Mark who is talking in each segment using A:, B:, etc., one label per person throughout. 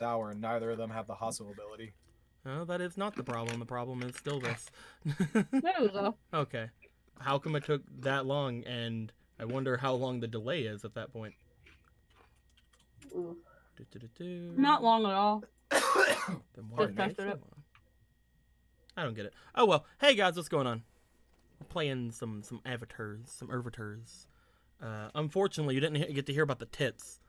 A: Dower, and neither of them have the hustle ability.
B: No, that is not the problem. The problem is still this.
C: No.
B: Okay. How come it took that long, and I wonder how long the delay is at that point.
D: Ooh.
C: Not long at all.
B: Then why
C: Just
B: did it take
C: tested
B: so
C: it.
B: long? I don't get it. Oh well. Hey guys, what's going on? We're playing some avatars, some ervatars. Unfortunately, you didn't get to hear about the tits,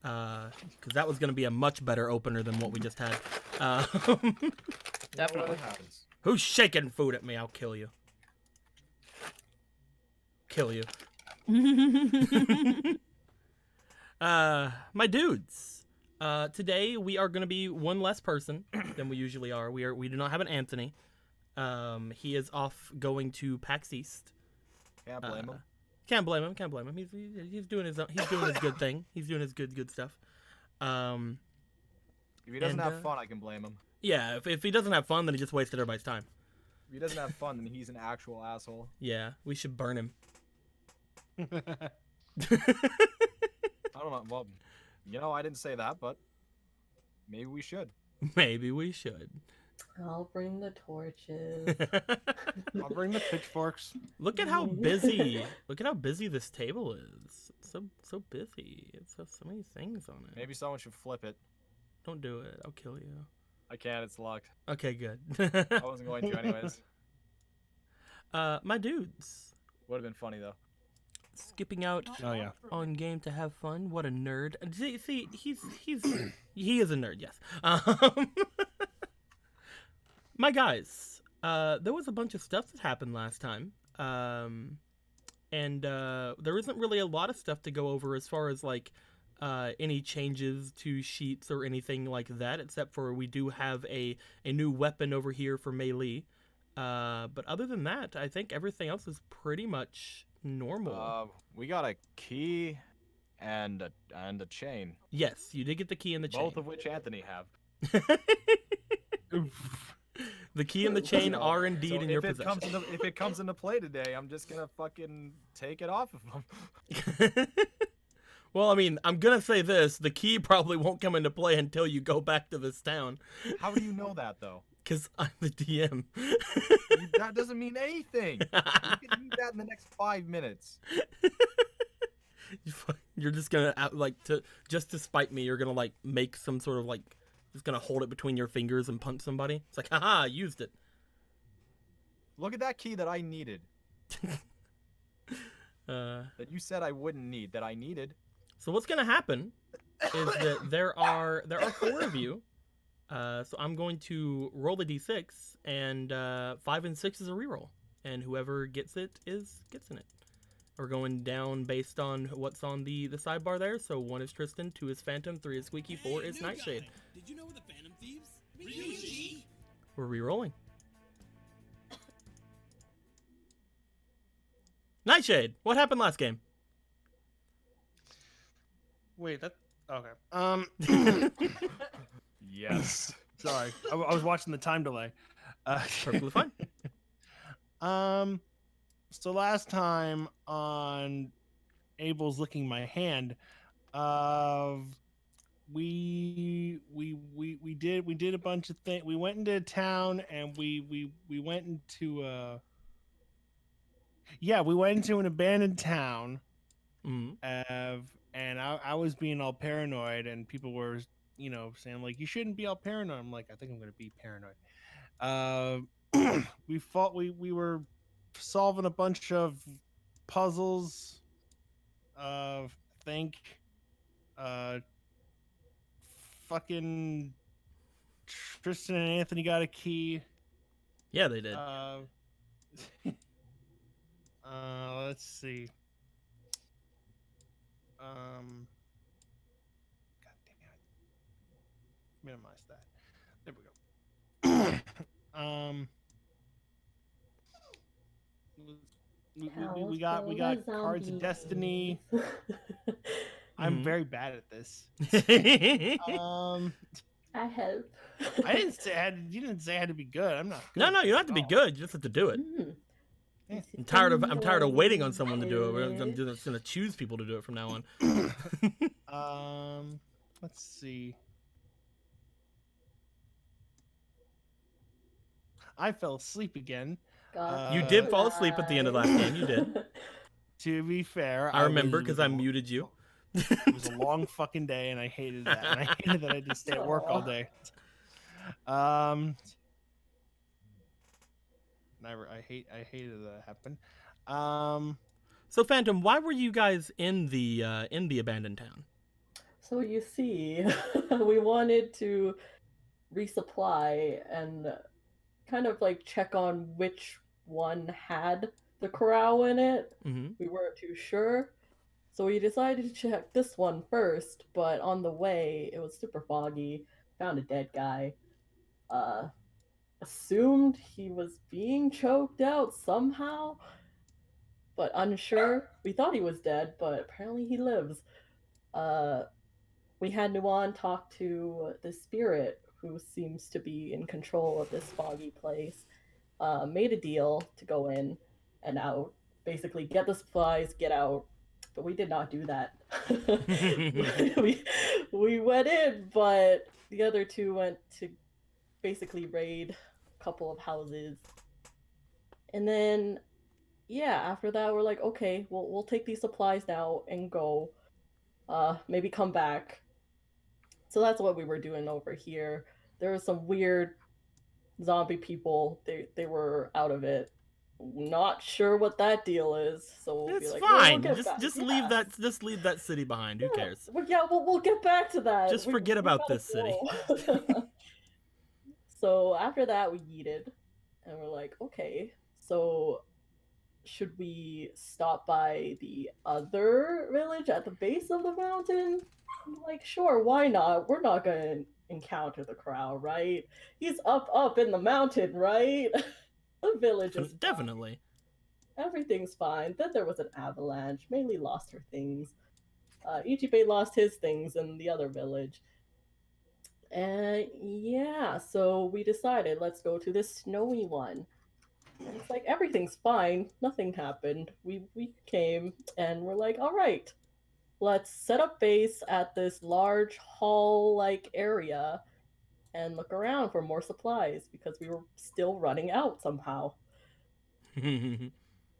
B: because that was going to be a much better opener than what we just had.
C: Definitely.
A: What happens?
B: Who's shaking food at me? I'll kill you. Kill you. My dudes. Today we are going to be one less person than we usually are. We do not have an Anthony. He is off going to PAX East.
A: Can't blame him.
B: Can't blame him. Can't blame him. He's doing his good thing. He's doing his good stuff.
A: If he doesn't
B: and,
A: have fun, I can blame him.
B: Yeah. If he doesn't have fun, then he just wasted everybody's time.
A: If he doesn't have fun, then he's an actual asshole.
B: Yeah. We should burn him.
A: I don't know. Well, I didn't say that, but maybe we should.
B: Maybe we should.
D: I'll bring the torches.
E: I'll bring the pitchforks.
B: Look at how busy. Look at how busy this table is. It's so busy. It's so many things on it.
A: Maybe someone should flip it.
B: Don't do it. I'll kill you.
A: I can't. It's locked.
B: Okay, good.
A: I wasn't going to anyways.
B: My dudes.
A: Would have been funny though.
B: Skipping out
E: Oh yeah.
B: on game to have fun. What a nerd. See, he is a nerd. Yes. My guys. There was a bunch of stuff that happened last time. And there isn't really a lot of stuff to go over as far as like any changes to sheets or anything like that, except for we do have a new weapon over here for melee. But other than that, I think everything else is pretty much normal.
A: We got a key and a chain.
B: Yes, you did get the key and the chain.
A: Both of which Anthony have.
B: The key and the chain
A: So-
B: are indeed
A: so
B: in your
A: if it
B: possession.
A: if it comes into play today, I'm just gonna fucking take it off of him.
B: Well, I mean, I'm gonna say this: the key probably won't come into play until you go back to this town,
A: How do you know that though?
B: because I'm the DM.
A: That doesn't mean anything. You can do that in the next 5 minutes.
B: You're just gonna just to spite me. You're gonna like make some sort of like just gonna hold it between your fingers and punch somebody. It's like, haha, I used it.
A: Look at that key that I needed. That you said I wouldn't need. That I needed.
B: So what's gonna happen is that there are 4 of you. So I'm going to roll a d6, and 5 and 6 is a reroll, and whoever gets it gets in it. We're going down based on what's on the sidebar there. So 1 is Tristan, 2 is Phantom, 3 is Squeaky, 4 is Nightshade.
F: Did you know we're the Phantom Thieves? Really?
B: We're rerolling. Nightshade, what happened last game?
E: Wait, that okay.
A: Yes.
E: Sorry, I was watching the time delay.
B: Perfectly fine.
E: So last time on Abel's licking my hand, we did a bunch of things. We went into town and we went into we went into an abandoned town.
B: Mhm.
E: And I was being all paranoid, and people were, saying like, you shouldn't be all paranoid. I'm like, I think I'm gonna be paranoid. We were solving a bunch of puzzles. Fucking Tristan and Anthony got a key.
B: Yeah, they did.
E: Let's see. God damn it. Minimize that. There we go. We got Cards of Destiny. I'm
B: Mhm.
E: very bad at this.
D: I hope.
E: I didn't say you didn't say I had to be good. I'm not good.
B: No,
E: at
B: you don't have
E: this
B: to be
E: at all.
B: good. You just have to do it.
D: Mm.
B: I'm tired of waiting on someone to do it. I'm just gonna choose people to do it from now on.
E: Let's see. I fell asleep again.
D: God
B: You did fall asleep at the end of last game. You did.
E: To be fair,
B: I remember
E: was-
B: because I muted you.
E: It was a long fucking day, and I hated that. And I hated that I had to stay at work all
D: Aw.
E: day. I hated that happened.
B: So, Phantom, why were you guys in the abandoned town?
D: So you see, we wanted to resupply and kind of like check on which one had the corral in it.
B: Mm-hmm.
D: We weren't too sure. So we decided to check this one first, but on the way, it was super foggy. Found a dead guy. Assumed he was being choked out somehow, but unsure. We thought he was dead, but apparently he lives. We had Nuan talk to the spirit who seems to be in control of this foggy place. Made a deal to go in and out. Basically, get the supplies, get out. But we did not do that. we went in, but the other two went to basically raid a couple of houses. And then, yeah, after that, we're like, okay, we'll take these supplies now and go. Maybe come back. So that's what we were doing over here. There were some weird zombie people. They were out of it. Not sure what that deal is. So we'll be
B: It's
D: like,
B: fine.
D: We'll get
B: Just
D: back.
B: leave
D: Yeah.
B: that. Just leave that city behind. Who
D: Yeah,
B: cares?
D: Well, yeah, we'll get back to that.
B: Just forget about
D: gotta
B: this city.
D: go. So after that, we yeeted, and we're like, okay, so should we stop by the other village at the base of the mountain? I'm like, sure, why not? We're not gonna encounter the crowd, right? He's up in the mountain, right? The village is fine.
B: Definitely.
D: Everything's fine. Then there was an avalanche. Mainly lost her things. Ichibe lost his things in the other village. And yeah, so we decided let's go to this snowy one. And it's like everything's fine, nothing happened. We came and we're like, all right, let's set up base at this large hall-like area and look around for more supplies because we were still running out somehow. And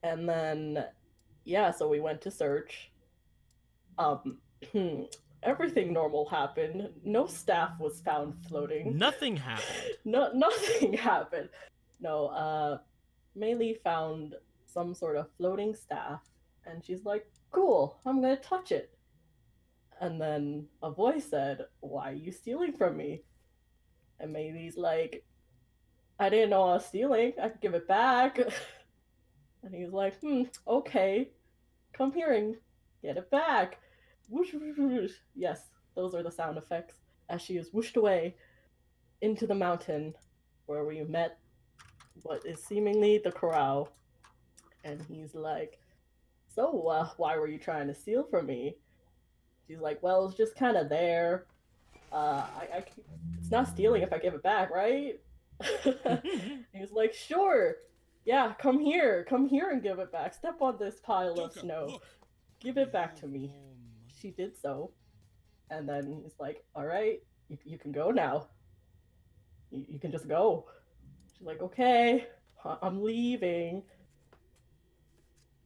D: then, yeah, so we went to search. Everything normal happened. No staff was found floating.
B: Nothing happened.
D: Nothing happened. No, Meili found some sort of floating staff, and she's like, cool, I'm gonna touch it. And then a voice said, why are you stealing from me? And Meili's like, I didn't know I was stealing. I could give it back. And he's like, okay. Come here and get it back. Whoosh, whoosh, whoosh. Yes, those are the sound effects. As she is whooshed away into the mountain where we met what is seemingly the corral. And he's like, so, why were you trying to steal from me? She's like, well, it's just kind of there. It's not stealing if I give it back, right? He's like, sure. Yeah, come here and give it back. Step on this pile of
F: Joker,
D: snow.
F: look.
D: Give it back to me. She did so. And then he's like, all right, you can go now. You can just go. She's like, okay, I'm leaving.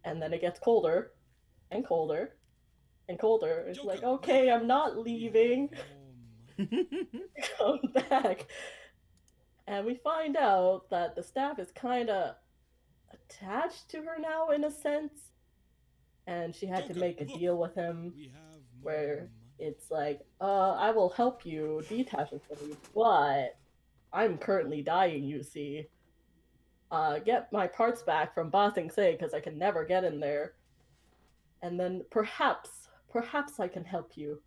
D: And then it gets colder and colder and colder. It's like,
F: Joker,
D: okay, I'm not leaving. Come back. And we find out that the staff is kind of attached to her now in a sense. And she had to
F: Joker,
D: make a
F: look.
D: deal with him
F: We have
D: where
F: more
D: it's like, I will help you detach it from you, but I'm currently dying, you see. Get my parts back from Ba Sing Se because I can never get in there. And then perhaps I can help you.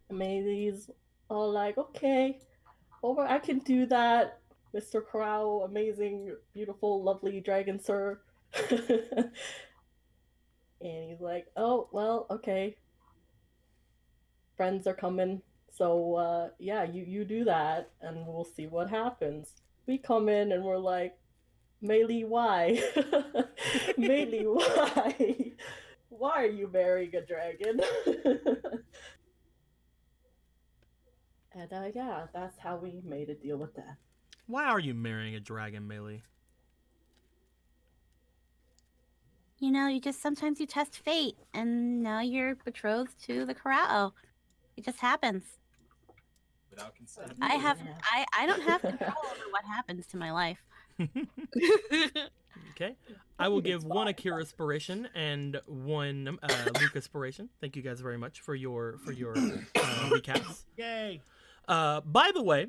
D: And Meili's all like, okay, over, I can do that, Mr. Crow, amazing, beautiful, lovely dragon sir. And he's like, oh, well, okay. Friends are coming. So, yeah, you do that, and we'll see what happens. We come in, and we're like, Meili, why? Meili, why? Why are you marrying a dragon? And, yeah, that's how we made a deal with that.
B: Why are you marrying a dragon, Melee?
G: You know, sometimes you test fate, and now you're betrothed to the Karao. It just happens.
A: Without consent.
G: I don't have control over what happens to my life.
B: Okay. I will give one Akira inspiration and one Luke inspiration. Thank you guys very much for your recaps.
E: Yay!
B: By the way,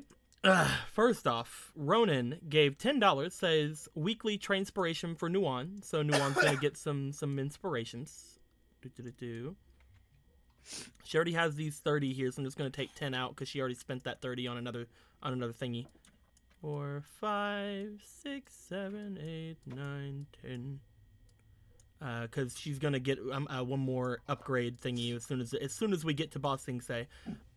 B: first off, Ronan gave $10, says weekly trainspiration for Nuan. So Nuan's gonna get some inspirations. She already has these 30 here, so I'm just gonna take 10 out because she already spent that 30 on another thingy. 4, 5, 6, 7, 8, 9, 10. Because she's gonna get one more upgrade thingy as soon as we get to Boss Thing Say.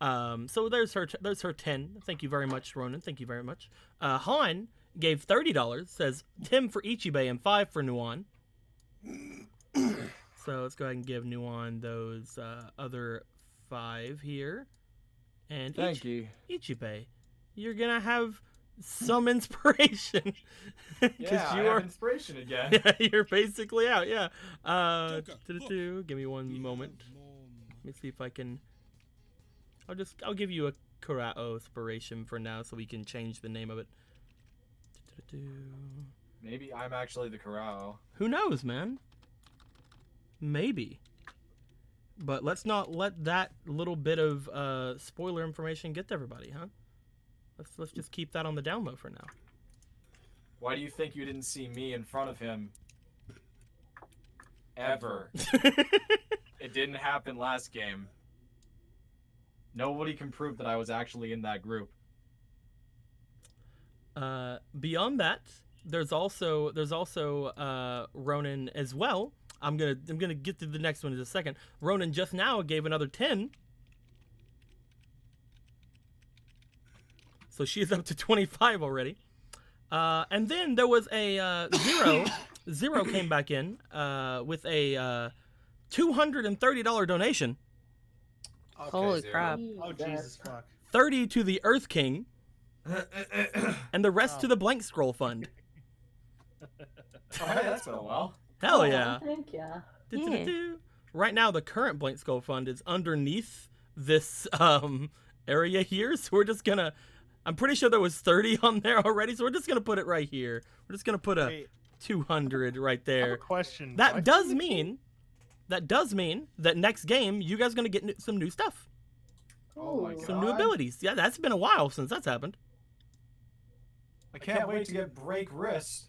B: So there's her 10. Thank you very much, Ronan. Thank you very much. Han gave $30. Says 10 for Ichibei and 5 for Nuan. So let's go ahead and give Nuan those other 5 here. And
A: Thank you.
B: Ichibei, you're gonna have some inspiration.
A: Yeah, I have inspiration again.
B: Yeah, you're basically out. Yeah.
F: Joker,
B: Give me one moment. Let me see if I can. I'll give you a Kurao inspiration for now, so we can change the name of it.
A: Maybe I'm actually the Karao.
B: Who knows, man? Maybe. But let's not let that little bit of spoiler information get to everybody, huh? Let's just keep that on the down low for now.
A: Why do you think you didn't see me in front of him? Ever. It didn't happen last game. Nobody can prove that I was actually in that group.
B: Beyond that, there's also Ronan as well. I'm gonna get to the next one in a second. Ronan just now gave another 10. So she is up to 25 already. And then there was a Zero. Zero came back in with a $230 donation.
A: Okay,
C: Holy
A: Zero.
C: crap.
E: Oh Jesus fuck!
B: 30 to the Earth King, and the rest to the Blank Scroll Fund.
A: Oh, hey, that's been a while.
B: Hell
D: Oh,
B: yeah.
D: Thank ya.
B: Do-do-do-do. Right now, the current Blank Skull Fund is underneath this area here, so we're just gonna. I'm pretty sure there was 30 on there already, so we're just gonna put it right here. We're just gonna put a
E: Wait,
B: 200 right
E: I have a
B: there.
E: question.
B: That
E: Why
B: does
E: can't we-
B: mean that next game you guys are gonna get some new stuff,
A: Oh my
D: Ooh.
A: God.
B: some new abilities. Yeah, that's been a while since that's happened.
A: I can't wait to get break wrist.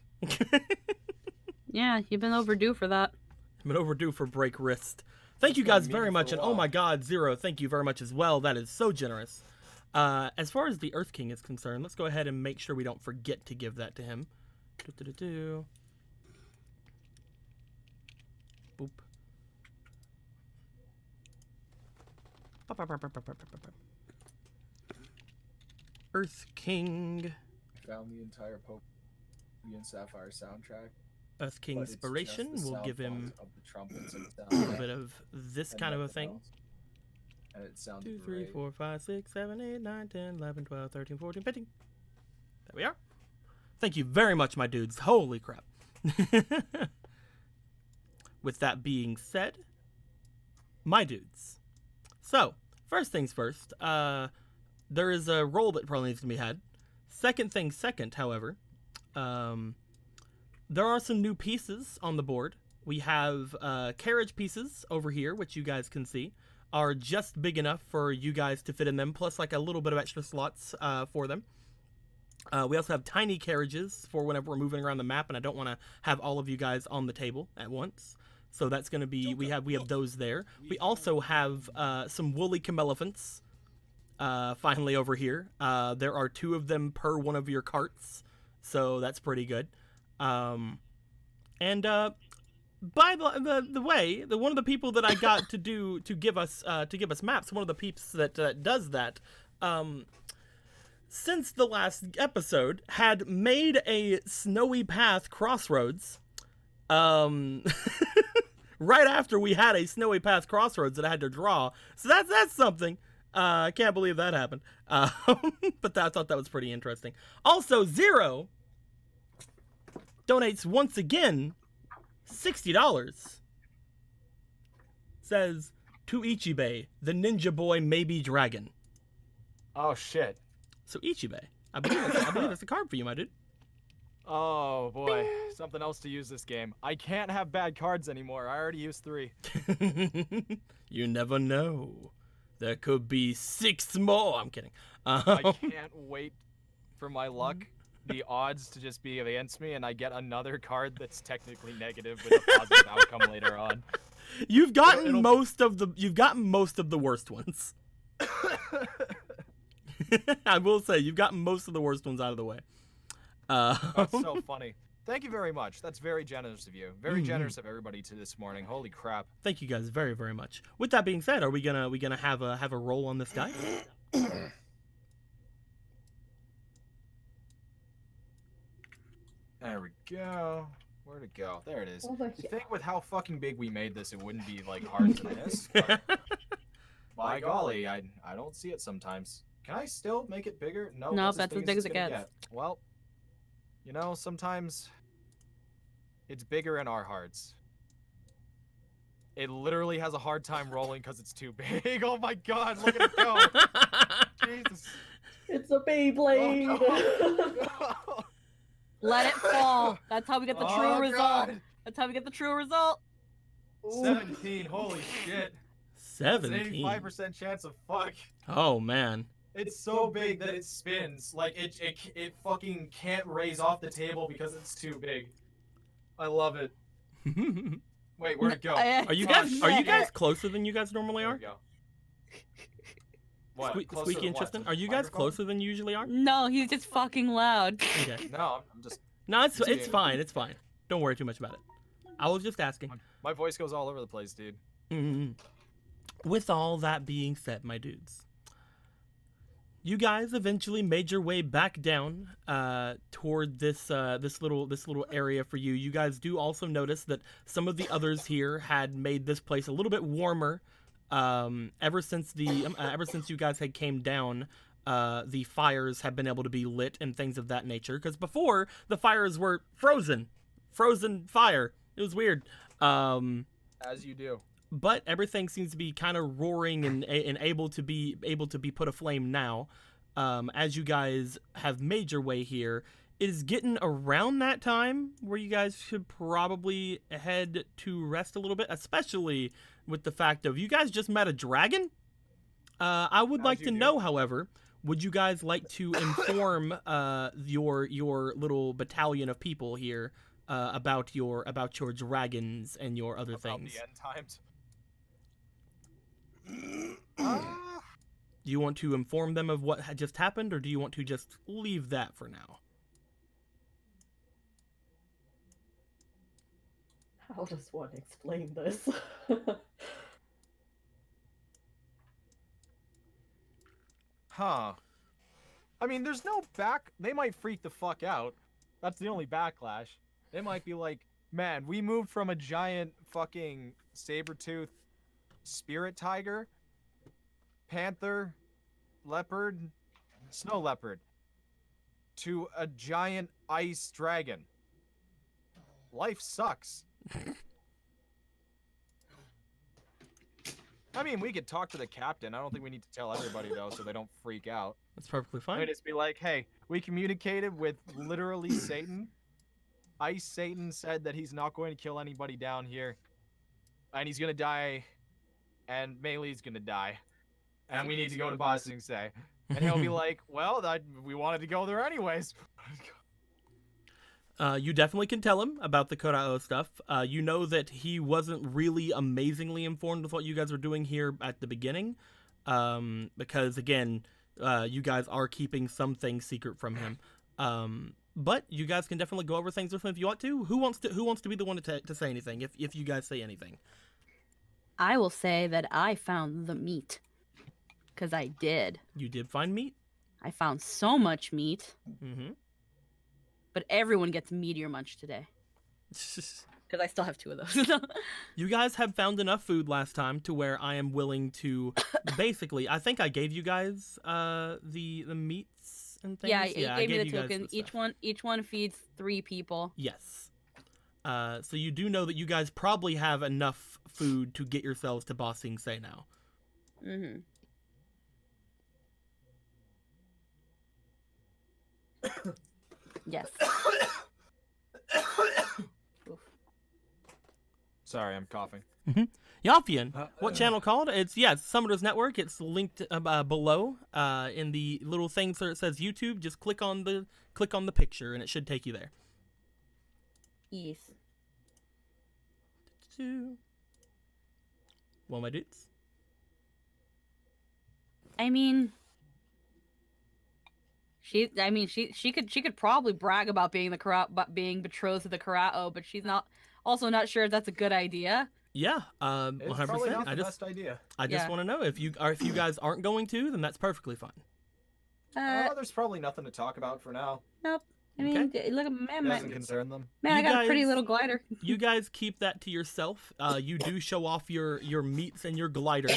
C: Yeah, you've been overdue for that.
B: Been overdue for break wrist. Thank you
A: That's
B: guys
A: been
B: very
A: meaning
B: much,
A: for a
B: and oh
A: while.
B: my God, Zero, thank you very much as well. That is so generous. As far as the Earth King is concerned, let's go ahead and make sure we don't forget to give that to him. Do-do-do-do. Boop. Earth King.
A: Found the entire Pokemon and Sapphire soundtrack.
B: Earth King
A: but it's
B: inspiration.
A: just the
B: We'll give
A: sound
B: him
A: font of the trumpets and
B: a little
A: sound
B: bit of this
A: and
B: kind of a
A: nothing
B: thing.
A: else. And it sounded
B: 2, 3,
A: great.
B: 4, 5, 6, 7, 8, 9, 10, 11, 12, 13, 14, 15. There we are. Thank you very much, my dudes. Holy crap. With that being said, my dudes. So, first things first, there is a roll that probably needs to be had. Second thing second, however, there are some new pieces on the board. We have carriage pieces over here, which you guys can see are just big enough for you guys to fit in them, plus like a little bit of extra slots for them. We also have tiny carriages for whenever we're moving around the map, and I don't want to have all of you guys on the table at once. So that's going to be, we have those there. We also have some woolly camelephants finally over here. There are 2 of them per one of your carts, so that's pretty good. And by the way, one of the people that I got to give us maps, one of the peeps that does that, since the last episode, had made a snowy path crossroads. Right after we had a snowy path crossroads that I had to draw, so that's something. I can't believe that happened. But I thought that was pretty interesting. Also, Zero donates once again $60. Says, to Ichibei, the ninja boy may be dragon.
H: Oh shit.
B: So Ichibei, I believe it's a card for you, my dude.
H: Oh boy, something else to use this game. I can't have bad cards anymore. I already used 3.
B: You never know. There could be 6 more. I'm kidding.
H: I can't wait for my luck, the odds to just be against me, and I get another card that's technically negative with a positive outcome later on.
B: You've gotten most of the worst ones. I will say you've gotten most of the worst ones out of the way.
H: That's so funny. Thank you very much. That's very generous of you. Very generous of everybody to this morning. Holy crap.
B: Thank you guys very, very much. With that being said, are we gonna have a roll on this guy?
H: There we go. Where'd it go? There it is.
D: Oh my
H: You
D: God.
H: think with how fucking big we made this, it wouldn't be like hard to miss? But by golly, I don't see it sometimes. Can I still make it bigger? No,
C: Nope,
H: that's
C: that's as big as
H: it's
C: it
H: gonna
C: gets.
H: get. Well, you know, sometimes it's bigger in our hearts. It literally has a hard time rolling because it's too big. Oh my god, look at it go. Jesus.
D: It's a Beyblade.
H: Oh, no.
C: Let it fall. That's how we get the true
H: Oh,
C: result.
H: God.
C: That's how we get the true result.
H: 17, holy shit. That's an
B: 17.
H: 85% chance of fuck.
B: Oh man.
H: It's so big that it spins. Like, it fucking can't raise off the table because it's too big. I love it. Wait, where'd it go?
B: Are you guys closer than you guys normally
H: There
B: are?
H: we go. What? Closer
B: Squeaky
H: to
B: and
H: what?
B: Tristan,
H: To
B: are
H: the
B: you guys
H: microphone?
B: closer than you usually are?
C: No, he's just fucking loud.
B: Okay.
H: No, I'm just...
B: No, it's
H: Yeah.
B: fine. It's fine. Don't worry too much about it. I was just asking.
H: My voice goes all over the place, dude.
B: Mhm. With all that being said, my dudes, you guys eventually made your way back down toward this little area for you. You guys do also notice that some of the others here had made this place a little bit warmer. Ever since you guys had came down, the fires have been able to be lit and things of that nature. Because before the fires were frozen fire. It was weird.
H: As you do.
B: But everything seems to be kind of roaring and able to be put aflame now. As you guys have made your way here, it is getting around that time where you guys should probably head to rest a little bit, especially with the fact of you guys just met a dragon. I would
H: As
B: like
H: you
B: to
H: do.
B: know, however, would you guys like to inform your little battalion of people here about your dragons and your other
H: About
B: things?
H: the end times.
B: Do you want to inform them of what had just happened, or do you want to just leave that for now?
D: How does one explain this?
H: Huh. I mean, there's no back... They might freak the fuck out. That's the only backlash. They might be like, man, we moved from a giant fucking saber-tooth spirit tiger, panther, leopard, snow leopard, to a giant ice dragon. Life sucks. I mean, we could talk to the captain. I don't think we need to tell everybody, though, so they don't freak out.
B: That's perfectly
H: I
B: fine.
H: mean, just be like, hey, we communicated with literally Satan. Ice Satan said that he's not going to kill anybody down here. And he's going to die. And Meilei's going to die. And we need to go to Ba Sing Se. And he'll be like, well, we wanted to go there anyways.
B: You definitely can tell him about the Korao stuff. You know that he wasn't really amazingly informed with what you guys were doing here at the beginning. Because, again, you guys are keeping some things secret from him. But you guys can definitely go over things with him if you want to. Who wants to be the one to say anything if you guys say anything?
C: I will say that I found the meat. Because I did.
B: You did find meat?
C: I found so much meat.
B: Mm-hmm.
C: But everyone gets Meteor Munch today. because I still have 2 of those.
B: You guys have found enough food last time to where I am willing to basically. I think I gave you guys the meats and things.
C: yeah,
B: I
C: you gave me the
B: you guys
C: token.
B: stuff.
C: Each one feeds 3 people.
B: Yes. So you do know that you guys probably have enough food to get yourselves to Ba Sing Se now.
C: Mm-hmm. Yes. Oof.
H: Sorry, I'm coughing.
B: Yafian, what channel called? It's Summoners Network. It's linked below in the little thing that says YouTube. Just click on the picture and it should take you there.
C: Yes.
B: Well, my dudes.
C: I mean, she could probably brag about being being betrothed to the Karao, but she's not not sure if that's a good idea.
B: Yeah,
H: It's
B: 100%.
H: probably not the best idea.
B: I just
C: Yeah.
B: want to know if you guys aren't going to, then that's perfectly fine.
H: There's probably nothing to talk about for now.
C: Nope. I mean, look at
H: Doesn't concern them.
C: man, I
B: You
C: got a pretty
B: guys-
C: little glider.
B: You guys keep that to yourself. You do show off your meats and your glider.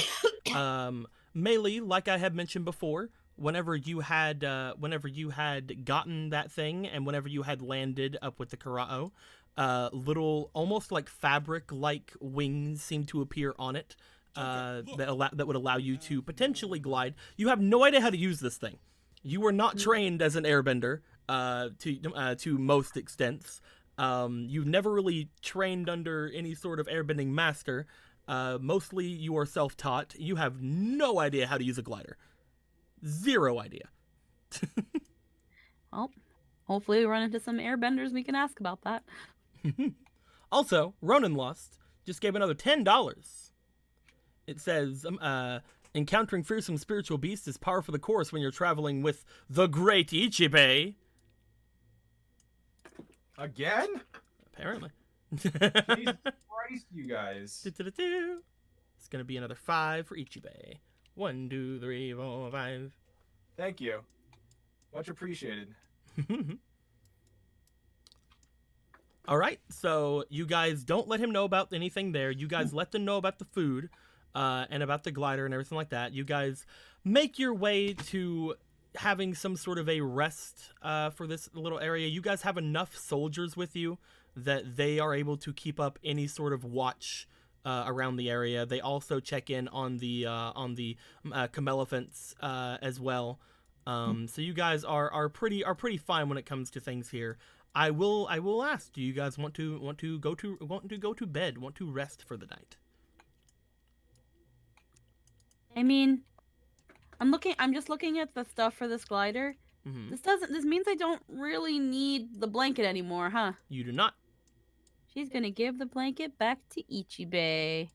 B: Melee, like I had mentioned before, whenever you had gotten that thing and whenever you had landed up with the Karao, little almost like fabric-like wings seem to appear on it that would allow you to potentially glide. You have no idea how to use this thing. You were not trained as an airbender to most extents. You've never really trained under any sort of airbending master. Mostly you are self-taught. You have no idea how to use a glider. Zero idea.
C: Well, hopefully we run into some airbenders we can ask about that.
B: Also, Ronan Lost just gave another $10. It says, encountering fearsome spiritual beasts is par for the course when you're traveling with the great Ichibei.
H: Again?
B: Apparently.
H: Jesus Christ, you guys.
B: It's gonna be another 5 for Ichibei. 1, 2, 3, 4, 5.
H: Thank you. Much appreciated.
B: All right, so you guys don't let him know about anything there. You guys let them know about the food and about the glider and everything like that. You guys make your way to having some sort of a rest for this little area. You guys have enough soldiers with you that they are able to keep up any sort of watch around the area. They also check in on the Camelephants as well. So you guys are pretty fine when it comes to things here. I will ask, do you guys want to go to bed, want to rest for the night?
C: I mean, I'm just looking at the stuff for this glider.
B: Mm-hmm.
C: This means I don't really need the blanket anymore, huh?
B: You do not.
C: She's gonna give the blanket back to Ichibei.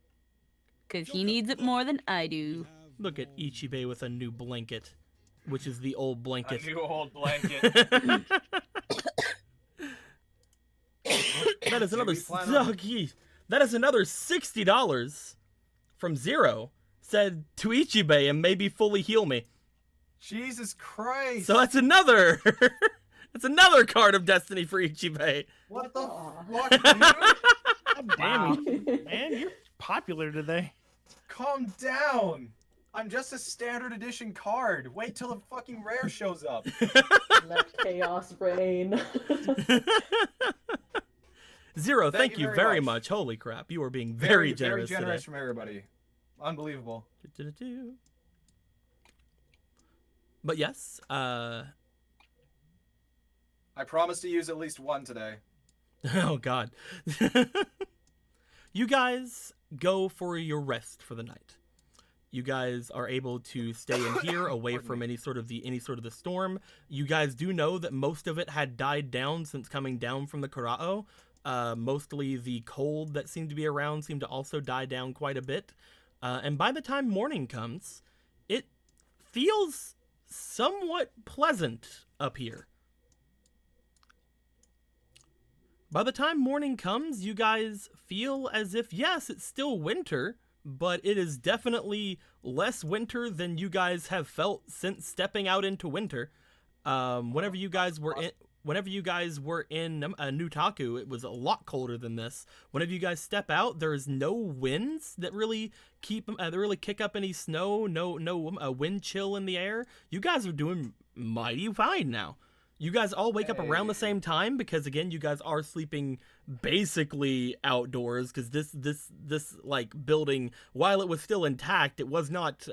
C: Cause he needs it more than I do.
B: Look at Ichibei with a new blanket, which is the old blanket.
H: A new old blanket.
B: That is another
H: we plan on-
B: that is another $60 from Zero said to Ichibei and maybe fully heal me.
H: Jesus Christ.
B: So that's another card of destiny for Ichibei.
H: What the
D: Aw.
H: fuck, dude?
E: God damn
H: Wow.
E: it, man, you're popular today.
H: Calm down. I'm just a standard edition card. Wait till the fucking rare shows up.
D: That chaos brain.
B: Zero, thank
H: Thank
B: you
H: you
B: very
H: very
B: much.
H: much.
B: Holy crap, you are being very
H: Very
B: generous
H: generous
B: today.
H: from everybody. Unbelievable.
B: But yes,
H: I promise to use at least one today.
B: oh god. You guys go for your rest for the night. You guys are able to stay in here away
H: Pardon
B: from
H: me.
B: any sort of the storm. You guys do know that most of it had died down since coming down from the Karao. Mostly the cold that seemed to be around seemed to also die down quite a bit. And by the time morning comes, it feels somewhat pleasant up here. By the time morning comes, you guys feel as if, yes, it's still winter, but it is definitely less winter than you guys have felt since stepping out into winter. Whenever you guys were whenever you guys were in Nutaku, it was a lot colder than this. Whenever you guys step out, there's no winds that really kick up any snow. No wind chill in the air. You guys are doing mighty fine now. You guys all wake up around the same time because, again, you guys are sleeping basically outdoors because this like building, while it was still intact, it was not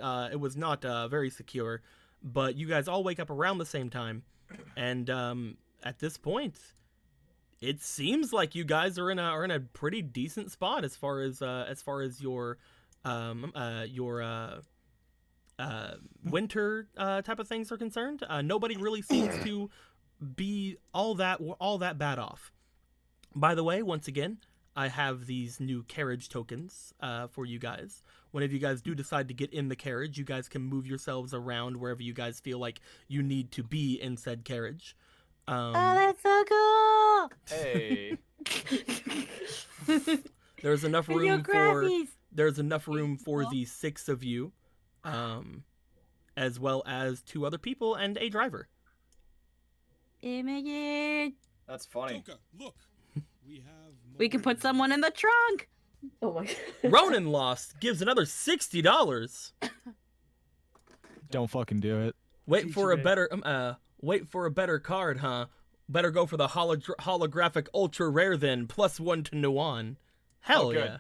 B: very secure. But you guys all wake up around the same time, and at this point, it seems like you guys are in a pretty decent spot as far as your winter type of things are concerned. Nobody really seems to be all that bad off. By the way, once again, I have these new carriage tokens for you guys. Whenever you guys do decide to get in the carriage, you guys can move yourselves around wherever you guys feel like you need to be in said carriage.
G: Oh, that's so cool!
H: Hey.
B: There's enough
G: And your
B: room for the 6 of you, as well as 2 other people and a driver.
G: Imogen.
H: That's funny.
F: Joker, look. We have
C: We can put
F: more-
C: someone in the trunk.
D: Oh my
B: Ronan Lost gives another $60.
H: Don't fucking do it.
B: Wait for a
E: Teach
B: better card, huh? Better go for the holographic ultra rare then, +1 to Nuan. Hell
H: good.
B: yeah.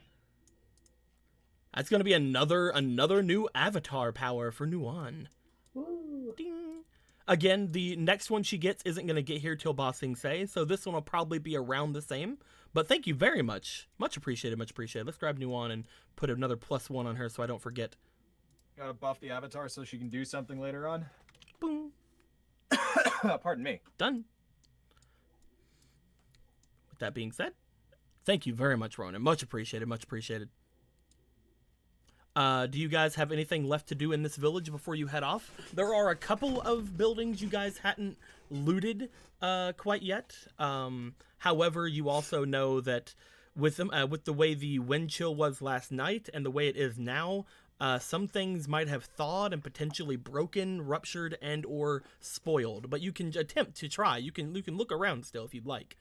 B: That's gonna be another new avatar power for Nuan.
D: Woo.
B: Ding. Again, the next one she gets isn't gonna get here till Ba Sing Se, so this one will probably be around the same. But thank you very much. Much appreciated, much appreciated. Let's grab Nuan and put another +1 on her so I don't forget.
H: Gotta buff the avatar so she can do something later on.
B: Boom.
H: Pardon me.
B: Done. With that being said, thank you very much, Ronan. Much appreciated, much appreciated. Do you guys have anything left to do in this village before you head off? There are a couple of buildings you guys hadn't looted quite yet. However, you also know that with the way the wind chill was last night and the way it is now, some things might have thawed and potentially broken, ruptured, and or spoiled. But you can attempt to try. You can look around still if you'd like.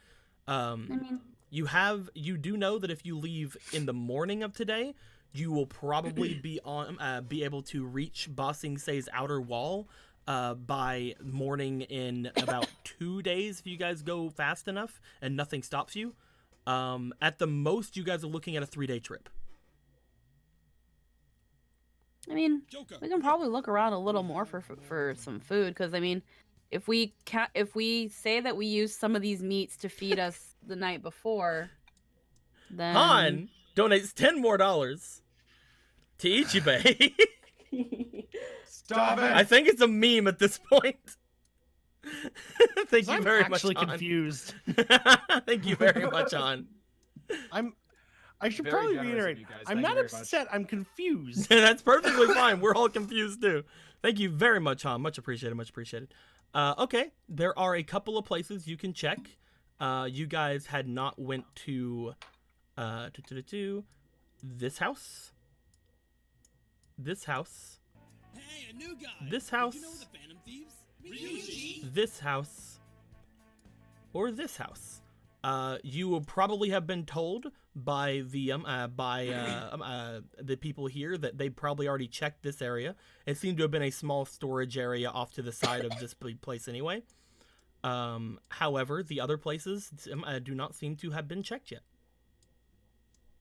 G: I mean,
B: You do know that if you leave in the morning of today, you will probably be able to reach Ba Sing Se's outer wall by morning in about 2 days if you guys go fast enough and nothing stops you. At the most, you guys are looking at a 3-day trip.
C: I mean,
F: Joker,
C: we can probably look around a little more for some food, because I mean, if we say that we use some of these meats to feed us the night before, then
B: Han donates $10 more to Ichibei.
H: Stop it!
B: I think it's a meme at this point. Thank you
E: I'm
B: very much,
E: actually
B: Han.
E: confused.
B: Thank you very much, Han.
E: I should
H: Very
E: probably
H: generous of
E: reiterate.
H: you guys.
E: I'm
H: Thank you
E: not
H: very much.
E: upset. I'm confused.
B: That's perfectly fine. We're all confused too. Thank you very much, Han. Much appreciated. Much appreciated. Okay, there are a couple of places you can check. You guys had not went to this house. This house.
F: Hey, a new guy.
B: This
F: Did
B: house.
F: you know the Phantom Thieves? Ryuji.
B: This house. Or this house. You will probably have been told by the people here that they probably already checked this area. It seemed to have been a small storage area off to the side of this place anyway. However, the other places do not seem to have been checked yet.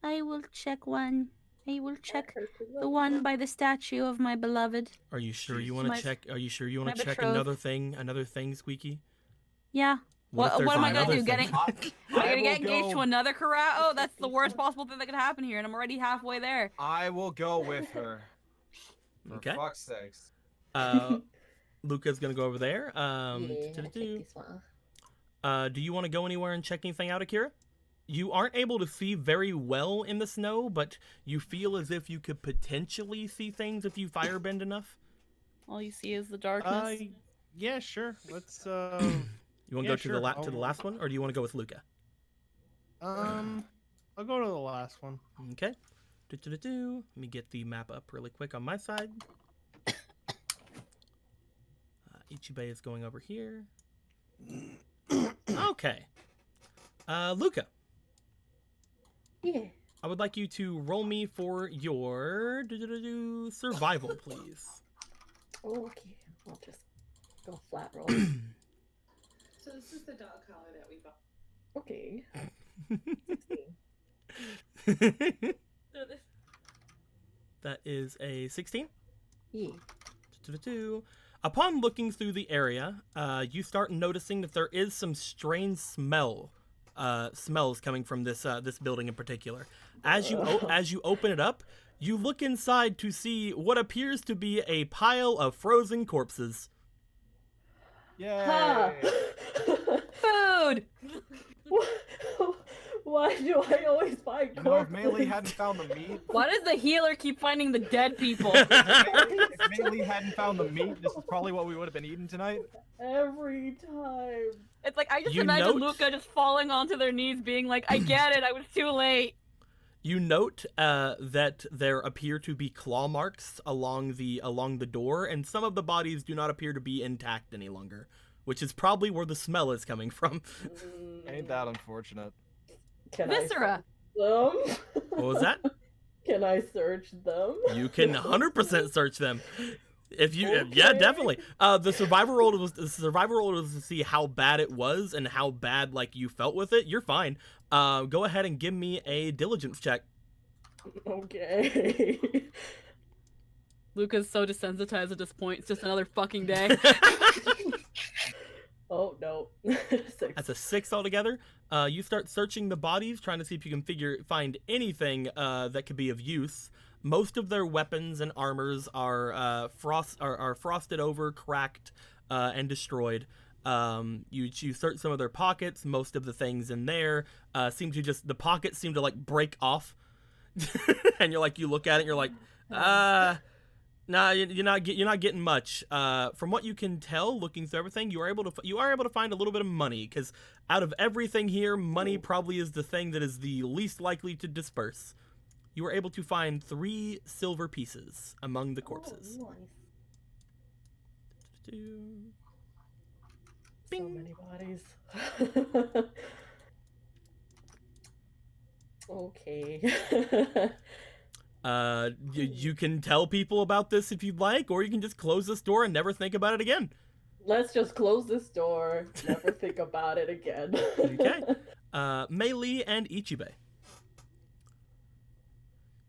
G: I will check one. I will check the one by the statue of my beloved.
B: Are you sure you
G: Jesus.
B: want
G: My-
B: to check? Are you sure you want
C: my
B: to check
C: betrothed.
B: another thing, Squeaky?
G: Yeah.
B: if
C: What
B: there's
C: am I gonna
B: another
C: do?
B: thing?
C: Am I gonna
H: will
C: get engaged to
H: go-
C: another Karao? That's the worst possible thing that could happen here, and I'm already halfway there.
H: I will go with her. For
B: Okay.
H: fuck's sakes.
B: Luca's gonna go over there.
D: Yeah,
B: Do-do-do.
D: check this one.
B: Do you want to go anywhere and check anything out, Akira? You aren't able to see very well in the snow, but you feel as if you could potentially see things if you firebend enough.
C: All you see is the darkness.
E: Yeah, sure. Let's
B: You want to
E: Yeah,
B: go to
E: sure.
B: the to the
E: I'll-
B: last one, or do you want to go with Luca?
E: I'll go to the last one.
B: Okay. Do-do-do-do. Let me get the map up really quick on my side. Ichibei is going over here. Okay. Luca,
D: Yeah.
B: I would like you to roll me for your survival, please.
D: Okay. I'll just go flat roll.
I: So this is the dog collar that we bought.
D: Okay. 16.
B: That is a 16.
D: Yeah.
B: Upon looking through the area, you start noticing that there is some strange smells coming from this building in particular. As you open it up, you look inside to see what appears to be a pile of frozen corpses.
H: Yay!
D: Ha!
C: Food.
D: Why do I always find
H: You know, if
D: corpses?
H: Melee hadn't found the meat,
C: Why does the healer keep finding the dead people?
H: if Melee hadn't found the meat, this is probably what we would have been eating tonight.
D: Every time.
C: It's like I just
B: You
C: imagine
B: note-
C: Luca just falling onto their knees, being like, "I get it. I was too late."
B: You note that there appear to be claw marks along the door, and some of the bodies do not appear to be intact any longer, which is probably where the smell is coming from.
H: Ain't that unfortunate?
D: Can
C: Viscera.
D: I search them?
B: What was that?
D: Can I search them?
B: You can 100% search them. If you, yeah,
D: Okay.
B: definitely. The survivor roll was to see how bad it was and how bad like you felt with it. You're fine. Go ahead and give me a diligence check.
D: Okay.
C: Luca's so desensitized at this point. It's just another fucking day.
D: Oh no. 6.
B: That's a 6 altogether. You start searching the bodies, trying to see if you can find anything that could be of use. Most of their weapons and armors are frosted over, cracked, and destroyed. You search some of their pockets. Most of the things in there the pockets seem to like break off, and you look at it, and you're like, nah, you're not getting much. From what you can tell, looking through everything, you are able to find a little bit of money, because out of everything here, money probably is the thing that is the least likely to disperse. You were able to find 3 silver pieces among the corpses.
D: Oh, nice. So
B: Bing.
D: many bodies. Okay.
B: You can tell people about this if you'd like, or you can just close this door and never think about it again.
D: Let's just close this door. Never think about it again.
B: Okay. Meili and Ichibe.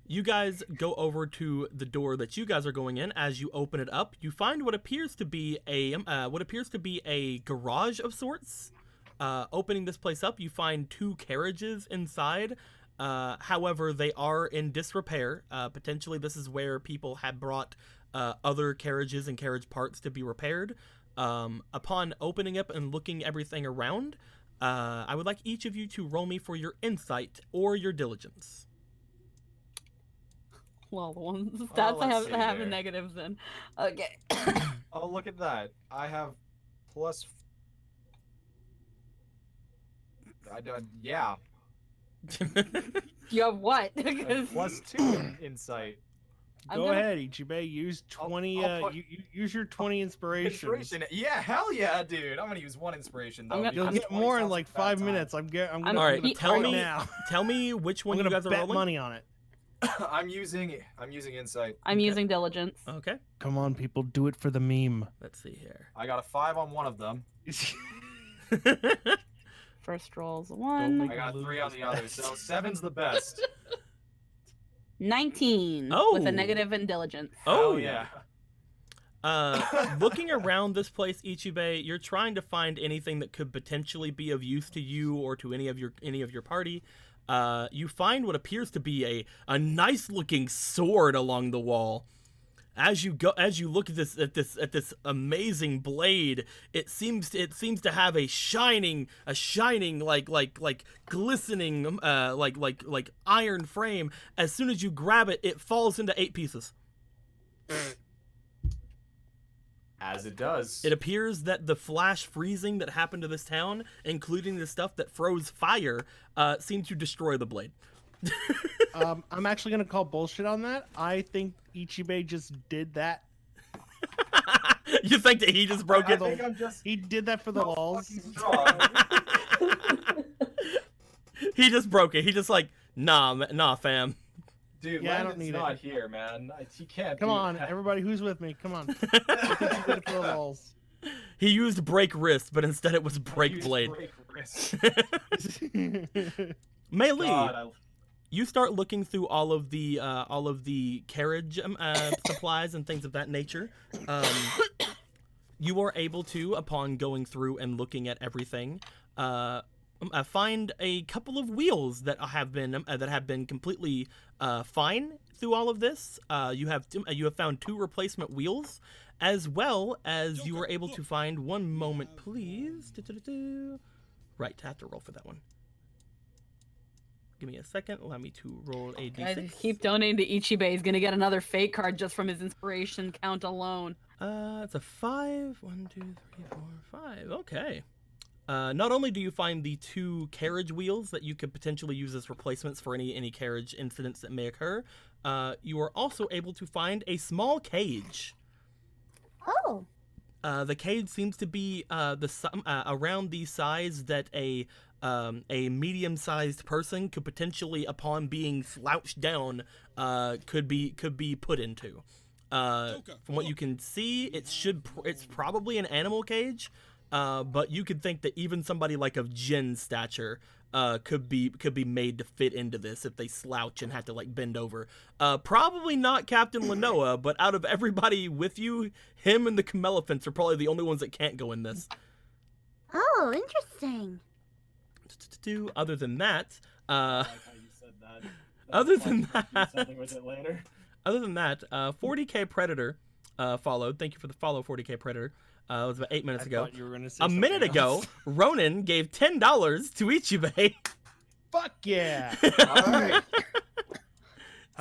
B: You guys go over to the door that you guys are going in. As you open it up, you find what appears to be a garage of sorts. Opening this place up, you find 2 carriages inside. However, they are in disrepair. Potentially, this is where people had brought other carriages and carriage parts to be repaired. Upon opening up and looking everything around, I would like each of you to roll me for your insight or your diligence.
C: Well, the ones the stats I
H: let's
C: have
H: see
C: the
H: here.
C: negatives in. Okay.
H: Oh, look at that. I have plus. Yeah.
C: You have what?
H: I have plus 2 in insight.
C: I'm
E: Go
C: gonna-
E: ahead, Ichibe. Use 20.
H: I'll put-
E: Use your 20 inspiration.
H: Inspiration. Yeah, hell yeah, dude. I'm gonna use 1 inspiration though.
C: I'm gonna-
E: You'll
H: because
E: get
H: 20
E: more in
H: sounds
E: like
H: a bad
E: 5
H: time.
E: minutes. I'm gonna
B: All right,
C: he-
B: tell
E: right
B: me
E: now.
B: Tell me which one
E: I'm
B: you
E: gonna
B: guys are
E: bet
B: rolling.
E: money on it.
H: I'm using insight.
C: I'm using diligence.
B: Okay,
E: Come on, people, do it for the meme.
B: let's see here.
H: I got a 5 on one of them.
C: First roll's a
E: Don't
C: 1.
E: make-
H: I got a 3 on the
E: Lose
H: other,
E: best.
H: so 7's the best.
C: 19 with
B: Oh.
C: a negative in diligence.
B: Oh
H: Hell
B: yeah. Looking around this place, Ichibe, you're trying to find anything that could potentially be of use to you or to any of your party. You find what appears to be a nice looking sword along the wall. As you look at this amazing blade, it seems to have a shining like glistening like iron frame. As soon as you grab it, it falls into 8 pieces.
H: As it does.
B: It appears that the flash freezing that happened to this town, including the stuff that froze fire, seemed to destroy the blade.
E: I'm actually gonna call bullshit on that. I think Ichibe just did that.
B: You think that he just broke
H: I
B: it?
H: think I'm just
E: He did that for the
H: so
E: walls.
H: fucking strong.
B: He just broke it. He just like, nah, fam.
H: Dude,
E: Yeah, I don't
H: Landon's
E: need it.
H: not here, man. He can't.
E: Come
H: be-
E: on, everybody who's with me, come on. I think you did it for the lulz.
B: He used break wrist, but instead it was break
H: Use
B: blade.
H: break wrist.
B: Melee.
H: God,
B: You start looking through all of the carriage supplies and things of that nature. You are able to, upon going through and looking at everything, find a couple of wheels that have been completely fine through all of this. You have found 2 replacement wheels, as well as you were able to find. One moment, please. Right, I have to roll for that one. Give me a second. Allow me to roll a
C: Guys,
B: d6.
C: keep donating to Ichibe. He's gonna get another fate card just from his inspiration count alone.
B: It's a 5. 1, 2, 3, 4, 5. Okay. Not only do you find the 2 carriage wheels that you could potentially use as replacements for any carriage incidents that may occur, you are also able to find a small cage.
G: Oh.
B: The cage seems to be around the size that a medium-sized person could potentially, upon being slouched down, could be put into. From what you can see, it's probably an animal cage, but you could think that even somebody like of Jin's stature could be made to fit into this if they slouch and have to like bend over. Probably not Captain Lenoa, but out of everybody with you, him and the Camelephants are probably the only ones that can't go in this.
G: Oh, interesting.
B: Other than that,
H: I like how you said that.
B: Other
H: That's
B: than
H: fun. Do
B: that-
H: something with it later.
B: Other than that, 40K Predator followed. Thank you for the follow, 40K Predator. It was about 8 minutes
E: I
B: ago.
E: thought you were gonna say
B: A minute
E: something
B: ago,
E: else.
B: Ronan gave $10 to Ichibe.
E: Fuck yeah!
H: Alright.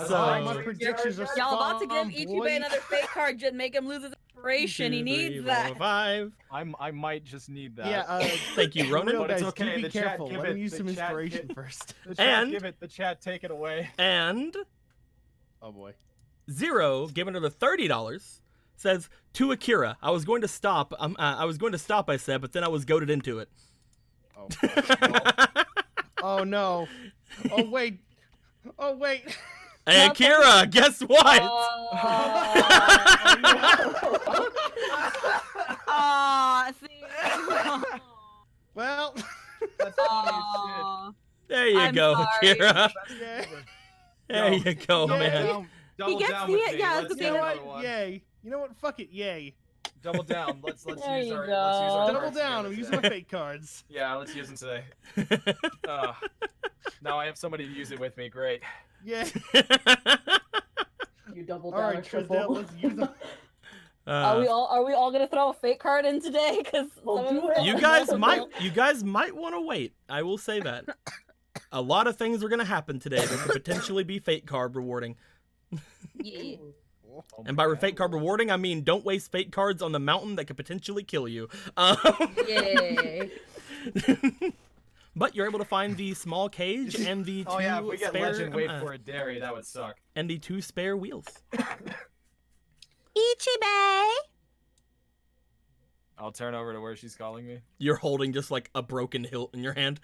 B: So-
E: my predictions are
C: Y'all about to give
E: spot on,
C: Ichibe
E: boy.
C: another fate card just make him lose his inspiration. He
B: 2,
C: needs
B: 3,
C: that.
B: 4, 5.
H: I might just need that.
E: Yeah,
B: Thank you, Ronan.
E: real
H: But it's
E: guys,
H: okay,
E: do be
H: the chat,
E: careful.
H: give
E: Let him
H: it-
E: use
H: the
E: some
H: chat,
E: inspiration
H: give-
E: first.
H: The chat,
B: And-
H: give it. The chat, take it away.
B: And
E: Oh boy.
B: Zero, giving another $30, says to Akira, I was going to stop. I said, but then I was goaded into it.
E: Oh, fuck. Oh no. Oh wait. Oh wait.
B: Hey, Akira, guess what?
C: Aw, see.
E: Well.
H: That's funny as shit.
B: There you
C: I'm
B: go,
C: sorry.
B: Akira.
E: Yeah.
B: There you go,
E: Yeah.
B: man.
H: Double
C: gets
H: down
C: the-
H: with me.
C: yeah,
H: Let's
C: it's
H: do
E: You know
H: another
E: what?
H: one.
E: Yay. You know what? Fuck it. Yay.
H: Double down. Let's
C: There
H: use
C: you
H: our
C: go.
H: cards
E: Double down. I'm
H: together
E: using my
H: today.
E: fake cards.
H: Yeah, let's use them today. Now I have somebody to use it with me. Great.
E: Yeah.
D: You double
E: All
D: down
E: right,
D: or
E: Trisdale,
D: triple.
E: let's use them.
C: Are we all gonna throw a fate card in today? Because
D: We'll do it.
B: You guys might want to wait. I will say that. A lot of things are going to happen today that could potentially be fate card rewarding.
C: Yeah.
B: And by fate card rewarding, I mean don't waste fate cards on the mountain that could potentially kill you.
C: Yay.
B: But you're able to find the small cage and the two
H: Oh yeah, if we get
B: spare
H: legend wait for a dairy, that would suck.
B: and the 2 spare wheels.
G: Ichibe!
H: I'll turn over to where she's calling me.
B: You're holding just like a broken hilt in your hand.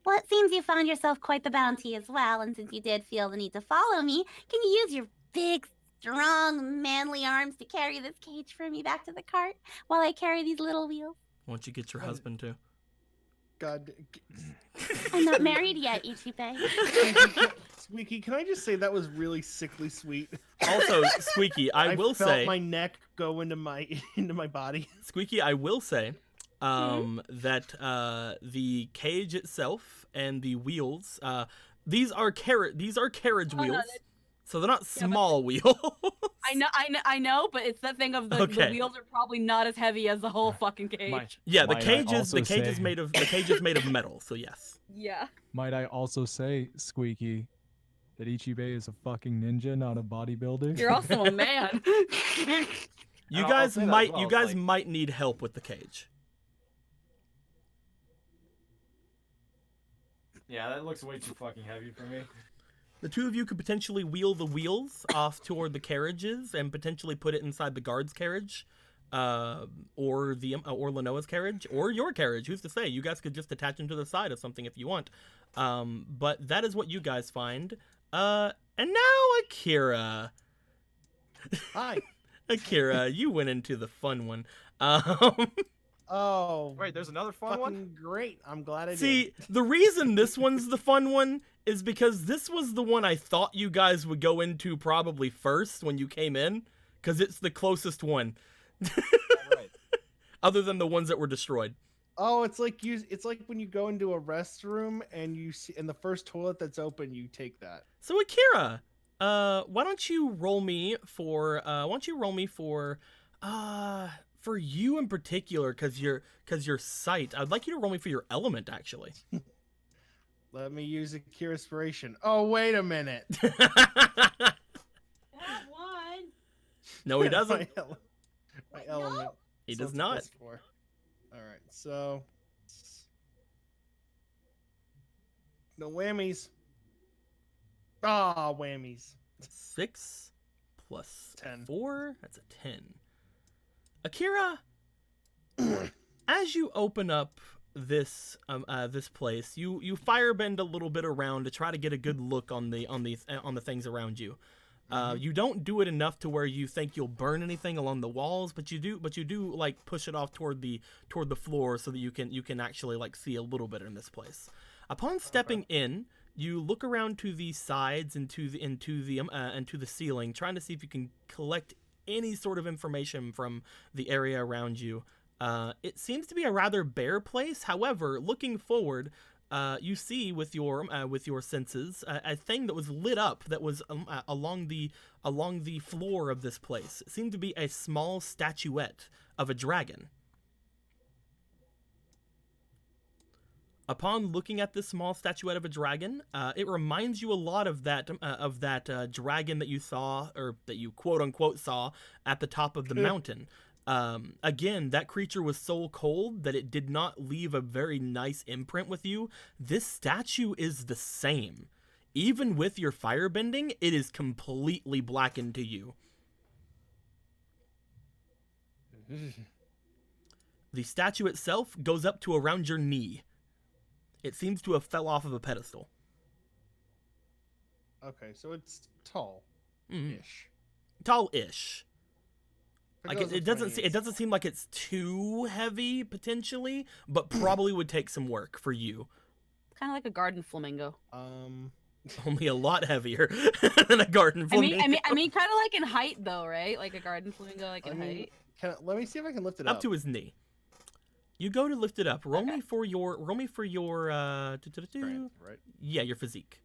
G: Well, it seems you found yourself quite the bounty as well, and since you did feel the need to follow me, can you use your big, strong, manly arms to carry this cage for me back to the cart while I carry these little wheels?
B: Once you get your husband too.
E: God.
G: I'm not married yet, Ichibe.
E: Squeaky, can I just say that was really sickly sweet?
B: Also, Squeaky, I will
E: felt
B: say
E: my neck go into my body.
B: Squeaky, I will say that the cage itself and the wheels, these are carriage
C: Oh, no,
B: wheels,
C: that-
B: so they're not
C: Yeah, but-
B: small wheels.
C: I know, but it's that thing of the
B: Okay.
C: wheels are probably not as heavy as the whole fucking cage.
B: Yeah, the
J: Might I
B: cage is
J: also say-
B: made of metal. So yes.
C: Yeah.
J: Might I also say, Squeaky, that Ichibe is a fucking ninja, not a bodybuilder?
C: You're also a man.
B: You
H: I'll
B: guys
H: say that as
B: might
H: well,
B: you
H: it's
B: guys
H: like-
B: might need help with the cage.
H: Yeah, that looks way too fucking heavy for me.
B: The 2 of you could potentially wheel the wheels off toward the carriages and potentially put it inside the guard's carriage. or Lenoa's carriage, or your carriage. Who's to say? You guys could just attach them to the side of something if you want. But that is what you guys find. And now Akira.
E: Hi.
B: Akira, you went into the fun one.
E: Oh,
H: Wait, there's another fun one?
E: fucking great. I'm glad I did.
B: See, the reason this one's the fun one is because this was the one I thought you guys would go into probably first when you came in, because it's the closest one.
H: Right.
B: Other than the ones that were destroyed.
E: Oh, it's like when you go into a restroom and you see in the first toilet that's open, you take that.
B: So Akira, why don't you roll me for you in particular, because your sight. I'd like you to roll me for your element, actually.
E: Let me use a cure inspiration. Oh, wait a minute.
G: That one.
B: No, he doesn't.
E: My element.
B: He
E: So
B: does
E: it's
B: not.
E: +4. All right, so no whammies. Ah, whammies.
B: 6 plus
E: 10.
B: 4. That's a 10. Akira, as you open up this this place, you firebend a little bit around to try to get a good look on the things around you. You don't do it enough to where you think you'll burn anything along the walls, but you do like push it off toward the floor so that you can actually like see a little bit in this place. Upon stepping in, you look around to the sides and to the ceiling, trying to see if you can collect any sort of information from the area around you. It seems to be a rather bare place. However, looking forward, you see with your senses a thing that was lit up that was along the floor of this place. It seemed to be a small statuette of a dragon. Upon looking at this small statuette of a dragon, it reminds you a lot of that dragon that you saw, or that you quote unquote saw at the top of the mountain. Again, that creature was so cold that it did not leave a very nice imprint with you. This statue is the same. Even with your firebending, it is completely blackened to you. The statue itself goes up to around your knee. It seems to have fell off of a pedestal.
E: Okay, so it's tall-ish.
B: Tall-ish. Like it doesn't seem like it's too heavy potentially, but probably would take some work for you.
C: Kind of like a garden flamingo.
B: Only a lot heavier than a garden flamingo.
C: I mean, kind of like in height though, right? Like a garden flamingo, like in height.
E: Let me see if I can lift it up.
B: Up to his knee. You go to lift it up. Roll me for your
E: Strength, right?
B: Yeah, your physique.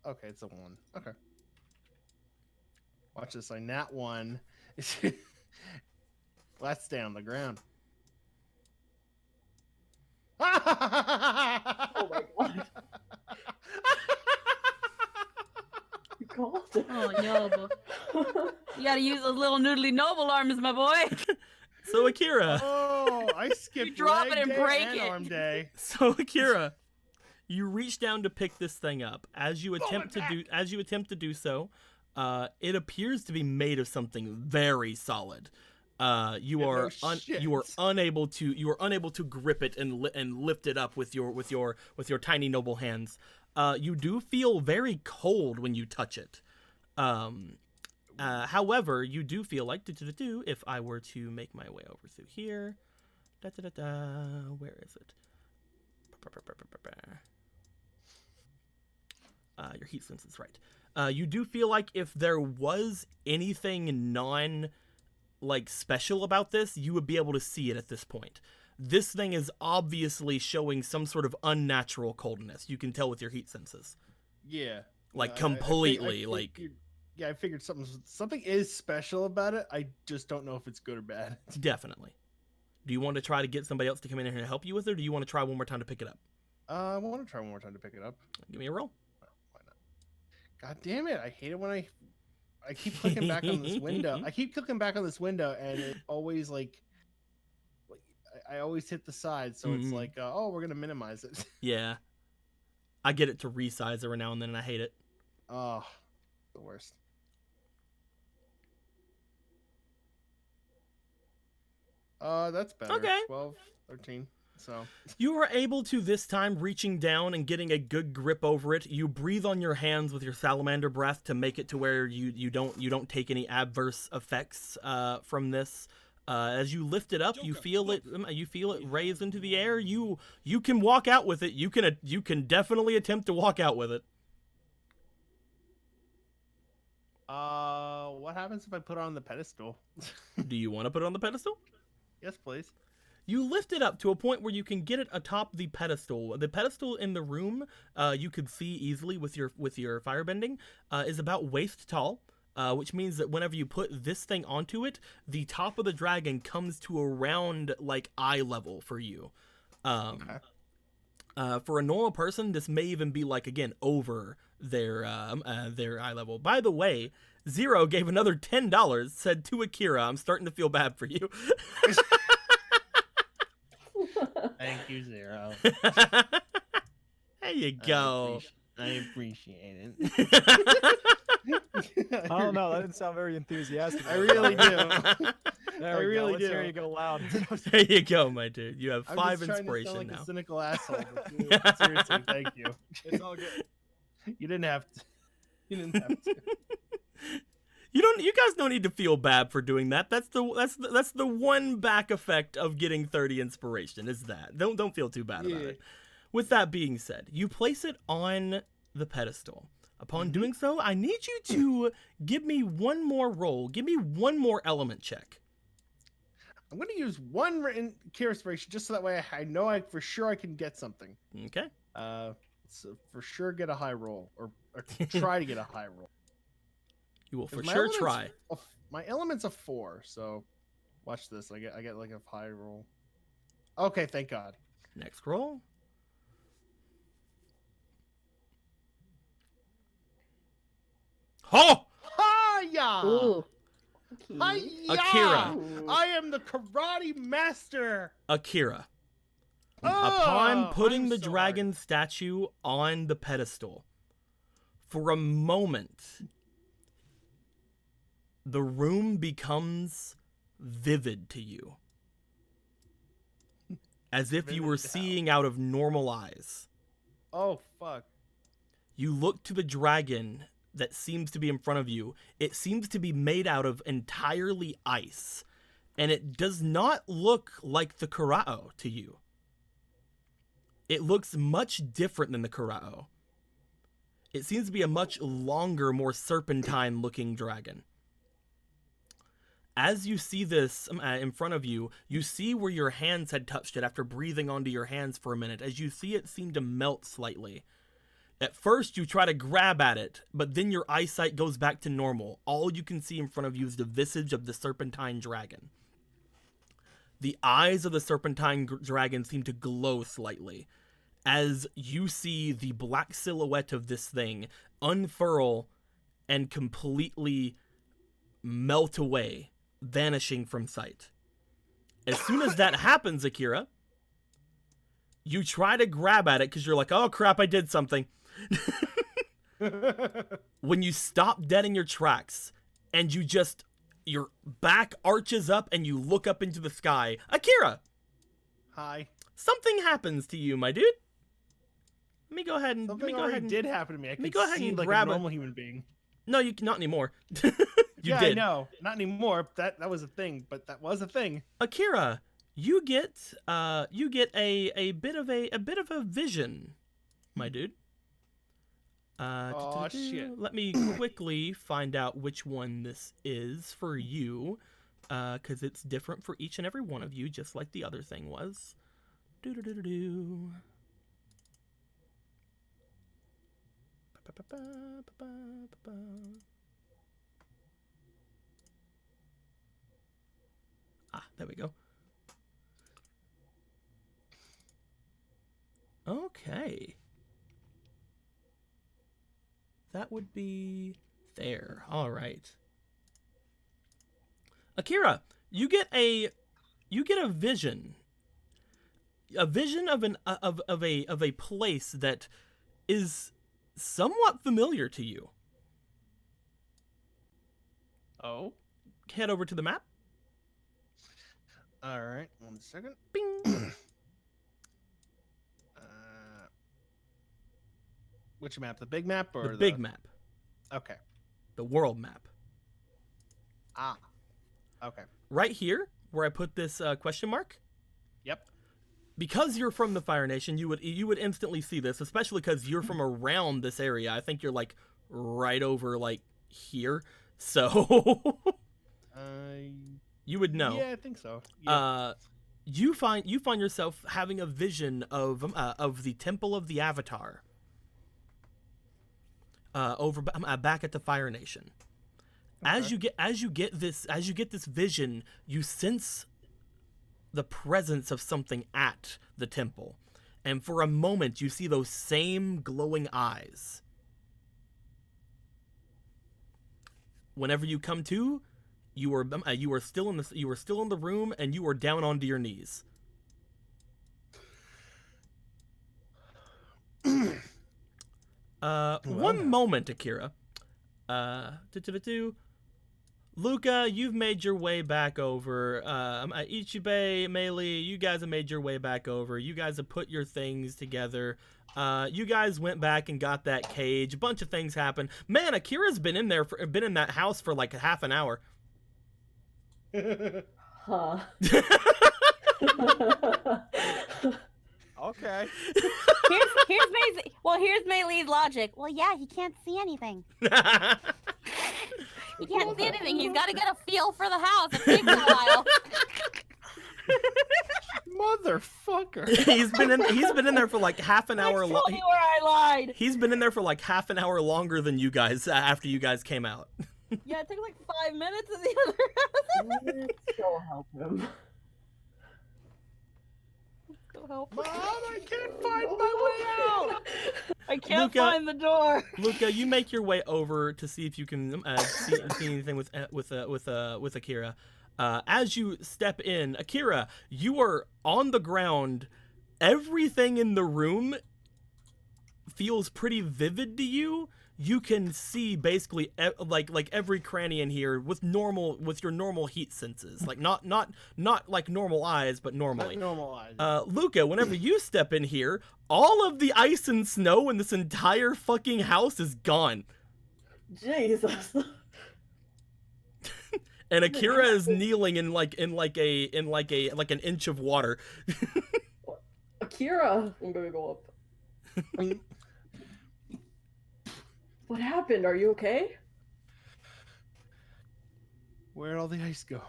E: Okay, it's a 1. Okay. Watch this. I nat 1. Let's stay on the ground.
D: Oh my god. You called it.
C: Oh, Noble. You gotta use those little noodly Noble arms, my boy.
B: So Akira.
E: Oh, I skipped
C: drop
E: leg
C: it and
E: day
C: break
E: and
C: it.
E: arm day.
B: So Akira, you reach down to pick this thing up. As you attempt to do so, it appears to be made of something very solid. You are unable to grip it and lift it up with your tiny noble hands. You do feel very cold when you touch it. However, you do feel like if I were to make my way over through here, where is it? Your heat sense is right. You do feel like if there was anything special about this, you would be able to see it at this point. This thing is obviously showing some sort of unnatural coldness. You can tell with your heat senses.
E: Yeah.
B: Completely.
E: I figured something is special about it. I just don't know if it's good or bad.
B: Definitely. Do you want to try to get somebody else to come in here and help you with it, or do you want to try one more time to pick it up?
E: I want to try one more time to pick it up.
B: Give me a roll.
E: Why not? God damn it! I hate it when I keep clicking back on this window. I keep clicking back on this window, and it always I always hit the side, so it's like, oh, we're gonna minimize it.
B: Yeah, I get it to resize every now and then, and I hate it.
E: Oh, the worst. That's better.
B: Okay.
E: 12, 13. So
B: You are able to this time reaching down and getting a good grip over it. You breathe on your hands with your salamander breath to make it to where you don't take any adverse effects from this. As you lift it up, you feel it raise into the air. You can walk out with it. You can definitely attempt to walk out with it.
E: what happens if I put it on the pedestal?
B: Do you want to put it on the pedestal?
E: Yes, please.
B: You lift it up to a point where you can get it atop the pedestal. The pedestal in the room, you could see easily with your firebending, is about waist tall, which means that whenever you put this thing onto it, the top of the dragon comes to around like eye level for you. For a normal person, this may even be like again over their eye level. By the way, Zero gave another $10. Said to Akira, "I'm starting to feel bad for you."
E: Thank you, Zero.
B: There you go.
E: I appreciate it.
J: I don't know. That didn't sound very enthusiastic.
E: I really do.
J: There
E: I
J: we
E: really
J: go. Let's
E: do.
J: hear you go loud.
B: There you go, my dude. You have
E: I'm
B: 5
E: just trying to
B: inspiration
E: sound like
B: now.
E: a cynical asshole. But seriously, thank you.
H: It's all good.
E: You didn't have to. You didn't have to.
B: You guys don't need to feel bad for doing that. That's the one back effect of getting 30 inspiration is that. Don't feel too bad about it. With that being said, you place it on the pedestal. Upon doing so, I need you to give me one more roll. Give me one more element check.
E: I'm going to use one Kira inspiration just so that way I know for sure I can get something.
B: Okay.
E: So for sure get a high roll or try to get a high roll.
B: You will for
E: My
B: sure
E: element's
B: try.
E: My element's a 4, so watch this. I get like a high roll. Okay, thank God.
B: Next roll. Oh!
E: Hiya!
D: Ooh.
E: Hiya!
B: Akira.
E: I am the karate master.
B: Akira.
E: Oh,
B: Upon putting
E: I'm
B: the
E: sorry.
B: dragon statue on the pedestal, for a moment, the room becomes vivid to you. As if you were
E: Vivid how?
B: seeing out of normal eyes.
E: Oh fuck.
B: You look to the dragon that seems to be in front of you. It seems to be made out of entirely ice. And it does not look like the Kurao to you. It looks much different than the Kurao. It seems to be a much longer, more serpentine-looking dragon. As you see this in front of you, you see where your hands had touched it after breathing onto your hands for a minute. As you see it seem to melt slightly. At first, you try to grab at it, but then your eyesight goes back to normal. All you can see in front of you is the visage of the serpentine dragon. The eyes of the serpentine dragon seem to glow slightly as you see the black silhouette of this thing unfurl and completely melt away, vanishing from sight. As soon as that happens, Akira, you try to grab at it because you're like, oh crap, I did something. When you stop dead in your tracks and your back arches up and you look up into the sky, Akira,
E: Hi.
B: something happens to you, my dude. Let me go ahead and
E: Something
B: let me go
E: already
B: ahead and
E: did happen to me. I
B: let me
E: could
B: go ahead
E: see
B: and
E: like
B: grab
E: a
B: it.
E: normal human being.
B: No, you not anymore. You
E: Yeah,
B: did.
E: I know. Not anymore. That was a thing, but that was a thing.
B: Akira, you get a bit of a vision, my dude.
E: Aw, shit.
B: Let me quickly find out which one this is for you, because it's different for each and every one of you, just like the other thing was. Do-do-do-do-do. Ba-ba-ba-ba-ba-ba-ba. Ah, there we go. Okay. That would be there. All right. Akira, you get a vision. A vision of a place that is somewhat familiar to you.
E: Oh.
B: Head over to the map.
E: All right. right, 1 second.
B: Bing.
E: Which map? The big map or
B: The big map,
E: Okay.
B: the world map.
E: Ah. Okay.
B: Right here, where I put this question mark.
E: Yep.
B: Because you're from the Fire Nation, you would instantly see this, especially because you're from around this area. I think you're like right over like here, so you would know.
E: Yeah, I think so. Yeah.
B: You find yourself having a vision of the Temple of the Avatar. Over back at the Fire Nation. As you get this vision, you sense the presence of something at the temple, and for a moment you see those same glowing eyes. Whenever you come to, you are still in the room, and you are down onto your knees. One moment, Akira. Luca, you've made your way back over. Ichibe, Melee, you guys have made your way back over. You guys have put your things together. You guys went back and got that cage. A bunch of things happened. Man, Akira's been in that house for like half an hour.
D: Huh.
H: Okay.
G: Here's Melee's logic. Well, yeah, he can't see anything. He can't see anything. He's got to get a feel for the house. It takes a while.
E: Motherfucker.
B: He's been in there for like half an hour.
C: Tell me where I lied.
B: He's been in there for like half an hour longer than you guys after you guys came out.
C: Yeah, it took like 5 minutes in the other house.
D: Let's go help him.
C: Go help.
E: Mom, I can't find my way out.
C: I can't
B: Luca,
C: find the door.
B: Luca, you make your way over to see if you can see anything with Akira. As you step in, Akira, you are on the ground. Everything in the room feels pretty vivid to you. You can see basically like every cranny in here with your normal heat senses, like not like normal eyes, but normally.
E: Not normal eyes.
B: Luca, whenever you step in here, all of the ice and snow in this entire fucking house is gone.
D: Jesus.
B: And Akira is kneeling in an inch of water.
D: Akira, I'm gonna go up. What happened? Are you okay?
E: Where'd all the ice go?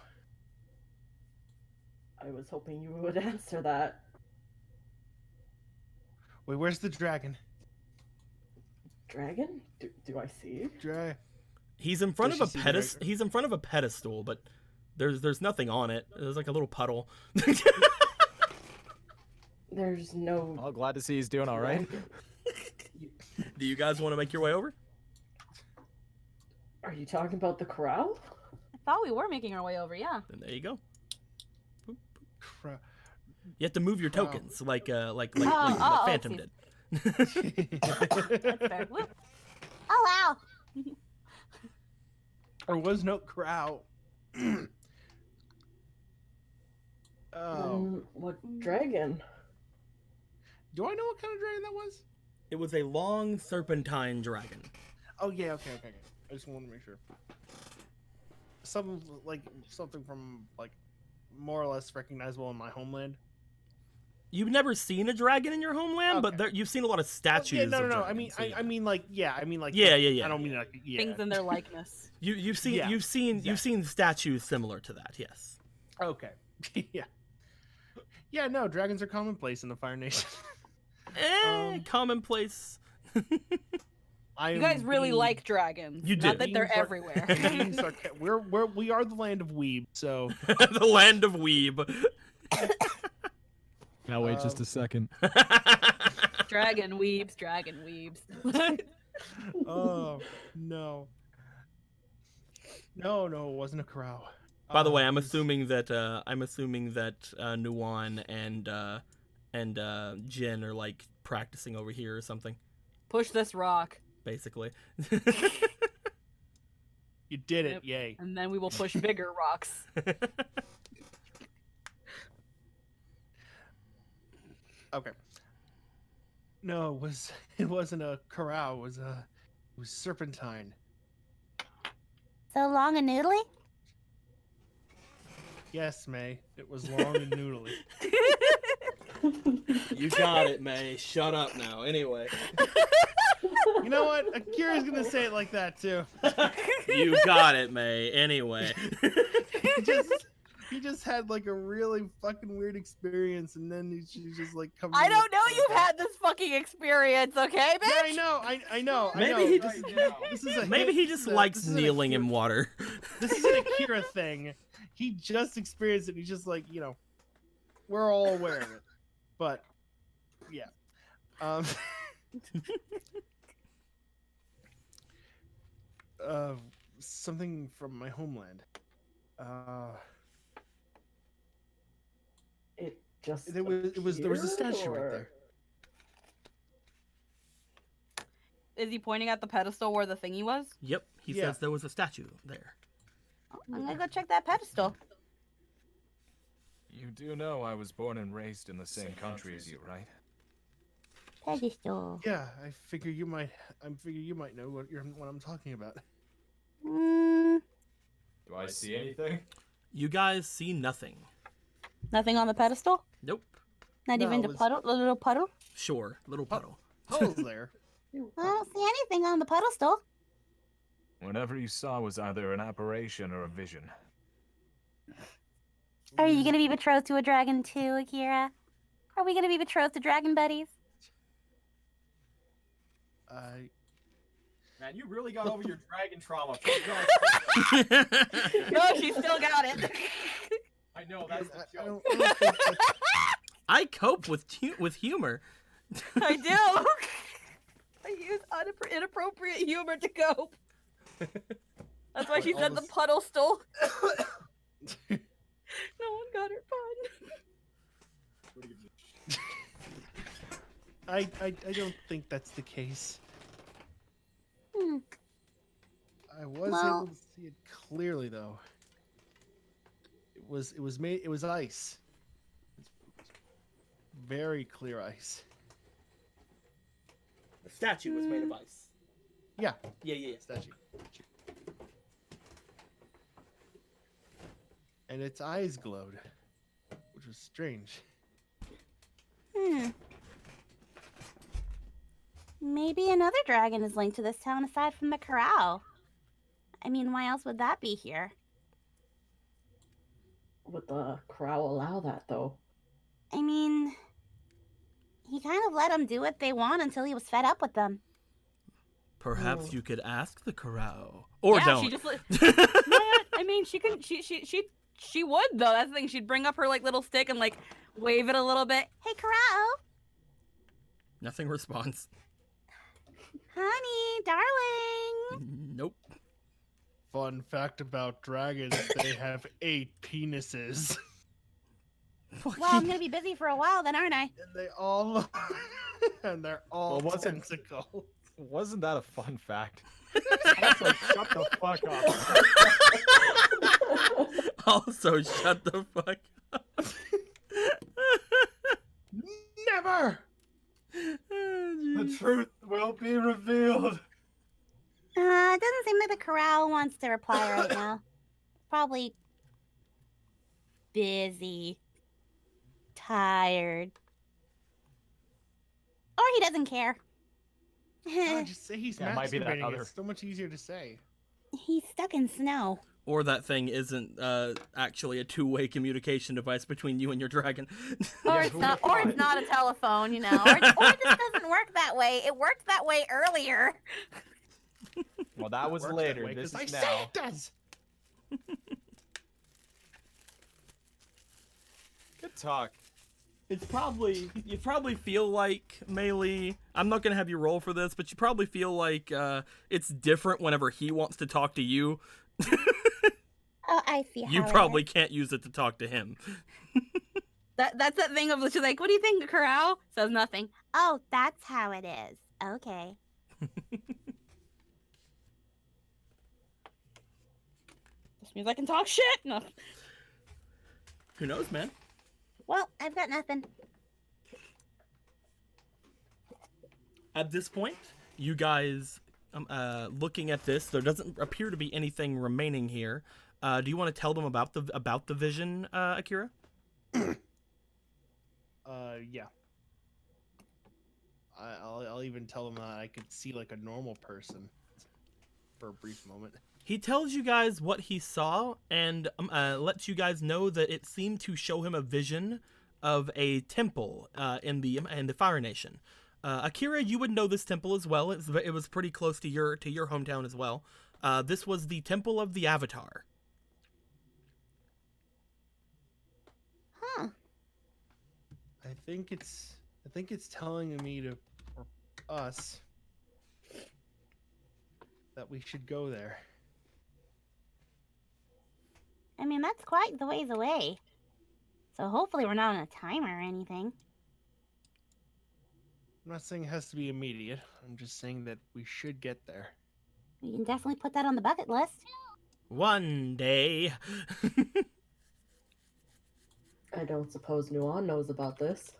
D: I was hoping you would answer that.
E: Wait, where's the dragon?
D: Dragon? Do I see?
B: He's in front
E: Does
B: of a
E: she see the
B: pedestal.
E: dragon?
B: He's in front of a pedestal, but there's nothing on it. There's like a little puddle.
D: There's no.
H: Oh, glad to see he's doing all right.
B: Do you guys want to make your way over?
D: Are you talking about the corral?
C: I thought we were making our way over, yeah.
B: Then there you go.
E: Crap.
B: You have to move your
E: Wow.
B: tokens like
C: oh,
B: Phantom
C: okay.
B: did.
C: That's fair. Whoop.
G: Oh, wow.
E: There was no crow. Oh.
D: What dragon?
E: Do I know what kind of dragon that was?
B: It was a long serpentine dragon.
E: Oh yeah, okay. I just wanted to make sure. Something from like more or less recognizable in my homeland.
B: You've never seen a dragon in your homeland, but
E: Okay.
B: you've seen a lot of statues.
E: Yeah, no.
B: of
E: I mean,
B: dragons, so yeah.
E: I mean, like, yeah. I mean, like,
B: Yeah.
E: I don't mean like, yeah.
C: Things in their likeness.
B: You've seen
E: Yeah,
B: you've seen statues similar to that. Yes.
E: Okay. Yeah. Yeah. No, dragons are commonplace in the Fire Nation.
B: Commonplace.
C: You guys really like dragons.
B: You do.
C: Not that they're everywhere.
E: We are the land of weeb, so
B: The land of weeb.
J: Now wait just a second.
C: Dragon weebs, dragon weebs.
E: oh no. No, it wasn't a crow.
B: By the way, I'm assuming that Nuwan and Jin are like practicing over here or something,
C: Push this rock.
B: basically.
E: You did it,
C: Yep.
E: yay.
C: And then we will push bigger rocks.
E: Okay. No, it wasn't a corral. It was serpentine.
G: So long and noodly?
E: Yes, May. It was long and noodly.
B: You got it, May. Shut up now. Anyway.
E: You know what? Akira's gonna say it like that too.
B: You got it, May. Anyway.
E: He just had like a really fucking weird experience, and then she just like comes.
C: I don't know you've had this fucking experience, okay, bitch?
E: Yeah, I know.
B: Maybe
E: I know.
B: he just
E: This is a
B: maybe
E: hit-
B: he just
E: this is a-
B: likes
E: this is an
B: kneeling
E: Akira-
B: in water.
E: This is an Akira thing. He just experienced it. He's just like, we're all aware of it. But yeah. Something from my homeland.
D: It just
E: There was a statue right
D: appeared,
E: there.
C: Is he pointing at the pedestal where the thingy was?
B: Yep, he
E: Yeah.
B: says there was a statue there.
C: I'm gonna go check that pedestal.
H: You do know I was born and raised in the same country as you, right?
G: Pedestal.
E: Yeah, I figure you might know what I'm talking about.
G: Mm,
H: Do I see anything?
B: You guys see nothing.
C: Nothing on the pedestal?
B: Nope.
C: Not
E: No,
C: even the
E: it's-
C: puddle, the little puddle?
B: Sure, little puddle.
E: Holes there.
G: I don't see anything on the pedestal.
H: Whatever you saw was either an apparition or a vision.
G: Are you gonna be betrothed to a dragon too, Akira? Are we gonna be betrothed to dragon buddies?
H: Man, you really got over your dragon trauma.
C: No, she still got it.
H: I know, that's the
E: I
H: joke.
E: don't think that's-
B: I cope with humor.
C: I do. I use inappropriate humor to cope. That's why she
E: All
C: said the
E: this-
C: puddle stole. No one got her fun.
E: I don't think that's the case.
G: Hmm.
E: I was
G: Well-
E: able to see it clearly though. It was ice. Very clear ice.
B: The statue was made of ice.
E: Yeah,
B: Yeah.
E: statue. And its eyes glowed, which was strange.
G: Maybe another dragon is linked to this town aside from the corral. I mean, why else would that be here?
D: Would the corral allow that though?
G: I mean, he kind of let them do what they want until he was fed up with them.
B: Perhaps you could ask the corral. Or
C: yeah,
B: don't.
C: she just. I mean, she can. She would though. That's the thing. She'd bring up her like little stick and like wave it a little bit.
G: Hey, corral,
B: Nothing responds.
G: honey, darling.
B: Nope.
E: Fun fact about dragons, they have 8 penises.
G: Well, I'm gonna be busy for a while then, aren't I?
E: And they all and they're all
H: Well, wasn't-
E: tentacles.
H: Wasn't that a fun fact? Also, shut the fuck up.
B: Also, shut the fuck up.
E: Never!
H: The truth will be revealed.
G: It doesn't seem like the corral wants to reply right now. Probably busy, tired, or he doesn't care.
E: God, just say he's
H: Yeah, it might be that
E: masturbating.
H: other-
E: It's so much easier to say.
G: He's stuck in snow.
B: Or that thing isn't actually a two-way communication device between you and your dragon.
G: Or it's not. Or it's not a telephone, you know. Or this doesn't work that way. It worked that way earlier.
H: Well, that was
E: Works that
H: later.
E: way,
H: This
E: 'cause I
H: is
E: say
H: now.
E: it does.
H: Good talk.
B: It's probably you probably feel like Melee. I'm not gonna have you roll for this, but you probably feel like it's different whenever he wants to talk to you.
G: Oh, I see.
B: You
G: how it
B: probably
G: is.
B: can't use it to talk to him.
C: That's that thing of she's like, what do you think, corral? Says nothing.
G: Oh, that's how it is. Okay.
C: This means I can talk shit. No.
B: Who knows, man?
G: Well, I've got nothing.
B: At this point, you guys, looking at this, there doesn't appear to be anything remaining here. Do you want to tell them about the vision, Akira?
E: Yeah. I'll even tell them that I could see like a normal person for a brief moment.
B: He tells you guys what he saw and lets you guys know that it seemed to show him a vision of a temple in the Fire Nation. Akira, you would know this temple as well. It was pretty close to your hometown as well. This was the Temple of the Avatar.
G: Huh.
E: I think it's telling me to, or us, that we should go there.
G: I mean, that's quite the ways away. So hopefully we're not on a timer or anything.
E: I'm not saying it has to be immediate. I'm just saying that we should get there.
G: We can definitely put that on the bucket list.
B: One day.
D: I don't suppose Nuan knows about this.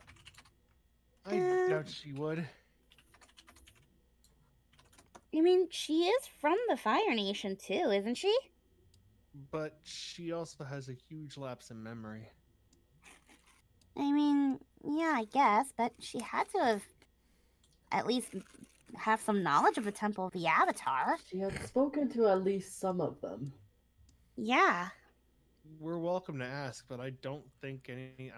E: I doubt she would.
G: I mean, she is from the Fire Nation too, isn't she?
E: But she also has a huge lapse in memory.
G: I mean, yeah, I guess, but she had to have at least have some knowledge of the Temple of the Avatar.
D: She had spoken to at least some of them.
G: Yeah.
E: We're welcome to ask, but I don't think anything.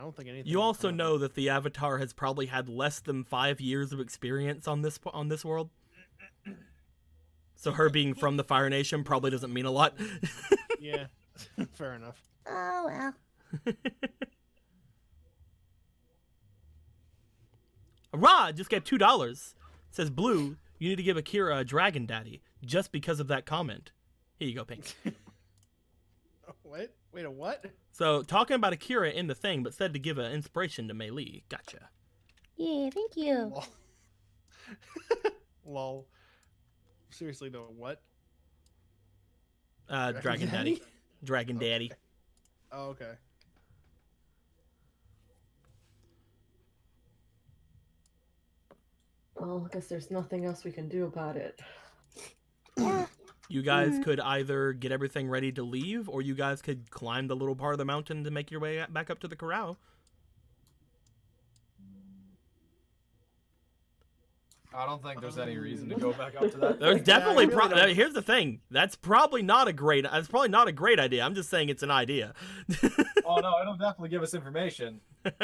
B: You
E: will
B: also
E: come of
B: know
E: it.
B: that the Avatar has probably had less than 5 years of experience on this world. So her being from the Fire Nation probably doesn't mean a lot.
E: Yeah, fair enough.
G: Oh, well.
B: Hurrah! Just get $2. Says Blue, you need to give Akira a dragon daddy just because of that comment. Here you go, Pink.
E: What? Wait, a what?
B: So talking about Akira in the thing, but said to give an inspiration to Mei Li. Gotcha.
G: Yeah, thank you.
E: Lol. Lol. Seriously though, what?
B: Dragon daddy. Dragon daddy.
E: Oh, okay.
D: Well, I guess there's nothing else we can do about it.
G: Yeah.
B: You guys could either get everything ready to leave, or you guys could climb the little part of the mountain to make your way back up to the corral.
H: I don't think there's any reason to go back up to that.
B: There's definitely.
E: I really don't.
B: Here's the thing. That's probably not a great. That's probably not a great idea. I'm just saying it's an idea.
H: Oh no, it'll definitely give us information. Does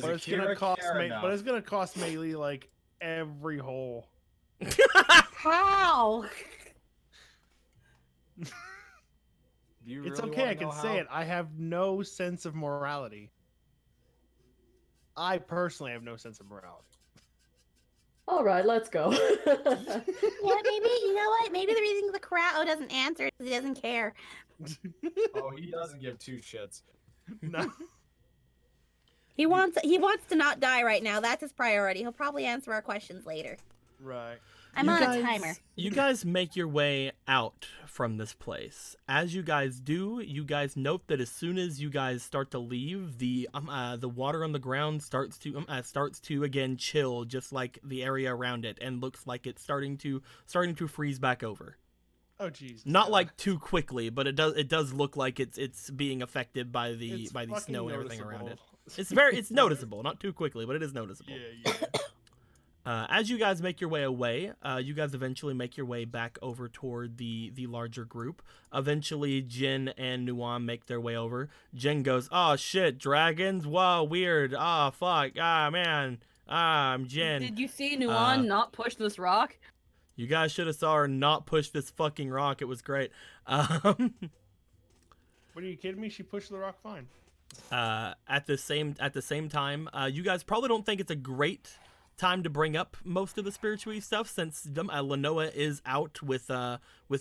E: But it's gonna
H: Akira
E: cost
H: care
E: me.
H: enough?
E: But it's gonna cost Melee like every hole.
G: How?
H: Do you
E: It's
H: really
E: okay.
H: wanna
E: I can
H: know
E: say
H: how?
E: it. I have no sense of morality. I personally have no sense of morality.
D: All right, let's go.
G: Yeah, maybe, you know what? Maybe the reason the Crow doesn't answer is he doesn't care.
H: Oh, he doesn't give two shits.
E: No.
C: He wants to not die right now. That's his priority. He'll probably answer our questions later.
E: Right.
G: I'm
B: You
G: on
B: guys-
G: a timer.
B: You guys make your way out from this place. As you guys do, you guys note that as soon as you guys start to leave, the water on the ground starts to again chill, just like the area around it, and looks like it's starting to freeze back over.
E: Oh Jesus.
B: Not like too quickly, but it does look like it's being affected by the
E: It's
B: by the
E: fucking
B: snow and everything around it.
E: noticeable.
B: It's noticeable, not too quickly, but it is noticeable.
E: Yeah.
B: As you guys make your way away, you guys eventually make your way back over toward the larger group. Eventually, Jin and Nuan make their way over. Jin goes, "Oh shit, dragons! Whoa, weird! Ah, fuck! Ah, man! Ah, I'm Jin."
C: Did you see Nuan not push this rock?
B: You guys should have saw her not push this fucking rock. It was great.
E: What are you kidding me? She pushed the rock fine.
B: At the same time, you guys probably don't think it's a great time to bring up most of the spiritual stuff, since Lenoa is out with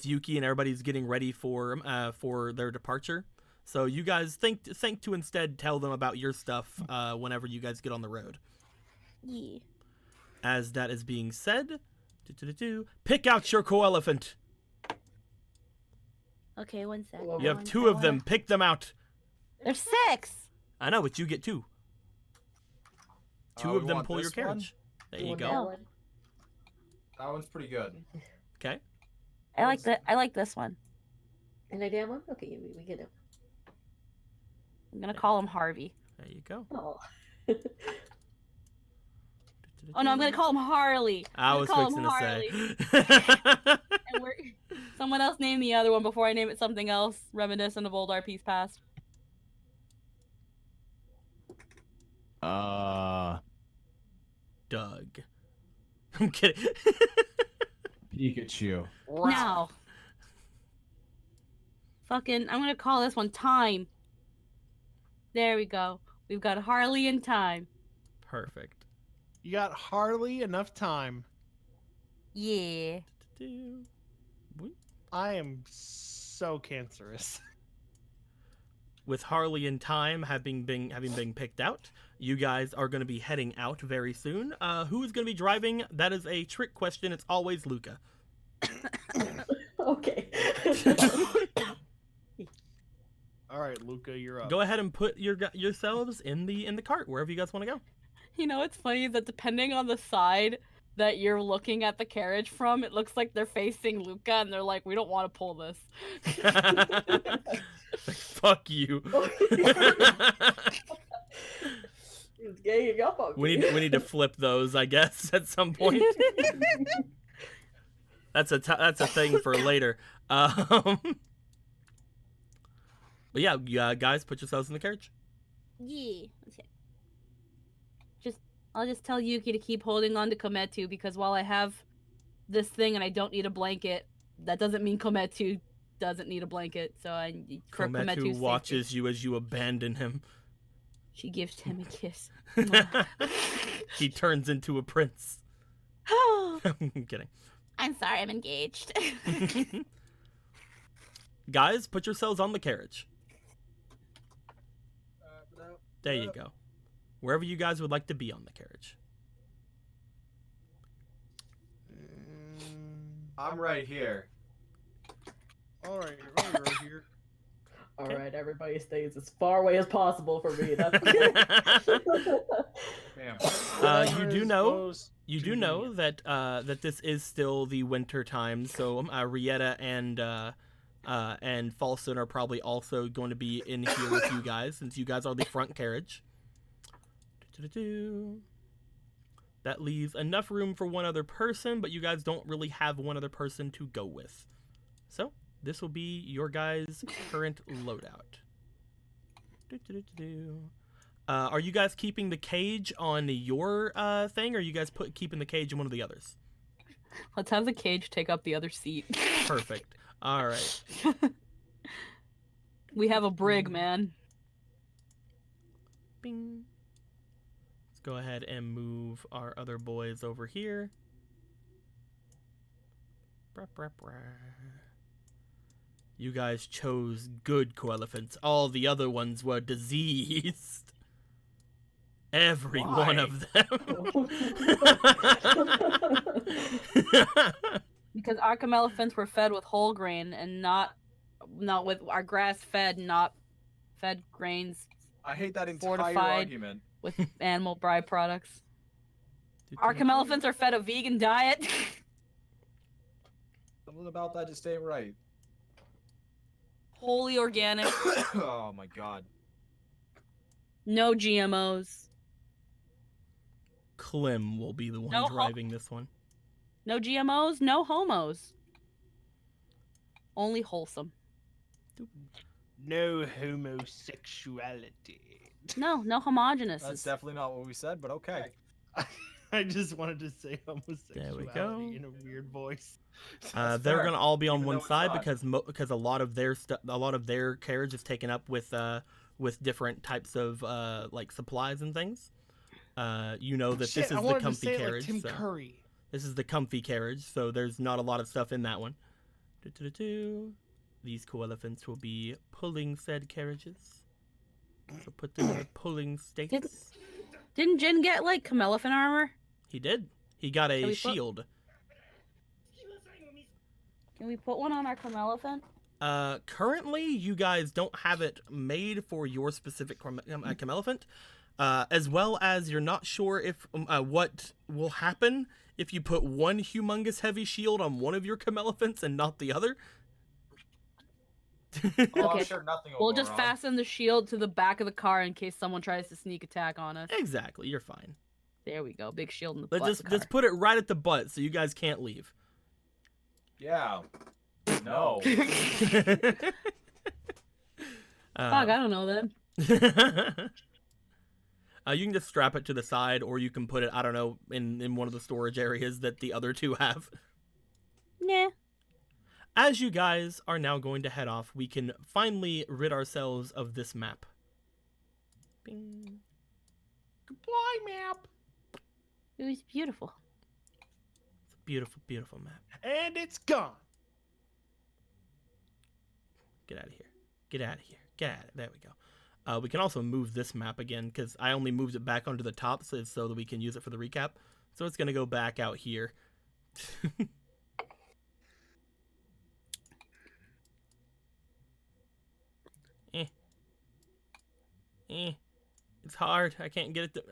B: Yuki and everybody's getting ready for their departure. So you guys think to instead tell them about your stuff whenever you guys get on the road.
G: Yeah.
B: As that is being said, pick out your co-elephant.
G: Okay, one sec.
B: You have two of them. Pick them out.
G: There's 6.
B: I know, but you get two. Two
H: We
B: of them
H: want
B: pull your
H: this one?
B: carriage. There you
D: want
B: go.
D: that one?
H: That one's pretty good.
B: Okay.
C: I like that. I like this one.
D: And I damn one? Okay, we get it.
C: I'm gonna call him Harvey.
B: There you go.
D: Oh.
C: Oh no, I'm gonna call him Harley.
B: I
C: I'm
B: was
C: gonna call
B: fixing
C: him
B: to
C: Harley.
B: say.
C: And someone else name the other one before I name it something else reminiscent of old RP's past.
B: Doug. I'm kidding.
J: Pikachu.
C: Now. Fucking, I'm gonna call this one Time. There we go. We've got Harley and Time.
B: Perfect.
E: You got hardly enough time.
C: Yeah.
E: I am so cancerous.
B: With Harley and Time having been picked out, you guys are going to be heading out very soon. Who is going to be driving? That is a trick question. It's always Luca.
D: Okay.
E: All right, Luca, you're up.
B: Go ahead and put yourselves in the cart wherever you guys want to go.
C: You know, it's funny that depending on the side that you're looking at the carriage from, it looks like they're facing Luca and they're like, we don't want to pull this.
B: Fuck you.
D: He's ganging up on
B: We need to flip those, I guess, at some point. That's a thing for later. But yeah, guys, put yourselves in the carriage.
C: Yeah. Okay. I'll just tell Yuki to keep holding on to Kometu because while I have this thing and I don't need a blanket, that doesn't mean Kometu doesn't need a blanket. So for
B: Kometu
C: Kometu's
B: watches
C: safety.
B: you as you abandon him.
C: She gives him a kiss.
B: He turns into a prince. I'm kidding.
G: I'm sorry, I'm engaged.
B: Guys, put yourselves on the carriage. There you go. Wherever you guys would like to be on the carriage.
H: I'm right here.
E: All right, you're right here.
D: All right, everybody stays as far away as possible from me. That's
B: you do know that that this is still the winter time, so Rieta and Falson are probably also going to be in here with you guys, since you guys are the front carriage. That leaves enough room for one other person, but you guys don't really have one other person to go with. So this will be your guys' current loadout. Are you guys keeping the cage on your thing, or are you guys keeping the cage in one of the others?
C: Let's have the cage take up the other seat.
B: Perfect. All right.
C: We have a brig, man.
B: Bing. Let's go ahead and move our other boys over here. You guys chose good co-elephants. All the other ones were diseased. Every one of them.
C: Because our elephants were fed with whole grain and not with our grass-fed, not fed grains.
H: I hate that entire
C: fortified
H: argument.
C: with animal byproducts. Our elephants are fed a vegan diet.
H: Something about that just ain't right.
C: Wholly organic.
H: Oh my god.
C: No GMOs.
B: Clem will be the one
C: No
B: driving this one.
C: No GMOs, no homos. Only wholesome.
E: No homosexuality.
C: No homogenous.
H: That's definitely not what we said, but okay.
E: I just wanted to say homosexuality
B: go.
E: in a weird voice.
B: They're gonna all be on
H: Even
B: one
H: though it's
B: side
H: not.
B: because a lot of their carriage is taken up with different types of like supplies and things. You know that
E: Shit,
B: this
E: I
B: is the
E: wanted to
B: comfy
E: say it
B: carriage.
E: like Tim
B: so
E: Curry.
B: this is the comfy carriage, so there's not a lot of stuff in that one. These co-elephants will be pulling said carriages. So put them in the pulling states.
C: Didn't Jin get like camelophan armor?
B: He did. He got
C: Can
B: a
C: we put-
B: shield.
C: Can we put one on our camelophan?
B: Currently, you guys don't have it made for your specific camelophan. as well as you're not sure if what will happen if you put one humongous heavy shield on one of your Camelephants and not the other.
H: Oh, I'm
C: Okay.
H: sure nothing will
C: We'll
H: go
C: just
H: wrong.
C: fasten the shield to the back of the car in case someone tries to sneak attack on us.
B: Exactly, you're fine.
C: There we go. Big shield in the
B: But
C: butt of the
B: just put it right at the butt so you guys can't leave.
H: Yeah. No.
C: Fuck, I don't know then.
B: You can just strap it to the side, or you can put it, I don't know, in one of the storage areas that the other two have.
G: Nah.
B: As you guys are now going to head off, we can finally rid ourselves of this map. Bing.
E: Goodbye, map.
C: It was beautiful.
B: It's a beautiful, beautiful map.
E: And it's gone.
B: Get out of here. Get out of here. Get out of it. There we go. We can also move this map again, because I only moved it back onto the top so that we can use it for the recap. So it's going to go back out here. It's hard. I can't get it to...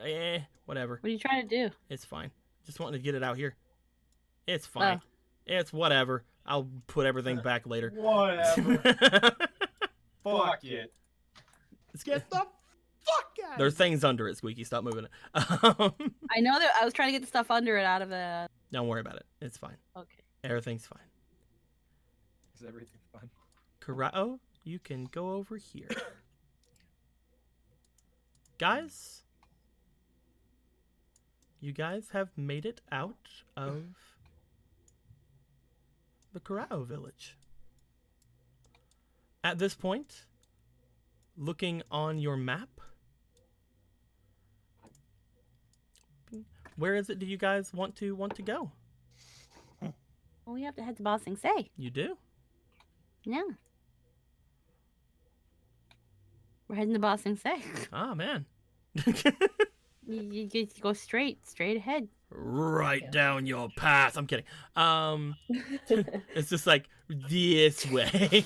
B: whatever.
C: What are you trying to do?
B: It's fine. Just wanting to get it out here. It's fine.
C: Oh.
B: It's whatever. I'll put everything back later.
H: Whatever. Fuck it.
E: Let's get the fuck out.
B: There are things under it, Squeaky. Stop moving it.
C: I know that I was trying to get the stuff under it out of the.
B: Don't worry about it. It's fine.
C: Okay.
B: Everything's fine.
H: Is everything fine?
B: Karao, you can go over here. Guys, you guys have made it out of the Karao village. At this point, looking on your map, where is it do you guys want to go?
G: Well, we have to head to Ba Sing Se.
B: You do?
G: Yeah.
C: We're heading to Ba Sing Se.
B: Ah, man.
C: You just go straight ahead.
B: Right down your path. I'm kidding. It's just like this way.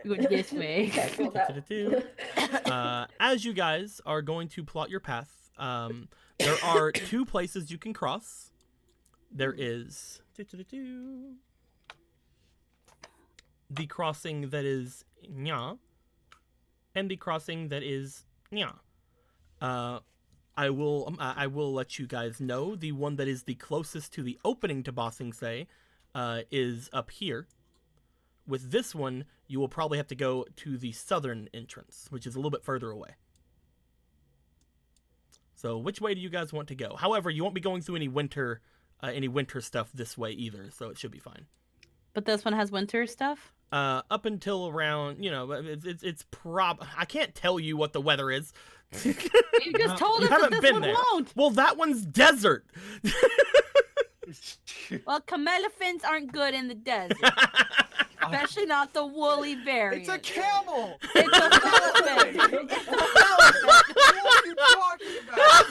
C: Go this way.
D: Careful that.
B: As you guys are going to plot your path, there are two places you can cross. There is the crossing that is Nya, and the crossing that is Nya. I will let you guys know the one that is the closest to the opening to Ba Sing Se is up here. With this one, you will probably have to go to the southern entrance, which is a little bit further away. So which way do you guys want to go? However, you won't be going through any winter stuff this way either, so it should be fine.
C: But this one has winter stuff?
B: Up until around, it's I can't tell you what the weather is.
C: You just told
B: You
C: us that
B: haven't
C: this
B: been
C: one
B: there.
C: won't.
B: Well, that one's desert.
C: Well, Camelephants aren't good in the desert. Especially not the woolly variant.
H: It's a camel!
C: It's a elephant. It's a
H: What are you talking about?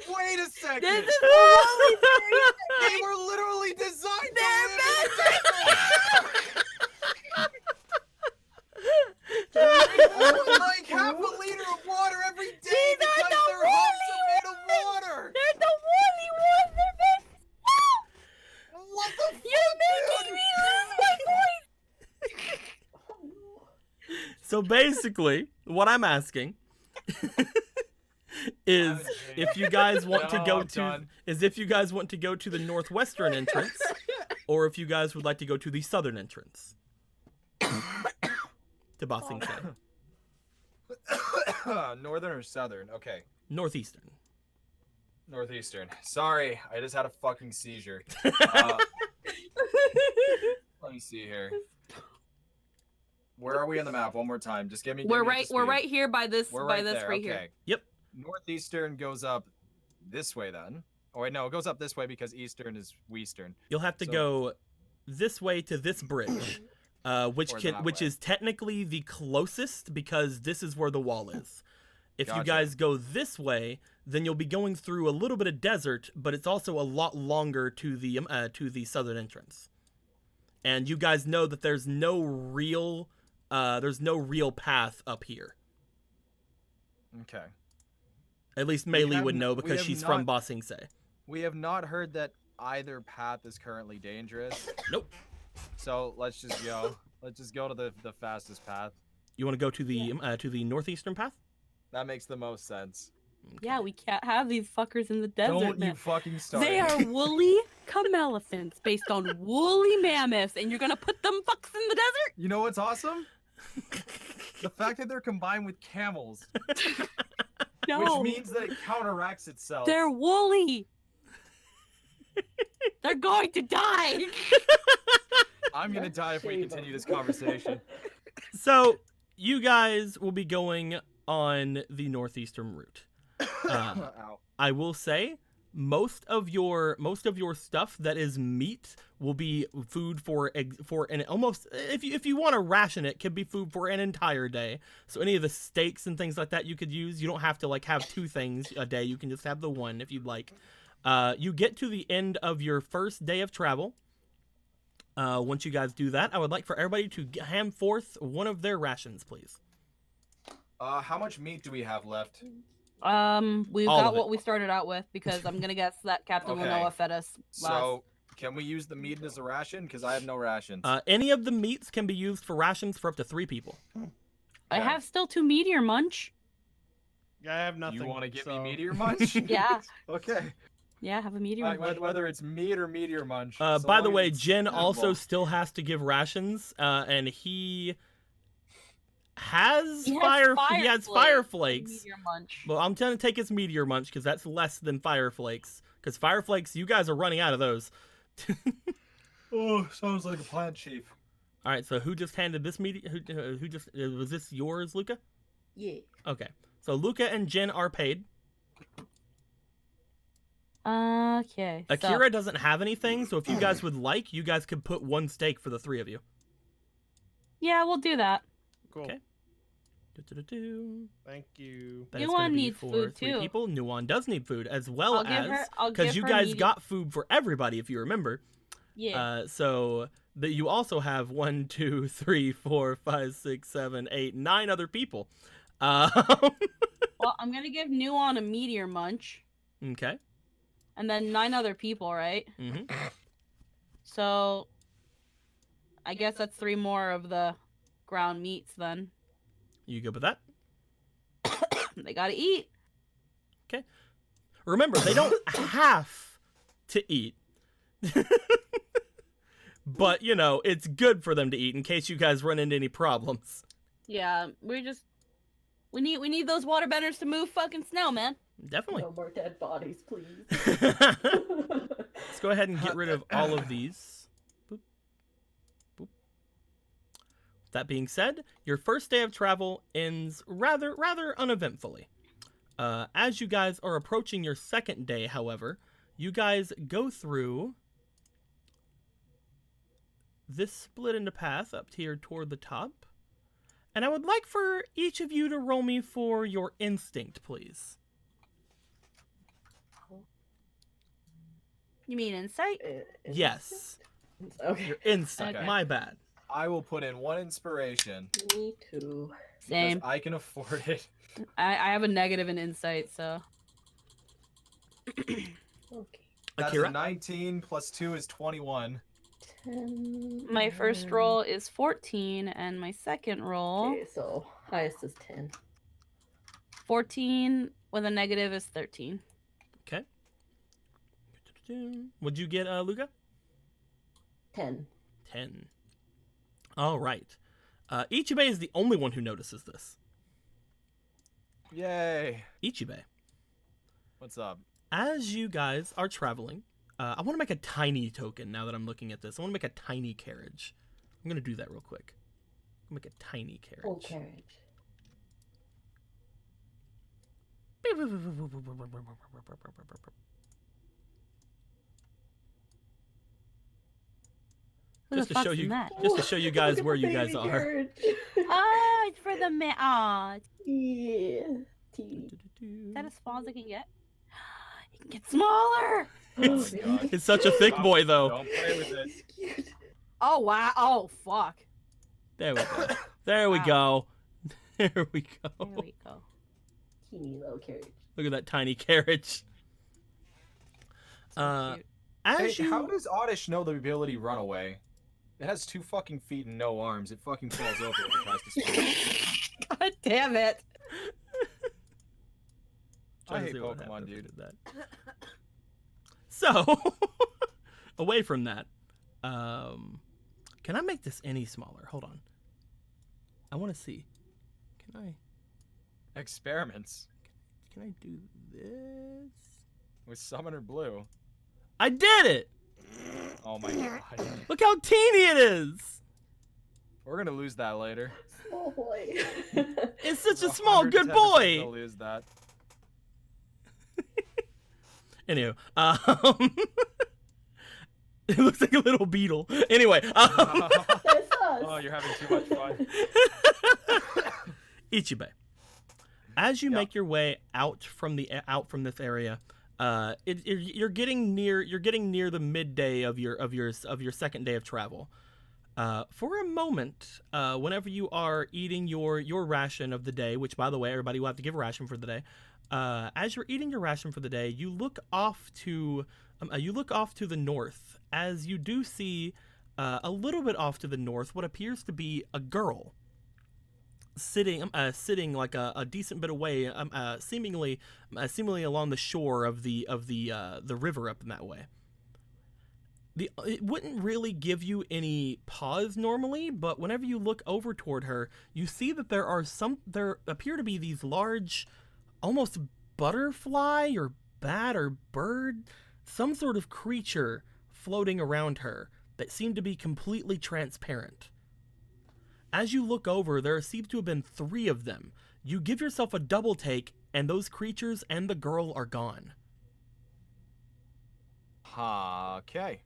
H: Wait a second!
C: This is the woolly variant.
H: They were literally designed to
C: They're
H: live in the desert! They want like half a liter of water every day
C: These are
H: because
C: the
H: their homes are made of water!
C: They're the woolly ones. They're
H: What the fuck,
C: You're making
H: dude?
C: me lose my voice.
B: So basically, what I'm asking is if you guys want to
H: No,
B: go
H: I'm
B: to
H: done.
B: the northwestern entrance, or if you guys would like to go to the southern entrance to Ba Sing Se.
H: Northern or southern? Okay.
B: Northeastern.
H: Northeastern. Sorry, I just had a fucking seizure. Let me see here. Where are we on the map? One more time. Just give me.
C: We're
H: give me
C: right.
H: up to
C: We're
H: speed.
C: right here by this.
H: We're
C: by
H: right
C: this
H: there.
C: right
H: Okay.
C: here.
B: Yep.
H: Northeastern goes up this way then. Oh wait, no, it goes up this way because eastern is western.
B: You'll have to
H: So-
B: go this way to this bridge, which
H: Or that
B: which
H: way.
B: is technically the closest because this is where the wall is. If you
H: Gotcha.
B: guys go this way, then you'll be going through a little bit of desert, but it's also a lot longer to the southern entrance. And you guys know that there's no real path up here.
H: Okay.
B: At least
H: We
B: Mei Li
H: have
B: would
H: n-
B: know
H: we
B: because
H: have
B: she's from
H: not-
B: Ba Sing Se.
H: We have not heard that either path is currently dangerous.
B: Nope.
H: So let's just go. Let's just go to the fastest path.
B: You want to go to the northeastern path?
H: That makes the most sense.
C: Yeah, we can't have these fuckers in the desert.
H: Don't
C: man.
H: you fucking start.
C: They are woolly camelephants based on woolly mammoths, and you're gonna put them fucks in the desert?
H: You know what's awesome? The fact that they're combined with camels,
C: No,
H: which means that it counteracts itself.
C: they're woolly. They're going to die.
H: I'm gonna die if we
D: Shame
H: continue
D: them.
H: this conversation.
B: So you guys will be going on the northeastern route.
H: Ow.
B: I will say most of your stuff that is meat will be food for an almost, if you want to ration it, can be food for an entire day. So any of the steaks and things like that you could use. You don't have to like have 2 things a day. You can just have the one if you'd like. You get to the end of your first day of travel. Once you guys do that, I would like for everybody to hand forth one of their rations, please.
H: How much meat do we have left?
C: We've
B: All
C: got
B: of it.
C: what we started out with because I'm gonna guess that Captain
H: Okay.
C: Lenoa fed us last.
H: So, can we use the meat as a ration? Because I have no rations.
B: Any of the meats can be used for rations for up to 3 people.
C: I
H: okay.
C: have still 2 meteor munch.
E: I have nothing.
H: You want to give
E: so-
H: me meteor munch?
C: Yeah,
H: Okay.
C: yeah, I have a meteor munch.
H: Whether it's meat or meteor munch.
B: By
H: so
B: the
H: long as
B: way,
H: it's
B: Jen also
H: simple.
B: still has to give rations, and he has
C: He has
B: fire
C: flakes
B: flakes.
C: and meteor munch.
B: Well, I'm gonna take his meteor munch because that's less than fire flakes. Because fire flakes, you guys are running out of those.
H: Oh, sounds like a plan, chief.
B: All right, so who just handed this meteor? Who just was this yours, Luca?
D: Yeah.
B: Okay, so Luca and Jen are paid.
C: Okay. so-
B: Akira doesn't have anything, so if you guys would like, you guys could put 1 steak for the 3 of you.
C: yeah, we'll do that.
E: Cool.
B: Okay. Do-do-do-do.
E: Thank you.
B: That is
C: Nuon
B: gonna be
C: needs
B: for
C: food,
B: 3
C: too.
B: people. Nuon does need food as well
C: I'll give
B: as
C: her. I'll
B: because
C: give
B: you
C: her
B: guys
C: medium-
B: got food for everybody if you remember.
C: Yeah.
B: So that you also have 1, 2, 3, 4, 5, 6, 7, 8, 9 other people.
C: Well, I'm gonna give Nuon a meteor munch,
B: Okay.
C: and then 9 other people, right?
B: hmm
C: So, I guess that's 3 more of the ground meats. Then
B: You good with that?
C: they gotta eat.
B: Remember, they don't have to eat. But, you know, it's good for them to eat in case you guys run into any problems.
C: Yeah, we need those waterbenders to move fucking snow, man.
B: Definitely.
D: No more dead bodies, please.
B: Let's go ahead and get rid of all of these. Boop. Boop. That being said, your first day of travel ends rather uneventfully. As you guys are approaching your second day, however, you guys go through this split into path up here toward the top. And I would like for each of you to roll me for your instinct, please.
C: You mean insight?
B: Yes.
D: Okay.
B: Your insight.
C: Okay.
B: My bad.
H: I will put in 1 inspiration.
D: Me too.
H: because
C: Same.
H: I can afford it.
C: I have a negative in insight, so.
D: Okay.
H: That's
B: Akira?
H: a 19 plus 2 is 21.
D: 10.
C: My first roll is 14, and my second roll,
D: Okay, so highest is 10.
C: 14 with a negative is 13.
B: Okay. What'd you get, Luca?
D: 10.
B: 10. All right. Ichibe is the only one who notices this.
H: Yay.
B: Ichibe,
H: What's up?
B: as you guys are traveling, I want to make a tiny token now that I'm looking at this. I want to make a tiny carriage. I'm going to do that real quick. Make a tiny carriage.
D: Full carriage.
C: Who
B: Just
C: the
B: to show
C: fuck's in
B: you,
C: that?
B: just to show you guys
D: Look at
B: where
D: the
B: you guys
D: baby
B: are.
D: carriage.
G: Oh, it's for the man. Aw,
D: Yeah. Teeny.
C: Is that as small as it can get? It can get smaller!
B: It's,
D: Oh,
B: it's such a thick boy, though.
H: Don't play with it.
D: it's cute.
C: Oh, wow. Oh, fuck.
B: There we go. There we
C: Wow.
B: go. There we go.
C: There we go.
D: teeny little carriage.
B: Look at that tiny carriage.
C: So cute.
H: Hey,
B: As you
H: how does Oddish know the ability run away? It has 2 fucking feet and no arms. It fucking falls over if it tries to sprint.
C: God damn it.
B: Trying
H: I
B: to
H: hate
B: see what would
H: Pokemon,
B: happen if we
H: dude.
B: did that. So, away from that, can I make this any smaller? Hold on. I want to see. Can
H: Experiments
B: I do this?
H: with Summoner Blue.
B: I did it!
H: Oh my god.
B: Look how teeny it is!
H: We're gonna lose that later.
D: Oh boy.
B: It's such a
H: We're
B: small, good
H: 110%
B: boy!
H: gonna lose that.
B: Anyway, it looks like a little beetle. Anyway,
D: It's us.
H: Oh, you're having too much fun.
B: Ichibe. As you
H: Yeah.
B: make your way out from this area, you're getting near the midday of your second day of travel. For a moment, whenever you are eating your ration of the day, which by the way, everybody will have to give a ration for the day. As you're eating your ration for the day, you look off to the north, as you do see a little bit off to the north what appears to be a girl sitting like a decent bit away, seemingly along the shore of the river up in that way. It wouldn't really give you any pause normally, but whenever you look over toward her, you see that there appear to be these large, almost butterfly or bat or bird, some sort of creature floating around her that seem to be completely transparent. As you look over, there seems to have been 3 of them. You give yourself a double take, and those creatures and the girl are gone.
H: Okay.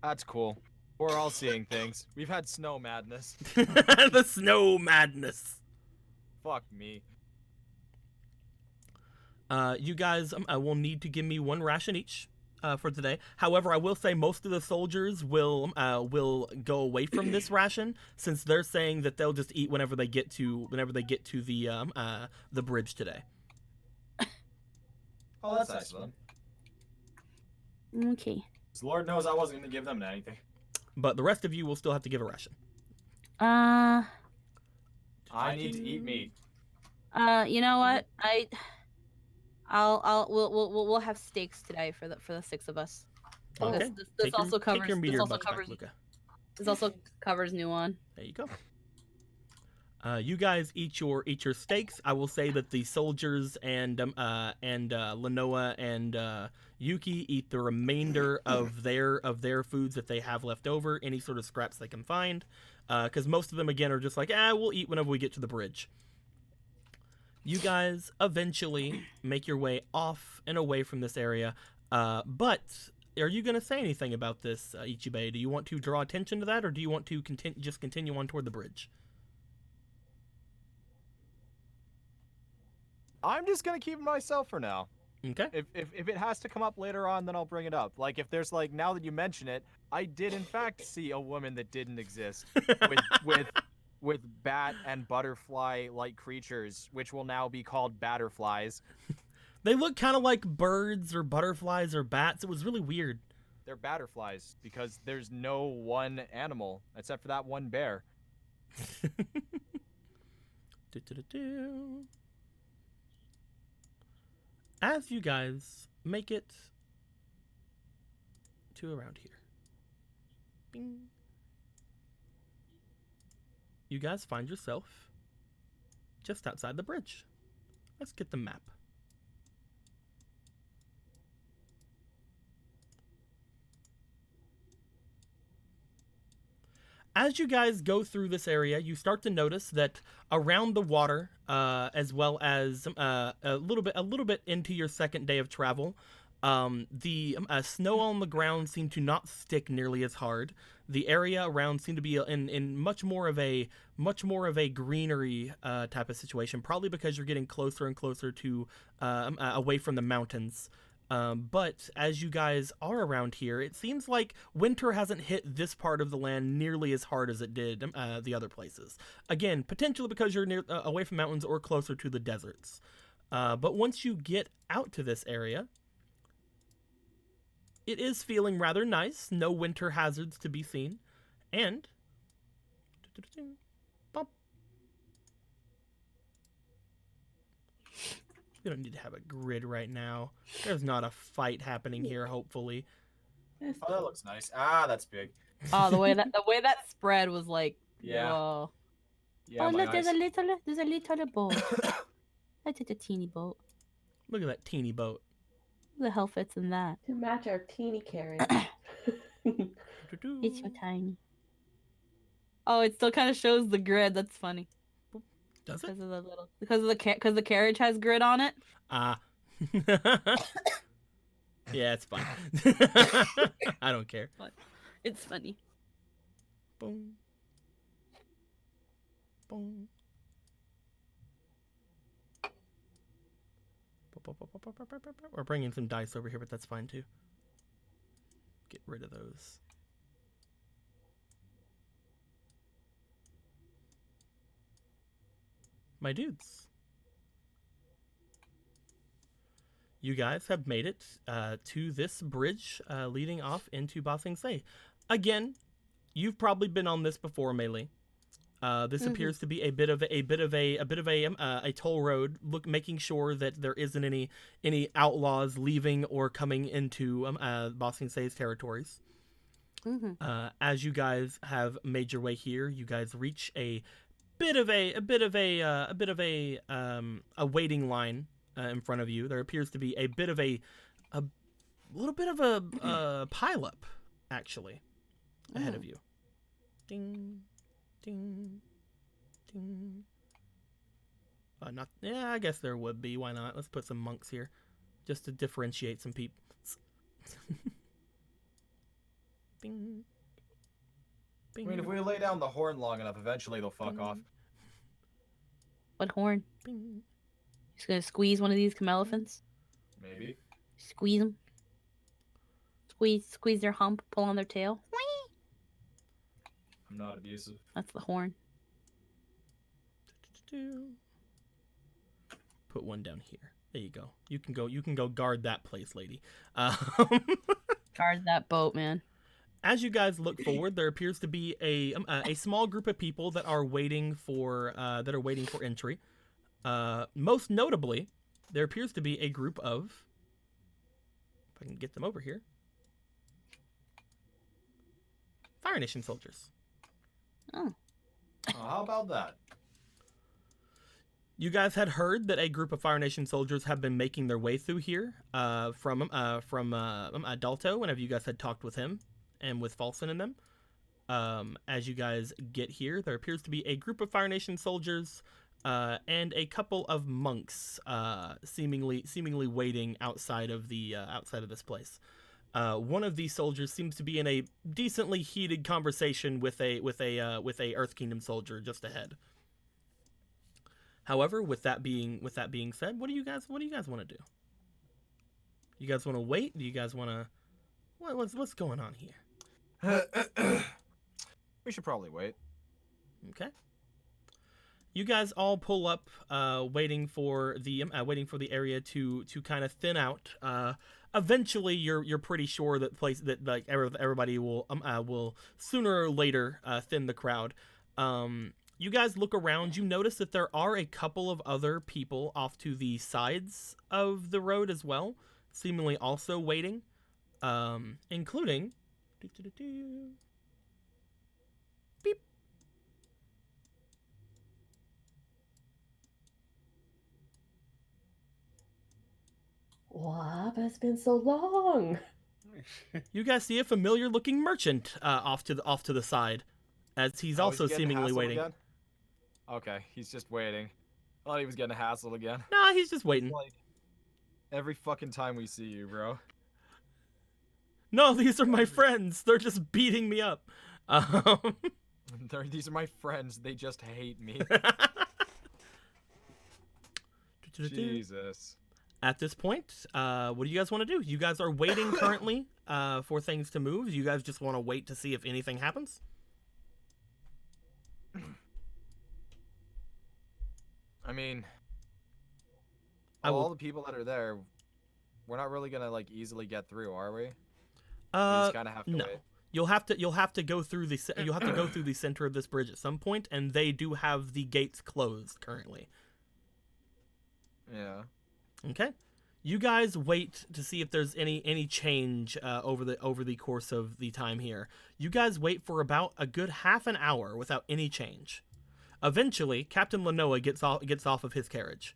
H: That's cool. We're all seeing things. We've had snow madness.
B: The snow madness.
H: Fuck me.
B: You guys will need to give me 1 ration each for today. However, I will say most of the soldiers will go away from this ration, since they're saying that they'll just eat whenever they get to the bridge today.
H: Oh, that's nice of them.
C: Okay.
H: 'Cause Lord knows I wasn't gonna give them anything.
B: But the rest of you will still have to give a ration.
H: I need to eat meat.
C: You know what? We'll have steaks today for the 6 of us.
B: Okay.
C: This also
B: take your
C: covers
B: meteor
C: this also
B: bucks back,
C: covers
B: Luca.
C: this also covers Nuon.
B: There you go. You guys eat your steaks. I will say that the soldiers and Lenoa and Yuki eat the remainder of their foods that they have left over, any sort of scraps they can find, because most of them again are just like, we'll eat whenever we get to the bridge. You guys eventually make your way off and away from this area, but are you going to say anything about this, Ichibe? Do you want to draw attention to that, or do you want to continue on toward the bridge?
H: I'm just gonna keep it myself for now.
B: Okay.
H: If it has to come up later on, then I'll bring it up. Like, if there's like, now that you mention it, I did in fact see a woman that didn't exist with bat and butterfly like creatures, which will now be called batterflies.
B: They look kind of like birds or butterflies or bats. It was really weird.
H: They're batterflies because there's no one animal except for that one bear.
B: As you guys make it to around here, bing, you guys find yourself just outside the bridge. Let's get the map. As you guys go through this area, you start to notice that around the water, as well as a little bit into your second day of travel, the snow on the ground seemed to not stick nearly as hard. The area around seemed to be in much more of a greenery type of situation, probably because you're getting closer and closer to away from the mountains. But as you guys are around here, it seems like winter hasn't hit this part of the land nearly as hard as it did the other places. Again, potentially because you're near away from mountains or closer to the deserts. But once you get out to this area, it is feeling rather nice. No winter hazards to be seen. And bump. We don't need to have a grid right now. There's not a fight happening here, hopefully.
H: Oh, that looks nice. Ah, that's big.
C: Oh, the way that spread was like,
H: Yeah.
C: whoa.
H: Yeah,
C: Oh,
H: my
C: look, there's
H: eyes.
C: a little boat. I took a teeny boat.
B: Look at that teeny boat.
C: Who the hell fits in that?
D: To match our teeny carriage.
C: It's so tiny. Oh, it still kind of shows the grid. That's funny.
B: Does it?
C: Because the carriage has grid on it.
B: Ah. Yeah, it's fine. I don't care.
C: But it's funny.
B: Boom. Boom. We're bringing some dice over here, but that's fine too. Get rid of those. My dudes. You guys have made it to this bridge leading off into Ba Sing Se. Again, you've probably been on this before, Melee. This appears to be a bit of a toll road. Making sure that there isn't any outlaws leaving or coming into Ba Sing Se's territories. As you guys have made your way here, you guys reach a bit of a waiting line in front of you. There appears to be a little bit of a pile up actually ahead of you. Ding, ding, ding. I guess there would be. Why not? Let's put some monks here, just to differentiate some people. Bing.
H: I mean, if we lay down the horn long enough, eventually they'll fuck off.
C: What horn?
B: Bing.
C: Just gonna squeeze one of these camelephants.
H: Maybe.
C: Squeeze them. Squeeze their hump. Pull on their tail.
H: I'm not abusive.
C: That's the horn.
B: Put one down here. There you go. You can go guard that place, lady.
C: Guard that boat, man.
B: As you guys look forward, there appears to be a small group of people that are waiting for entry. Most notably, there appears to be a group of, if I can get them over here, Fire Nation soldiers.
C: Oh.
H: How about that?
B: You guys had heard that a group of Fire Nation soldiers have been making their way through here from Dalto. Whenever you guys had talked with him and with Falson and them, as you guys get here, there appears to be a group of Fire Nation soldiers and a couple of monks, seemingly waiting outside of this place. One of these soldiers seems to be in a decently heated conversation with a Earth Kingdom soldier just ahead. However, with that being said, what do you guys want to do? You guys want to wait? Do you guys want to? What's going on here?
H: We should probably wait.
B: Okay. You guys all pull up, waiting for the area to kind of thin out. Eventually, you're pretty sure that like everybody will sooner or later thin the crowd. You guys look around. You notice that there are a couple of other people off to the sides of the road as well, seemingly also waiting, including. Beep.
D: What? It's been so long.
B: You guys see a familiar-looking merchant off to the side, as he's also
H: getting
B: seemingly
H: hassled
B: waiting.
H: Again? Okay, he's just waiting. Thought he was getting hassled again.
B: Nah, he's just waiting.
H: Like, every fucking time we see you, bro.
B: No, these are my friends. They're just beating me up.
H: These are my friends. They just hate me. Jesus.
B: At this point, what do you guys want to do? You guys are waiting currently for things to move. You guys just want to wait to see if anything happens?
H: I mean,
B: I will-
H: all the people that are there, we're not really gonna like easily get through, are we? We
B: Uh,
H: just kind of have to
B: no.
H: wait.
B: You'll have to go through the center of this bridge at some point, and they do have the gates closed currently.
H: Yeah.
B: Okay, you guys wait to see if there's any change over the course of the time here. You guys wait for about a good half an hour without any change. Eventually, Captain Lanoa gets off of his carriage.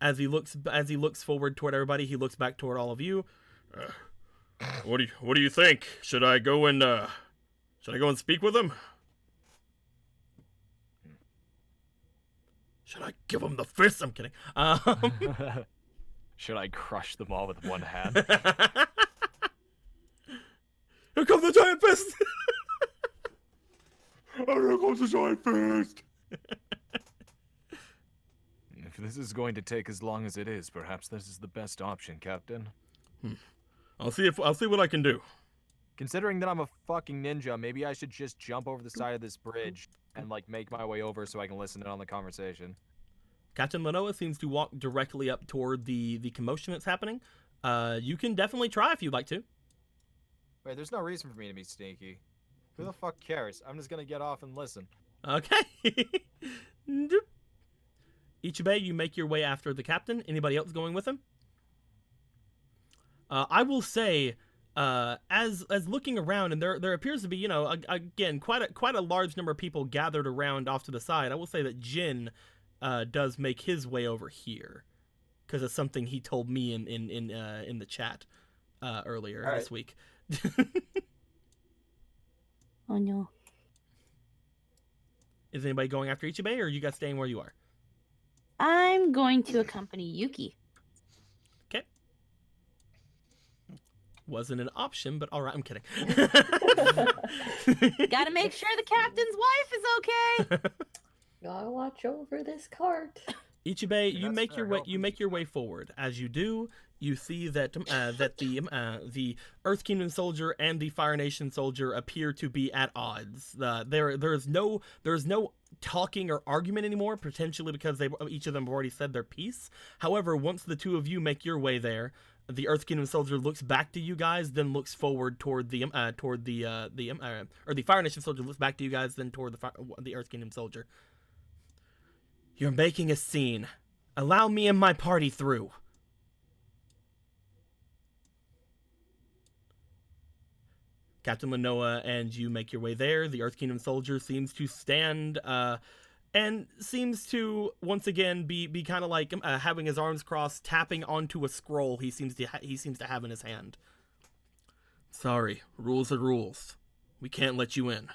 B: As he looks forward toward everybody, he looks back toward all of you. What do you think? Should I go and speak with him? Should I give him the fist? I'm kidding.
K: Should I crush them all with one hand?
B: Here comes the giant fist!
K: Here comes the giant fist! If this is going to take as long as it is, perhaps this is the best option, Captain.
B: I'll see what I can do.
H: Considering that I'm a fucking ninja, maybe I should just jump over the side of this bridge and like make my way over so I can listen in on the conversation.
B: Captain Lanoa seems to walk directly up toward the commotion that's happening. You can definitely try if you'd like to.
H: Wait, there's no reason for me to be sneaky. Who the fuck cares? I'm just gonna get off and listen.
B: Okay. Doop. Ichibei, you make your way after the captain. Anybody else going with him? I will say, as looking around, and there appears to be, again, quite a large number of people gathered around off to the side. I will say that Jin does make his way over here, because it's something he told me in the chat earlier this week.
C: Oh no.
B: Is anybody going after Ichibei, or are you guys staying where you are?
C: I'm going to accompany Yuki.
B: Okay. Wasn't an option, but all right. I'm kidding.
C: Gotta make sure the captain's wife is okay.
D: Gotta watch over this cart.
B: Ichibei, you
H: That's
B: make
H: fair.
B: your way.
H: Help
B: You
H: him.
B: make your way forward. As you do, you see that the Earth Kingdom soldier and the Fire Nation soldier appear to be at odds. There is no talking or argument anymore, potentially because each of them have already said their piece. However, once the two of you make your way there, the Earth Kingdom soldier looks back to you guys, then looks forward toward the Fire Nation soldier looks back to you guys, then toward the Earth Kingdom soldier. You're making a scene. Allow me and my party through. Captain Lanoa and you make your way there. The Earth Kingdom soldier seems to stand and seems to once again be kind of like having his arms crossed, tapping onto a scroll he seems to have in his hand. Sorry, rules are rules. We can't let you in.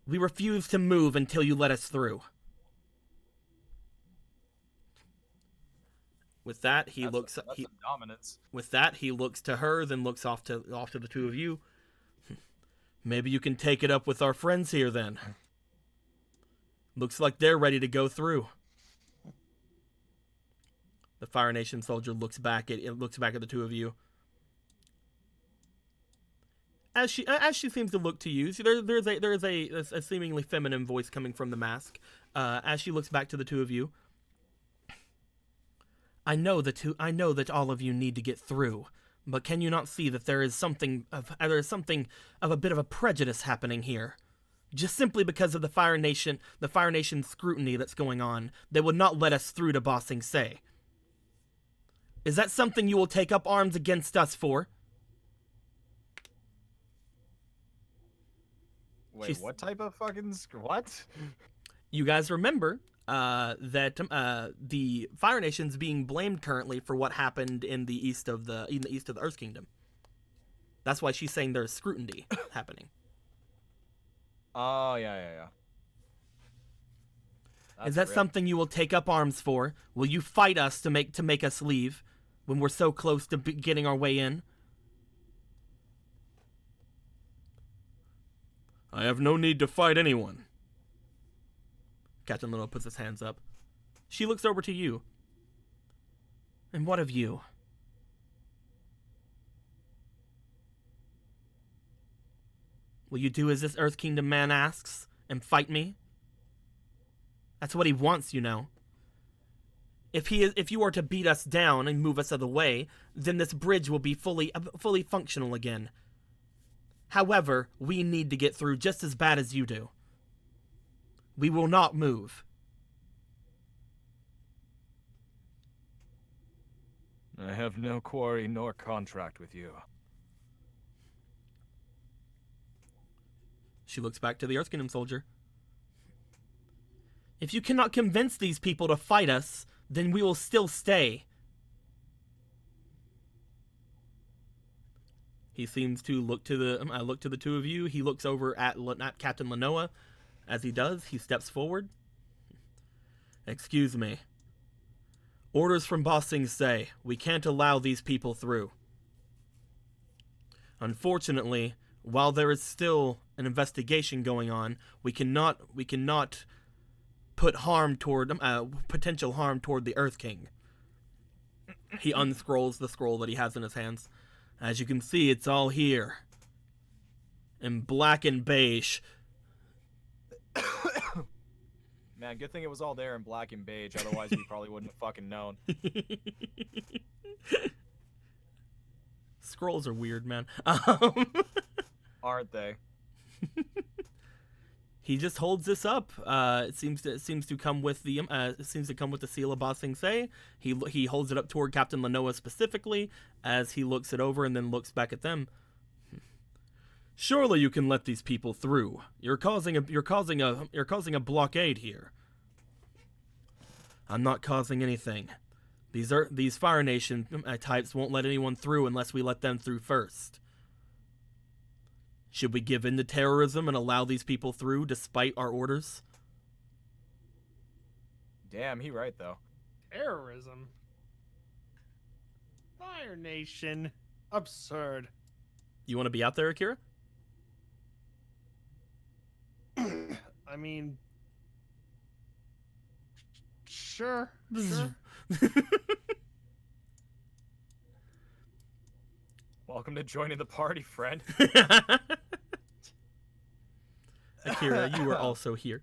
B: We refuse to move until you let us through. With that, he looks.
H: That's some dominance.
B: With that, he looks to her, then looks off to the two of you. Maybe you can take it up with our friends here, then. Looks like they're ready to go through. The Fire Nation soldier looks back at the two of you. As she seems to look to you, so there is a seemingly feminine voice coming from the mask. As she looks back to the two of you. I know that all of you need to get through, but can you not see that there is something of a bit of a prejudice happening here? Just simply because of the Fire Nation scrutiny that's going on, they would not let us through to Ba Sing Se. Is that something you will take up arms against us for?
H: Wait, what type of fucking what?
B: You guys remember that the Fire Nation's being blamed currently for what happened in the east of the Earth Kingdom. That's why she's saying there's scrutiny happening.
H: Oh yeah.
B: Is that something you will take up arms for? Will you fight us to make us leave when we're so close to getting our way in? I have no need to fight anyone. Captain Lenoa puts his hands up. She looks over to you. And what of you? Will you do as this Earth Kingdom man asks and fight me? That's what he wants, you know. If you are to beat us down and move us out of the way, then this bridge will be fully functional again. However, we need to get through just as bad as you do. We will not move.
K: I have no quarry nor contract with you.
B: She looks back to the Earth Kingdom soldier. If you cannot convince these people to fight us, then we will still stay. He seems to look to the two of you. He looks over at Captain Lenoa. As he does, he steps forward. Excuse me. Orders from Bossing say we can't allow these people through. Unfortunately, while there is still an investigation going on, we cannot put harm toward potential harm toward the Earth King. He unscrolls the scroll that he has in his hands. As you can see, it's all here in black and beige.
H: Man, good thing it was all there in black and beige. Otherwise, we probably wouldn't have fucking known.
B: Scrolls are weird, man.
H: Aren't they?
B: He just holds this up. It seems to come with the seal of Ba Sing Se. He holds it up toward Captain Lenoa specifically as he looks it over and then looks back at them. Surely you can let these people through. You're causing a blockade here. I'm not causing anything. These Fire Nation types won't let anyone through unless we let them through first. Should we give in to terrorism and allow these people through despite our orders?
H: Damn, he right though.
E: Terrorism? Fire Nation? Absurd.
B: You want to be out there, Akira?
E: I mean... Sure.
H: Welcome to joining the party, friend.
B: Akira, you are also here.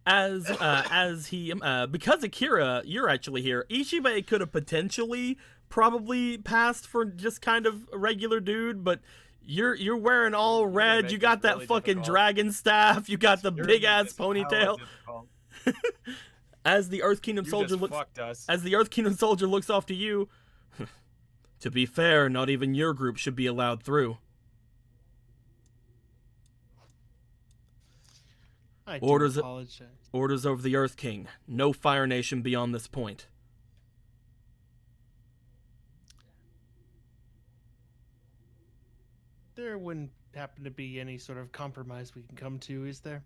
B: Because Akira, you're actually here. Ichibe could have potentially probably passed for just kind of a regular dude, but you're wearing all red. You got that
H: really
B: fucking
H: difficult.
B: dragon staff. You got the
H: You're
B: big ass
H: this hella
B: ponytail.
H: difficult.
B: As the Earth Kingdom
H: You
B: soldier
H: just
B: looks,
H: fucked us.
B: as the Earth Kingdom soldier looks off to you. To be fair, not even your group should be allowed through.
E: I do
B: Orders over the Earth King. No Fire Nation beyond this point.
E: There wouldn't happen to be any sort of compromise we can come to, is there?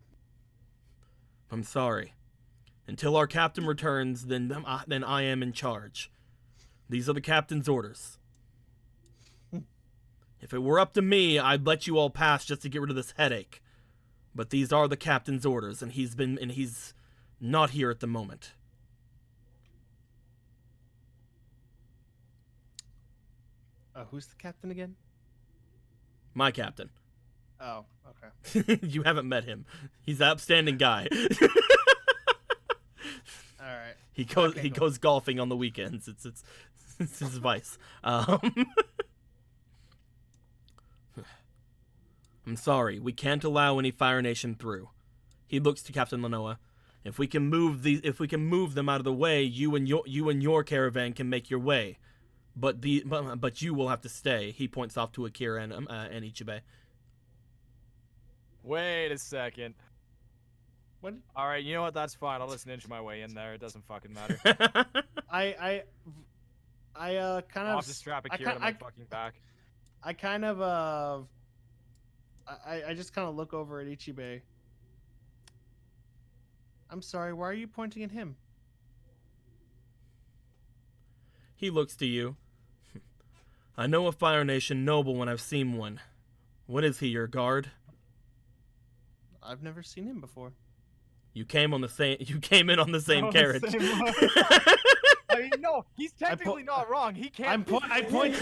B: I'm sorry. Until our captain returns, then I am in charge. These are the captain's orders. If it were up to me, I'd let you all pass just to get rid of this headache. But these are the captain's orders, and he's not here at the moment.
E: Who's the captain again?
B: My captain.
E: Oh, okay.
B: You haven't met him. He's an upstanding guy.
E: All right.
B: He goes golfing on the weekends. It's his vice. I'm sorry, we can't allow any Fire Nation through. He looks to Captain Lenoa. If we can move them out of the way, you and your caravan can make your way. But you will have to stay. He points off to Akira and Ichibe.
H: Wait a second.
E: What?
H: All right, you know what? That's fine. I'll just ninja my way in there. It doesn't fucking matter.
E: I kind of.
H: I'll have to strap Akira to my fucking back.
E: I kind of I just kind of look over at Ichibe. I'm sorry, why are you pointing at him?
B: He looks to you. I know a Fire Nation noble when I've seen one. What is he, your guard?
E: I've never seen him before.
B: You came in on the same
H: On the
B: carriage.
H: same line. I mean, no, he's technically not wrong. He can't.
E: I point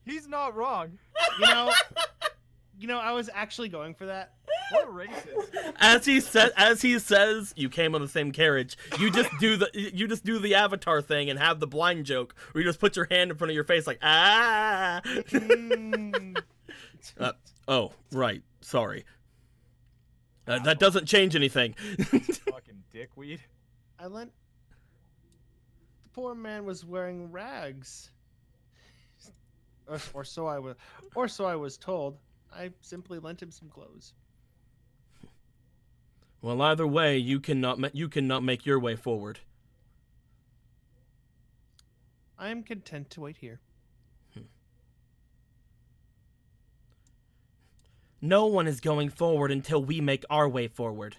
H: He's not wrong.
E: You know, I was actually going for that.
H: What a racist.
B: As he says, you came on the same carriage. You just do the Avatar thing and have the blind joke, where you just put your hand in front of your face like ah. Oh, right. Sorry. That doesn't change anything.
H: Fucking dickweed.
E: The poor man was wearing rags. Or so I was told. I simply lent him some clothes.
B: Well, either way, you cannot make your way forward.
E: I am content to wait here.
B: No one is going forward until we make our way forward.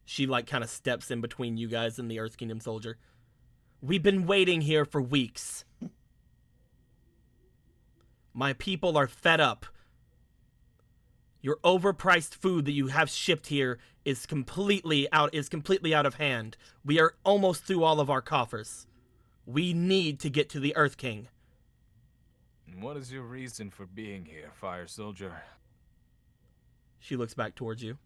B: She kind of steps in between you guys and the Earth Kingdom soldier. We've been waiting here for weeks. My people are fed up. Your overpriced food that you have shipped here is completely out of hand. We are almost through all of our coffers. We need to get to the Earth King.
K: What is your reason for being here, Fire Soldier?
B: She looks back towards you.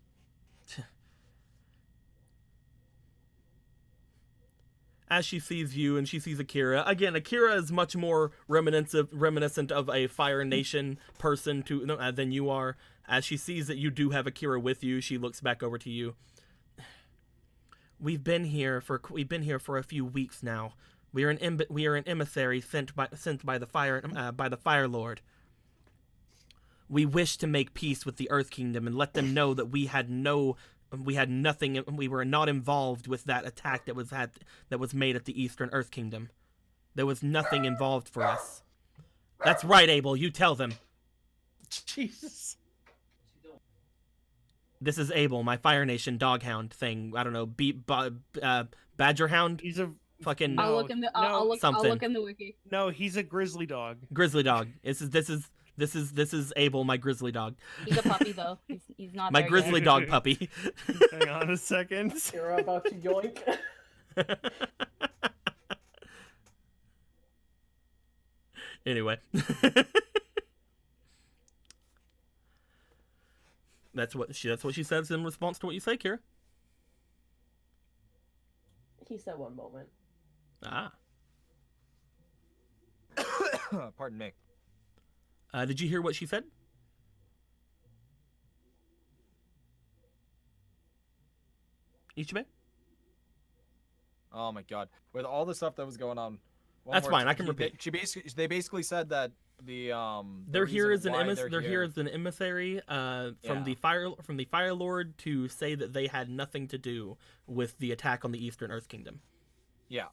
B: As she sees you and she sees Akira, again, Akira is much more reminiscent of a Fire Nation person than you are. As she sees that you do have Akira with you, she looks back over to you. We've been here for a few weeks now. We are an emissary sent by the Fire Lord. We wish to make peace with the Earth Kingdom and let them know that we had nothing. We were not involved with that attack that was made at the Eastern Earth Kingdom. There was nothing involved for us. That's right, Abel. You tell them.
E: Jesus.
B: This is Abel, my Fire Nation doghound thing. I don't know, Badger Hound.
E: He's a
B: fucking.
C: I'll look in the. I'll look in the wiki.
E: No, he's a grizzly dog.
B: Grizzly dog. This is Abel, my grizzly dog.
C: He's a puppy though. He's not.
B: My
C: there
B: grizzly
C: yet.
B: dog puppy.
E: Hang on a second.
D: You're about to yoink.
B: Anyway. That's what she says in response to what you say, Kira.
D: He said one moment.
B: Ah.
H: Pardon me.
B: Did you hear what she said? Ichibe?
H: Oh my god. With all the stuff that was going on.
B: That's fine, I can repeat.
H: They basically said that
B: they're here as an emissary from the Fire Lord to say that they had nothing to do with the attack on the Eastern Earth Kingdom.
H: Yeah.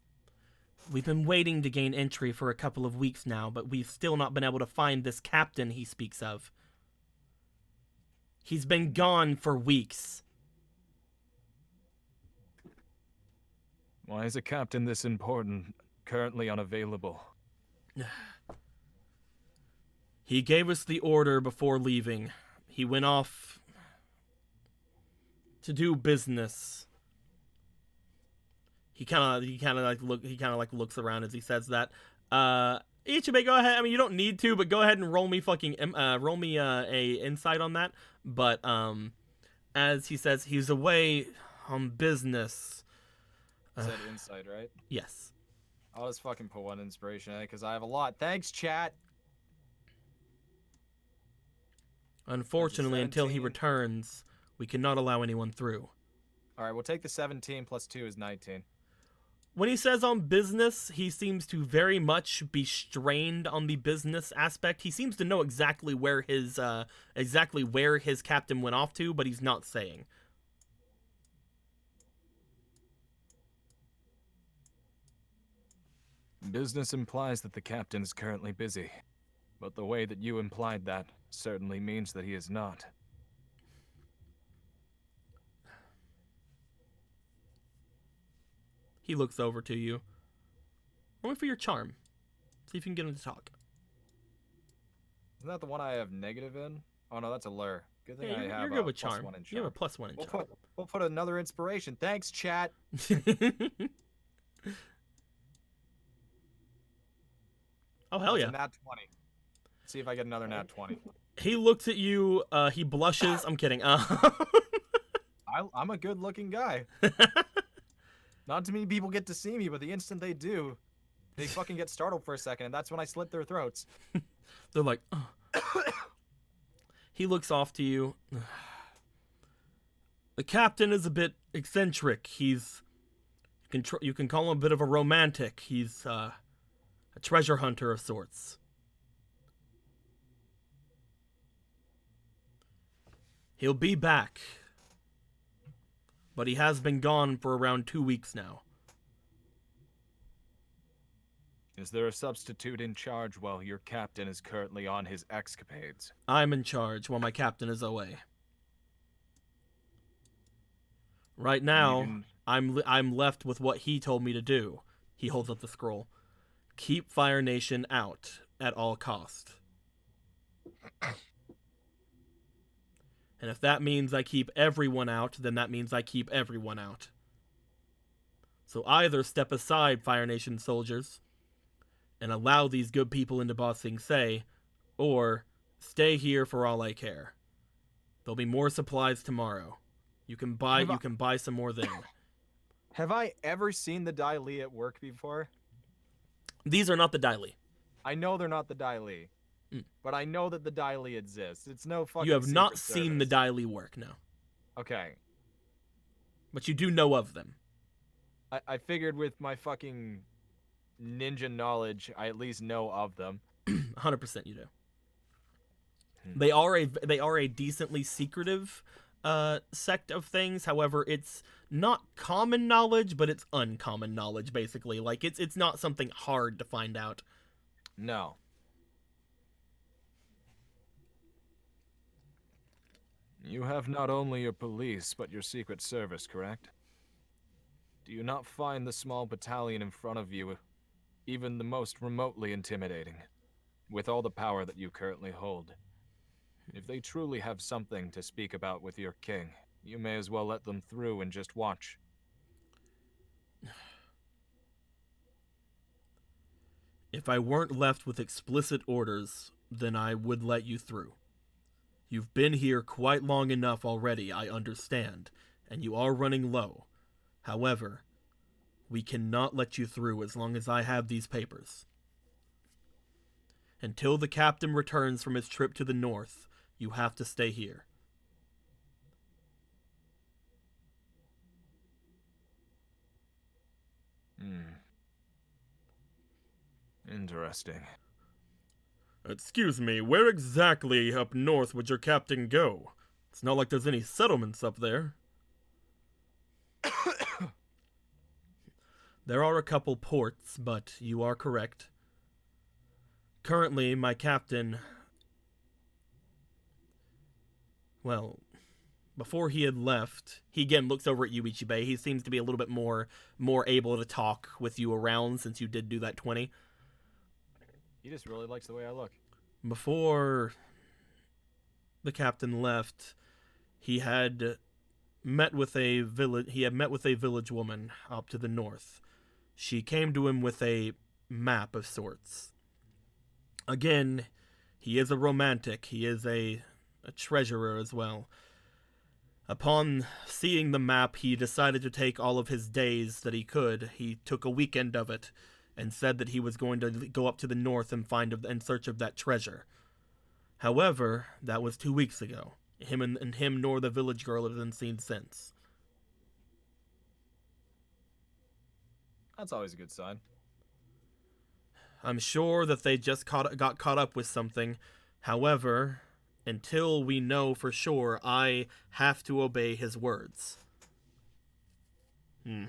B: We've been waiting to gain entry for a couple of weeks now, but we've still not been able to find this captain he speaks of. He's been gone for weeks.
K: Why is a captain this important currently unavailable?
B: He gave us the order before leaving. He went off to do business. He kind of looks around as he says that. Ichibe, go ahead. I mean, you don't need to, but go ahead and roll me a insight on that. But as he says, he's away on business.
H: Said insight, right?
B: Yes.
H: I'll just fucking put one inspiration in it because I have a lot. Thanks, chat.
B: Unfortunately, until he returns, we cannot allow anyone through.
H: All right, we'll take the 17 plus 2 is 19.
B: When he says on business, he seems to very much be strained on the business aspect. He seems to know exactly where his captain went off to, but he's not saying.
K: Business implies that the captain is currently busy, but the way that you implied that certainly means that he is not.
B: He looks over to you. Roll me for your charm. See if you can get him to talk.
H: Isn't that the one I have negative in? Oh no, that's a lure. Good thing
B: Yeah,
H: I
B: you're,
H: have
B: you're good with
H: plus
B: charm.
H: 1 in
B: You have a
H: charm.
B: +1 in
H: We'll
B: charm.
H: we'll put another inspiration. Thanks, chat.
B: Oh hell
H: That's
B: yeah!
H: a nat 20. See if I get another nat 20.
B: He looks at you. He blushes. I'm kidding.
H: I'm a good-looking guy. Not too many people get to see me, but the instant they do, they fucking get startled for a second, and that's when I slit their throats.
B: They're like, He looks off to you. The captain is a bit eccentric. He's you can call him a bit of a romantic. He's a treasure hunter of sorts. He'll be back, but he has been gone for around 2 weeks now.
K: Is there a substitute in charge while your captain is currently on his escapades?
B: I'm in charge while my captain is away. Right now, I'm left with what he told me to do. He holds up the scroll. Keep Fire Nation out at all cost. And if that means I keep everyone out, then that means I keep everyone out. So either step aside, Fire Nation soldiers, and allow these good people into Ba Sing Se, or stay here for all I care. There'll be more supplies tomorrow. You can buy some more then.
H: Have I ever seen the Dai Li at work before?
B: These are not the Dai Li.
H: I know they're not the Dai Li, but I know that the Dai Li exists. It's no fucking
B: You have not
H: Secret
B: seen the
H: Service.
B: Dai Li work, no.
H: Okay.
B: But you do know of them.
H: I figured with my fucking ninja knowledge, I at least know of them.
B: 100% you do. They are a decently secretive sect of things. However, it's not common knowledge, but it's uncommon knowledge, basically. Like, it's not something hard to find out.
H: No.
K: You have not only your police, but your Secret Service, correct? Do you not find the small battalion in front of you even the most remotely intimidating, with all the power that you currently hold? If they truly have something to speak about with your king, you may as well let them through and just watch.
B: If I weren't left with explicit orders, then I would let you through. You've been here quite long enough already, I understand, and you are running low. However, we cannot let you through as long as I have these papers. Until the captain returns from his trip to the north, you have to stay here.
K: Interesting.
B: Excuse me, where exactly up north would your captain go? It's not like there's any settlements up there. There are a couple ports, but you are correct. Currently, my captain... Well, before he had left, he again looks over at you, Ichibei. He seems to be a little bit more able to talk with you around since you did do that 20.
H: He just really likes the way I look.
B: Before the captain left, he had met with a village woman up to the north. She came to him with a map of sorts. Again, he is a romantic. He is a treasurer as well. Upon seeing the map, he decided to take all of his days that he could. He took a weekend of it and said that he was going to go up to the north and in search of that treasure. However, that was 2 weeks ago. Him nor the village girl have been seen since.
H: That's always a good sign.
B: I'm sure that they just got caught up with something. However, until we know for sure, I have to obey his words. You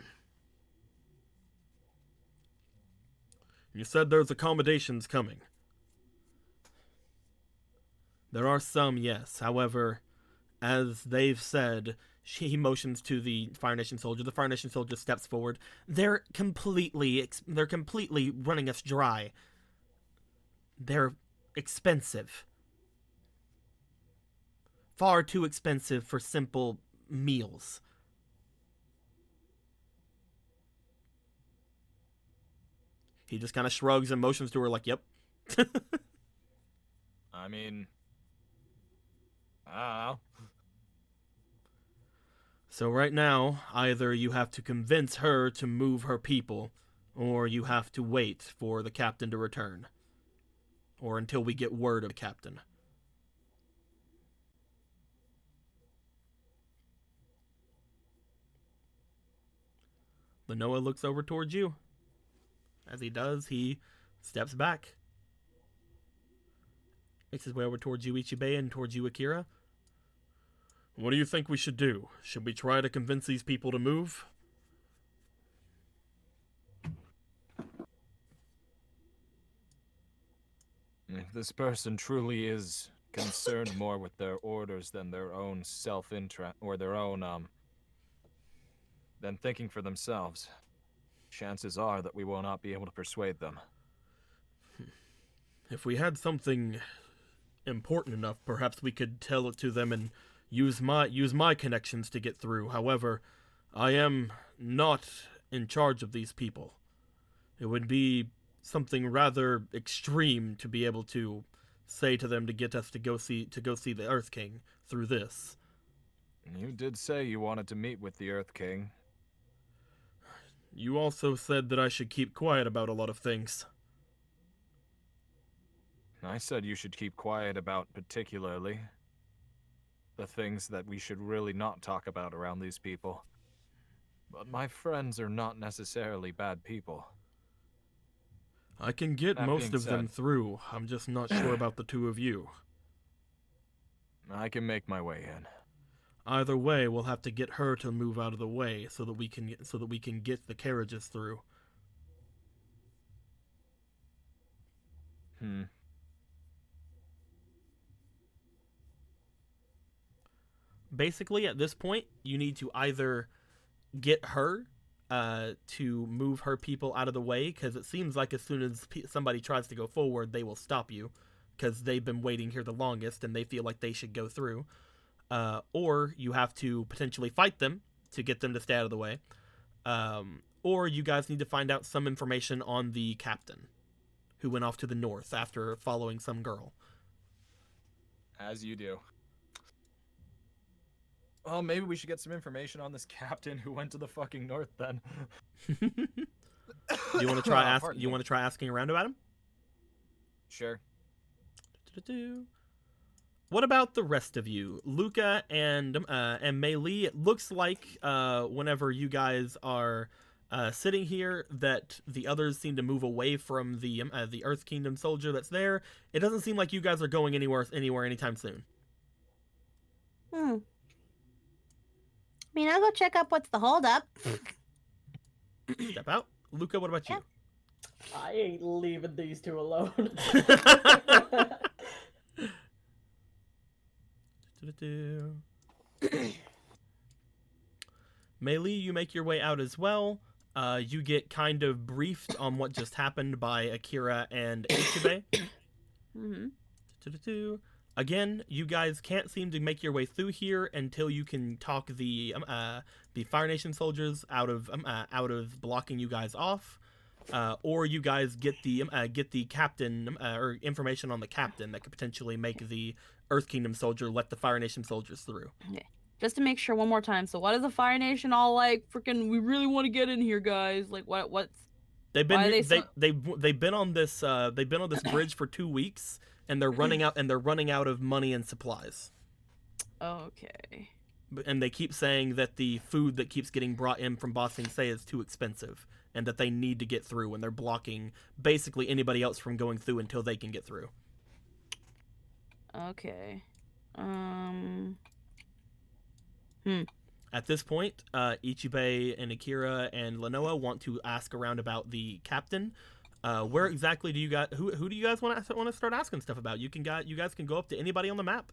B: said there's accommodations coming. There are some, yes. However, as they've said, he motions to the Fire Nation soldier. The Fire Nation soldier steps forward. They're completely running us dry. They're expensive. far too expensive for simple meals. He just kind of shrugs and motions to her like, yep.
K: I mean, I don't know.
B: So right now, either you have to convince her to move her people, or you have to wait for the captain to return. Or until we get word of the captain. Lenoa looks over towards you. As he does, he steps back. Makes his way over towards you, Ichibei, and towards you, Akira. What do you think we should do? Should we try to convince these people to move?
K: If this person truly is concerned more with their orders than their own self-interest, or their own, than thinking for themselves, chances are that we will not be able to persuade them.
B: If we had something important enough, perhaps we could tell it to them and use my connections to get through. However, I am not in charge of these people. It would be something rather extreme to be able to say to them to get us to go see the Earth King through this.
K: You did say you wanted to meet with the Earth King.
B: You also said that I should keep quiet about a lot of things.
K: I said you should keep quiet about particularly the things that we should really not talk about around these people. But my friends are not necessarily bad people.
B: I can get
K: That
B: most
K: being
B: of them
K: said-
B: through. I'm just not sure about the two of you.
K: I can make my way in.
B: Either way, we'll have to get her to move out of the way so that we can get the carriages through. Basically, at this point, you need to either get her to move her people out of the way, because it seems like as soon as somebody tries to go forward, they will stop you, because they've been waiting here the longest and they feel like they should go through. Or you have to potentially fight them to get them to stay out of the way. Or you guys need to find out some information on the captain who went off to the north after following some girl.
H: As you do. Well, maybe we should get some information on this captain who went to the fucking north then.
B: Do you want to try
H: Pardon
B: you
H: me.
B: want to try asking around about him?
H: Sure.
B: What about the rest of you, Luca and Mei Li? It looks like whenever you guys are sitting here, that the others seem to move away from the Earth Kingdom soldier that's there. It doesn't seem like you guys are going anywhere anytime soon.
G: I mean, I'll go check up what's the holdup.
B: Step out, Luca. What about you?
D: I ain't leaving these two alone.
B: Mei Li, you make your way out as well. You get kind of briefed on what just happened by Akira and Ichibei. Again, you guys can't seem to make your way through here until you can talk the Fire Nation soldiers out of blocking you guys off, or you guys get the captain or information on the captain that could potentially make the Earth Kingdom soldier let the Fire Nation soldiers through.
C: Okay. Just to make sure one more time. So what is the Fire Nation all like? Freaking, we really want to get in here, guys. Like what's
B: They've been
C: Why are they
B: they've been on this bridge for 2 weeks, and they're running out of money and supplies.
C: Okay.
B: And they keep saying that the food that keeps getting brought in from Ba Sing Se is too expensive, and that they need to get through, and they're blocking basically anybody else from going through until they can get through.
C: Okay.
B: At this point, Ichibei and Akira and Lenoa want to ask around about the captain. Where exactly do you guys? Who do you guys want to start asking stuff about? You guys can go up to anybody on the map.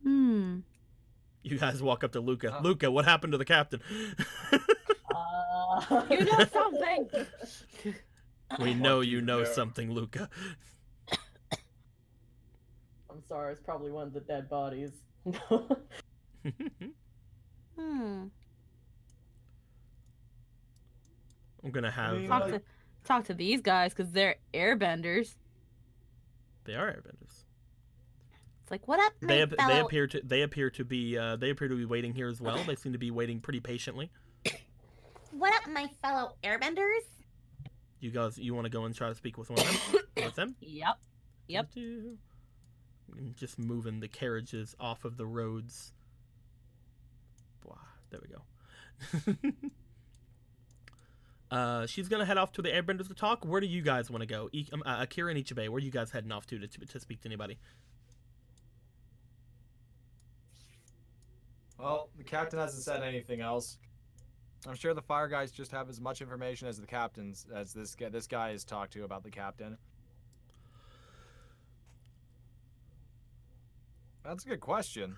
B: You guys walk up to Luca. Luca, what happened to the captain?
C: You know something.
B: We know you know something, Luca.
D: I'm sorry, it's probably one of the dead bodies.
G: Hmm.
B: I'm gonna have.
H: mean,
C: Talk to these guys because they're airbenders.
B: They are airbenders.
G: It's like, what up, my
B: They
G: fellow?
B: appear to be waiting here as well. They seem to be waiting pretty patiently.
G: What up, my fellow airbenders?
B: You guys, you want to go and try to speak with one of them? With them?
C: Yep. Yep.
B: I'm just moving the carriages off of the roads. Blah, there we go. She's gonna head off to the airbenders to talk. Where do you guys want to go? Akira and Ichibe, where are you guys heading off to speak to anybody?
H: Well, the captain hasn't said anything else. I'm sure the fire guys just have as much information as the captains, as this guy has talked to about the captain. That's a good question.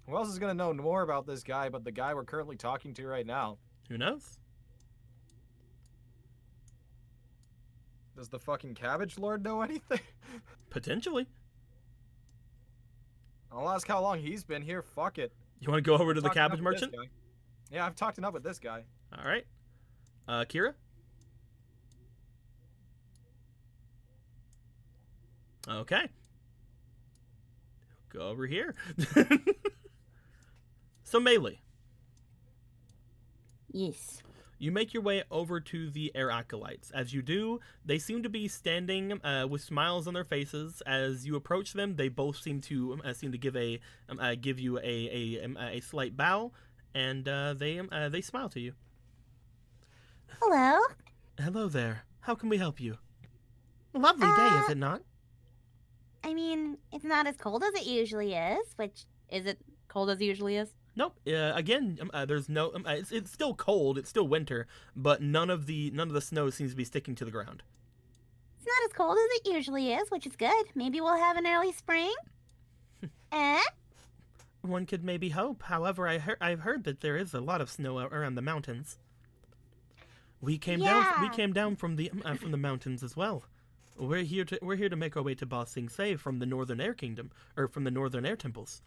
H: Who else is gonna know more about this guy but the guy we're currently talking to right now?
B: Who knows?
H: Does the fucking Cabbage Lord know anything?
B: Potentially.
H: I'll ask how long he's been here. Fuck it.
B: You want to go over to the
H: Talked
B: cabbage
H: enough with this
B: merchant?
H: guy. Yeah, I've talked enough with this guy.
B: All right. Kira? Okay. Go over here. So, Melee.
G: Yes.
B: You make your way over to the air acolytes. As you do, they seem to be standing with smiles on their faces. As you approach them, they both seem to give you a slight bow, and they smile to you.
G: Hello.
B: Hello there. How can we help you? Lovely day, is it not?
G: I mean, it's not as cold as it usually is, which
C: Is it cold as it usually is?
B: Nope. Again, there's no. It's still cold. It's still winter, but none of the snow seems to be sticking to the ground.
G: it's not as cold as it usually is, which is good. Maybe we'll have an early spring. Eh?
B: One could maybe hope. However, I've heard that there is a lot of snow around the mountains. We came down from the mountains as well. We're here to make our way to Ba Sing Se from the Northern Air Kingdom, or from the Northern Air Temples.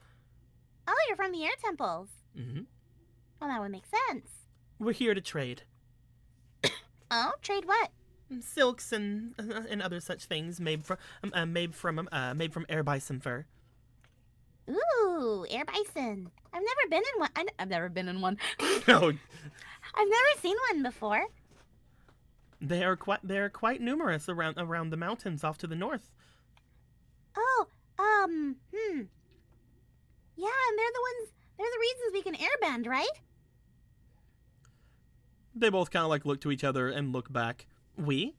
G: Oh, you're from the air temples.
B: Mm-hmm.
G: Well, that would make sense.
B: We're here to trade
G: Oh, trade what?
B: silks and other such things made from air bison fur.
G: Ooh, air bison. I've never been in one.
C: I've never been in one.
B: No,
G: I've never seen one before.
B: they are quite numerous around the mountains off to the north.
G: Oh, yeah, and they're the reasons we can airbend, right?
B: They both kind of like look to each other and look back. We?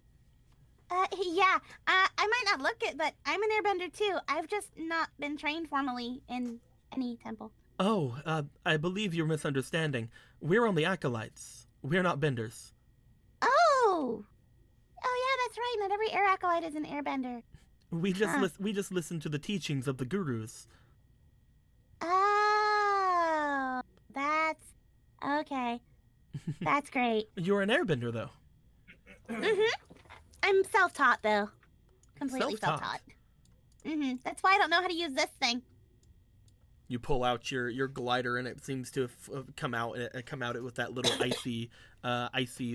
G: Yeah. I might not look it, but I'm an airbender too. I've just not been trained formally in any temple.
B: Oh, I believe you're misunderstanding. We're only acolytes. We're not benders.
G: Oh! Oh, yeah, that's right. Not every air acolyte is an airbender.
B: We just listen to the teachings of the gurus.
G: Oh, that's okay. That's great.
B: You're an airbender, though.
G: I'm self-taught though, completely
B: Self-taught.
G: self-taught. That's why I don't know how to use this thing.
B: You pull out your glider, and it seems to come out with that little icy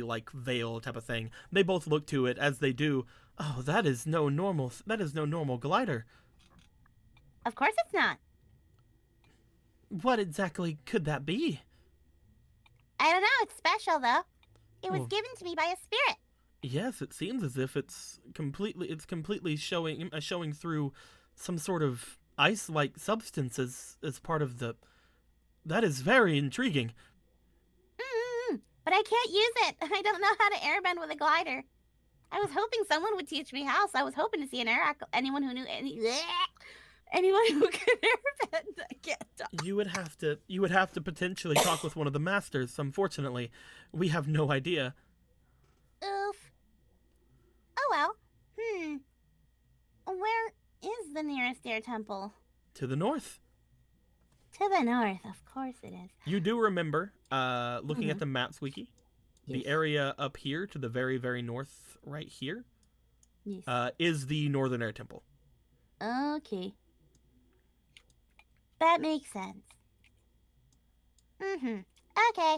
B: like veil type of thing. They both look to it as they do. Oh, that is no normal glider.
G: Of course it's not.
B: What exactly could that be?
G: I don't know. It's special though. It was
B: Oh.
G: given to me by a spirit.
B: Yes, it seems as if it's completely showing through some sort of ice-like substance as part of the. That is very intriguing.
G: But I can't use it. I don't know how to airbend with a glider. I was hoping someone would teach me how. So I was hoping to see anyone who knew anyone who could airbend. I can't talk.
B: You would have to potentially talk with one of the masters. Unfortunately, we have no idea.
G: Oof. Oh well. Where is the nearest air temple?
B: To the north.
G: To the north, of course it is.
B: You do remember, looking at the map, Squeaky, the area up here to the very, very north, right here,
G: Yes.
B: is the Northern Air Temple.
G: Okay. That makes sense. Mm-hmm. Okay.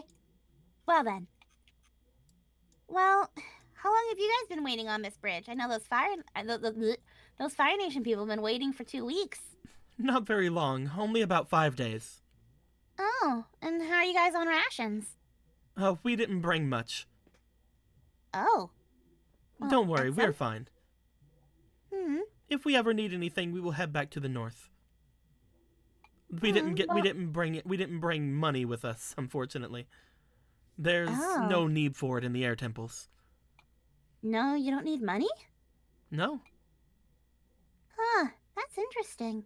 G: Well then. Well, how long have you guys been waiting on this bridge? I know those those Fire Nation people have been waiting for 2 weeks.
B: Not very long, only about 5 days.
G: Oh, and how are you guys on rations?
B: We didn't bring much.
G: Oh. Well,
B: Don't worry,
G: that's
B: we're fine.
G: Hmm.
B: If we ever need anything, we will head back to the north. We didn't bring money with us, unfortunately. There's
G: Oh.
B: no need for it in the air temples.
G: No, you don't need money?
B: No.
G: Huh, that's interesting.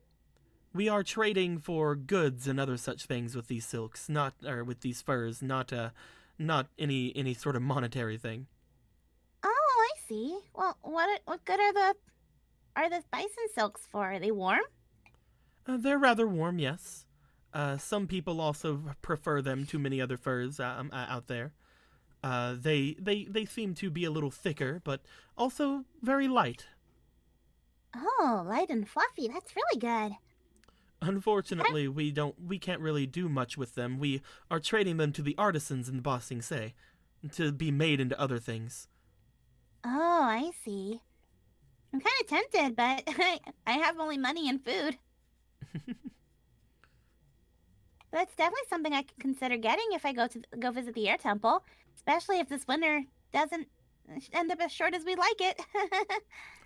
B: We are trading for goods and other such things with these silks, with these furs, not any sort of monetary thing.
G: Oh, I see. Well, what good are the bison silks for? Are they warm?
B: They're rather warm, yes. Some people also prefer them to many other furs out there. They seem to be a little thicker, but also very light.
G: Oh, light and fluffy. That's really good.
B: Unfortunately, we can't really do much with them. We are trading them to the artisans in Ba Sing Se to be made into other things.
G: Oh, I see. I'm kind of tempted, but I have only money and food. That's definitely something I could consider getting if I go visit the air temple, especially if this winter doesn't end up as short as we'd like it.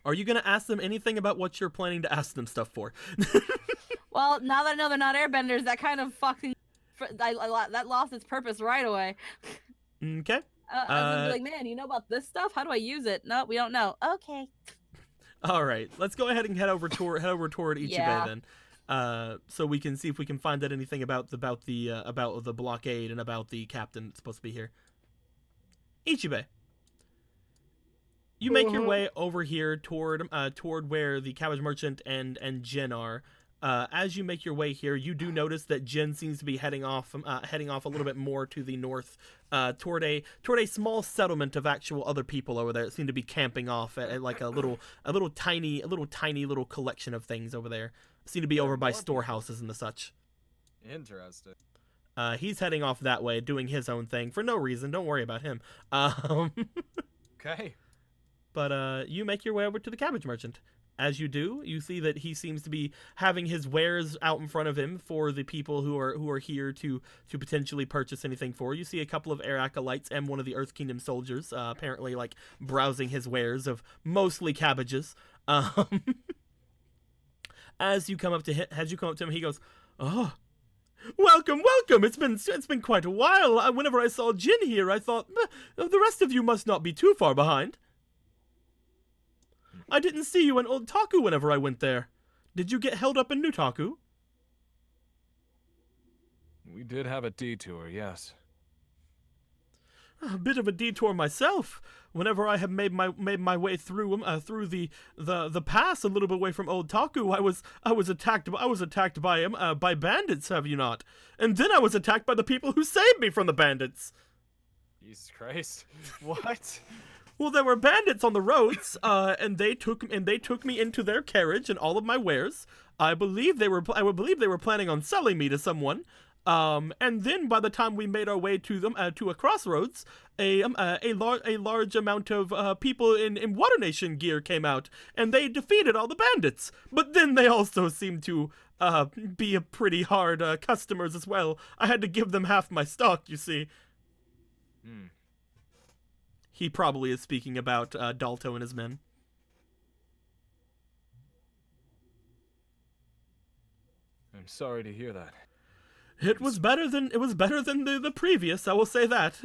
B: Are you gonna ask them anything about what you're planning to ask them stuff for?
C: Well, now that I know they're not airbenders, that kind of fucking that lost its purpose right away.
B: Okay.
C: I was gonna be like, man, you know about this stuff? How do I use it? No, we don't know.
G: Okay.
B: All right, let's go ahead and head over toward Ichibei
C: Yeah.
B: then, so we can see if we can find out anything about the blockade and about the captain that's supposed to be here. Ichibei, you make your way over here toward where the cabbage merchant and Jin are. As you make your way here, you do notice that Jin seems to be heading off a little bit more to the north, toward a small settlement of actual other people over there that seem to be camping off at like a little tiny collection of things over there. Seem to be over by storehouses and the such.
H: Interesting.
B: He's heading off that way, doing his own thing for no reason. Don't worry about him.
H: Okay.
B: But you make your way over to the cabbage merchant. As you do, you see that he seems to be having his wares out in front of him for the people who are here to potentially purchase anything for. You see a couple of air acolytes and one of the Earth Kingdom soldiers apparently like browsing his wares of mostly cabbages. As you come up to him, he goes, "Oh, welcome. It's been quite a while. Whenever I saw Jin here, I thought the rest of you must not be too far behind. I didn't see you in Old Taku whenever I went there. Did you get held up in New Taku?"
K: We did have a detour, yes.
B: A bit of a detour myself. Whenever I have made my way through the pass a little bit away from Old Taku, I was attacked by bandits. Have you not? And then I was attacked by the people who saved me from the bandits.
H: Jesus Christ. What?
B: Well, there were bandits on the roads, and they took me into their carriage and all of my wares. I believe they were planning on selling me to someone. And then by the time we made our way to them to a crossroads, a large amount of people in Water Nation gear came out, and they defeated all the bandits. But then they also seemed to be a pretty hard customers as well. I had to give them half my stock, you see. He probably is speaking about Dalto and his men.
K: I'm sorry to hear that.
B: It was better than the previous. I will say that.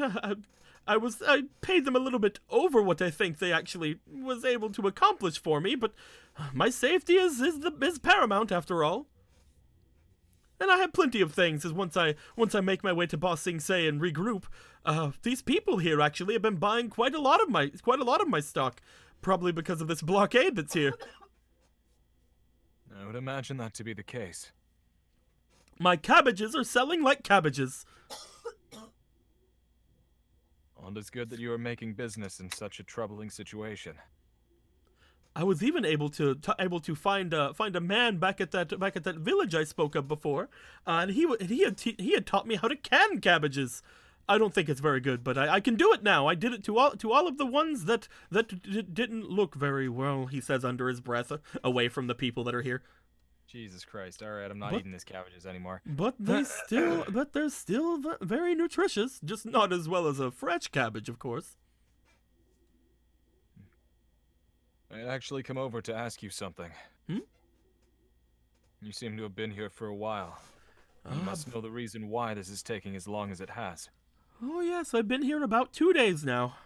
B: I paid them a little bit over what I think they actually was able to accomplish for me, but my safety is paramount after all. And I have plenty of things. As once I make my way to Ba Sing Se and regroup, these people here actually have been buying quite a lot of my stock, probably because of this blockade that's here.
K: I would imagine that to be the case.
B: My cabbages are selling like cabbages.
K: Well, it is good that you are making business in such a troubling situation.
B: I was even able to find a man back at that village I spoke of before, and he had taught me how to can cabbages. I don't think it's very good, but I can do it now. I did it to all of the ones that didn't look very well. He says under his breath, away from the people that are here.
K: Jesus Christ! All right, I'm not
B: But-
K: eating these cabbages anymore.
B: But they're still very nutritious, just not as well as a fresh cabbage, of course.
K: I had actually come over to ask you something.
B: Hmm?
K: You seem to have been here for a while. You must know the reason why this is taking as long as it has.
B: Oh yes, I've been here about 2 days now.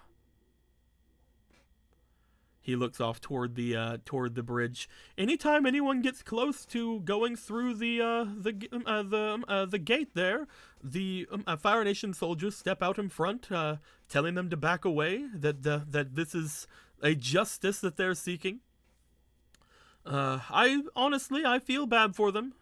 B: He looks off toward the bridge. Anytime anyone gets close to going through the gate there, the Fire Nation soldiers step out in front, telling them to back away. That this is a justice that they're seeking. I feel bad for them.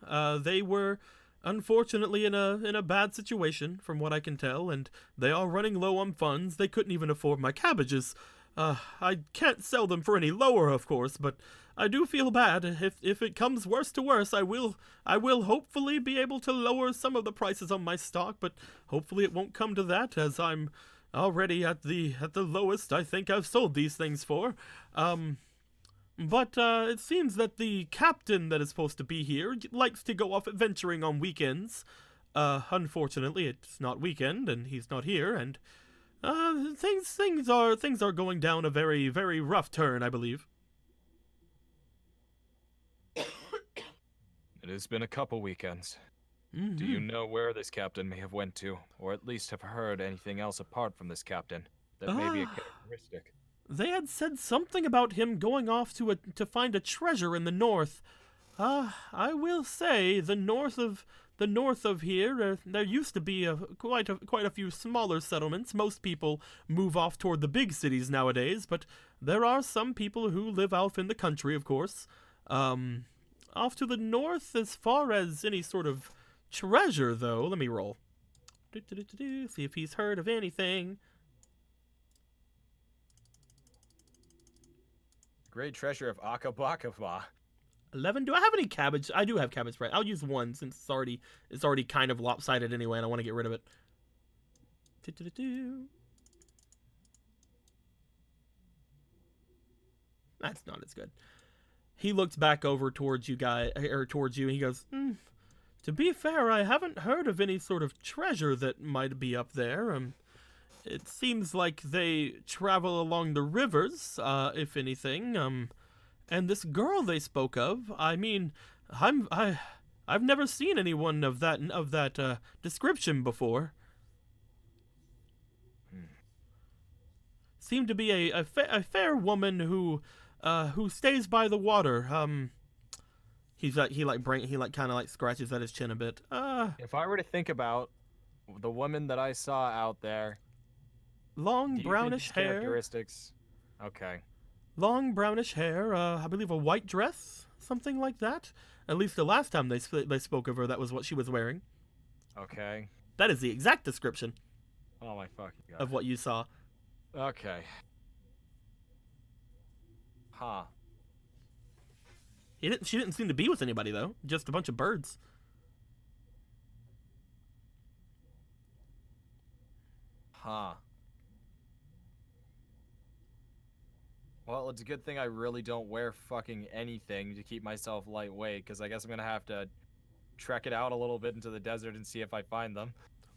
B: They were unfortunately in a bad situation, from what I can tell, and they are running low on funds. They couldn't even afford my cabbages. I can't sell them for any lower, of course, but I do feel bad. If it comes worse to worse, I will hopefully be able to lower some of the prices on my stock, but hopefully it won't come to that, as I'm already at the lowest I think I've sold these things for. But it seems that the captain that is supposed to be here likes to go off adventuring on weekends. Unfortunately, it's not weekend, and he's not here, and things are going down a very, very rough turn, I believe.
K: It has been a couple weekends.
B: Mm-hmm.
K: Do you know where this captain may have went to, or at least have heard anything else apart from this captain that may be a characteristic?
B: They had said something about him going off to find a treasure in the north. I will say the north of here, there used to be quite a few smaller settlements. Most people move off toward the big cities nowadays, but there are some people who live out in the country, of course. Off to the north, as far as any sort of treasure, though. Let me roll. See if he's heard of anything.
K: Great treasure of Akabakaba.
B: 11. Do I have any cabbage? I do have cabbage, right? I'll use 1 since it's already kind of lopsided anyway, and I want to get rid of it. That's not as good. He looks back over towards you guys, or towards you, and he goes, to be fair, I haven't heard of any sort of treasure that might be up there. It seems like they travel along the rivers, if anything. And this girl they spoke of, I mean, I've never seen anyone of that description before. Seemed to be a fair woman who stays by the water. He kind of scratches at his chin a bit.
K: If I were to think about the woman that I saw out there,
B: long brownish hair.
K: Characteristics. Okay.
B: Long brownish hair. I believe a white dress, something like that. At least the last time they spoke of her, that was what she was wearing.
K: Okay.
B: That is the exact description.
K: Oh my fucking god.
B: Of what you saw.
K: Okay. Huh.
B: She didn't seem to be with anybody though. Just a bunch of birds.
K: Huh. Well, it's a good thing I really don't wear fucking anything to keep myself lightweight, because I guess I'm gonna have to trek it out a little bit into the desert and see if I find them.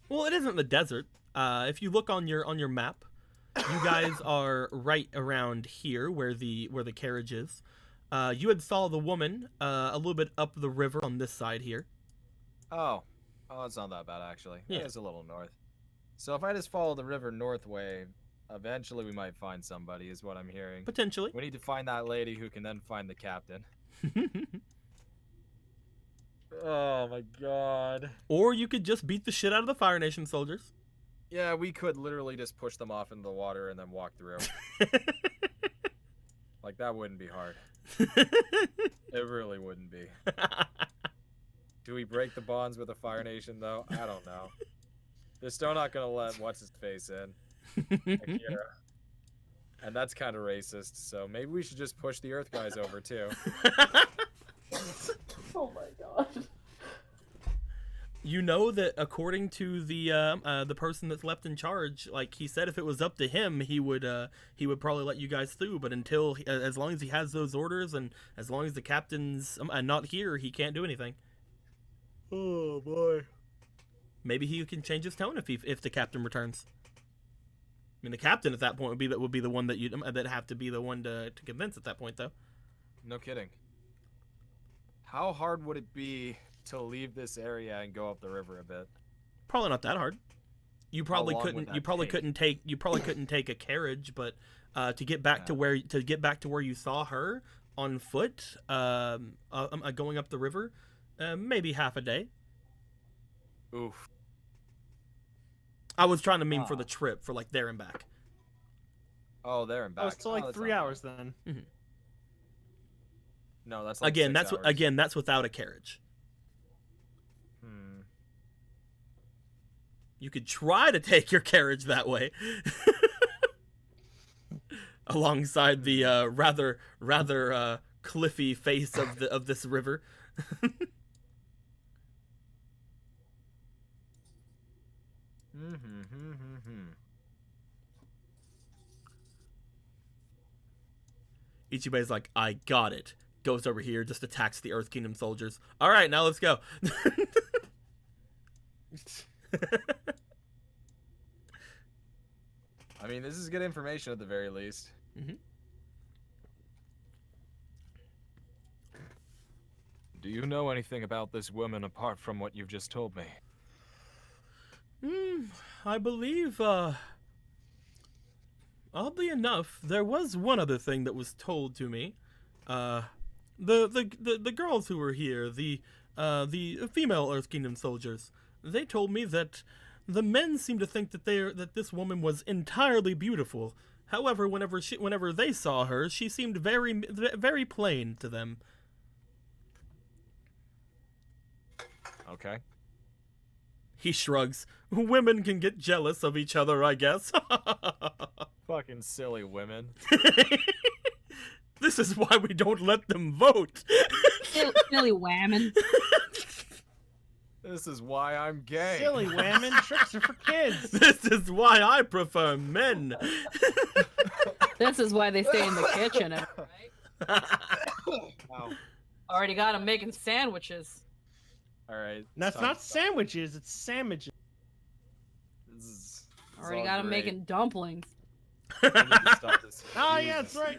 B: Well, it isn't the desert. If you look on your map, you guys are right around here where the carriage is. You had saw the woman a little bit up the river on this side here.
K: Oh, it's not that bad actually.
B: Yeah.
K: It's a little north. So if I just follow the river north way, eventually we might find somebody, is what I'm hearing.
B: Potentially.
K: We need to find that lady who can then find the captain. Oh my god.
B: Or you could just beat the shit out of the Fire Nation soldiers.
K: Yeah, we could literally just push them off into the water and then walk through. Like, that wouldn't be hard. It really wouldn't be. Do we break the bonds with the Fire Nation, though? I don't know. They're still not gonna let what's-his-face in. Akira. And that's kind of racist, so maybe we should just push the Earth guys over too.
D: Oh my god.
B: You know that according to the person that's left in charge, like he said, if it was up to him, he would probably let you guys through. But until as long as he has those orders and as long as the captain's not here, he can't do anything.
K: Oh boy.
B: Maybe he can change his tone if the captain returns. I mean, the captain at that point would be the one that have to be the one to convince at that point, though.
K: No kidding. How hard would it be to leave this area and go up the river a bit?
B: Probably not that hard. You probably
K: long would
B: couldn't.
K: that
B: You probably
K: take?
B: couldn't take a carriage, but to get back to where you saw her on foot, going up the river, maybe half a day.
K: Oof.
B: I was trying to mean for the trip, for like there and back.
K: Oh, there and back.
E: Oh, so like
K: that's
E: 3
K: not
E: hours then.
B: Mhm.
K: No, that's like
B: Again,
K: 6 hours.
B: that's without a carriage.
K: Hmm.
B: You could try to take your carriage that way, alongside the rather cliffy face of this river. Ichibe's like, I got it. Goes over here, just attacks the Earth Kingdom soldiers. All right, now let's go.
K: I mean, this is good information at the very least.
B: Mm-hmm.
K: Do you know anything about this woman apart from what you've just told me?
B: I believe, oddly enough, there was one other thing that was told to me. The girls who were here, the female Earth Kingdom soldiers, they told me that the men seemed to think that this woman was entirely beautiful. However, whenever they saw her, she seemed very, very plain to them.
K: Okay.
B: He shrugs. Women can get jealous of each other, I guess.
K: Fucking silly women.
B: This is why we don't let them vote.
C: Silly whammon.
K: This is why I'm gay.
E: Silly women, tricks are for kids.
B: This is why I prefer men.
C: This is why they stay in the kitchen, right?
K: Wow.
C: Already got them making sandwiches.
K: All right.
E: That's not sandwiches, it's sandwiches.
K: This
C: Already got them making dumplings.
E: Oh yeah, that's right.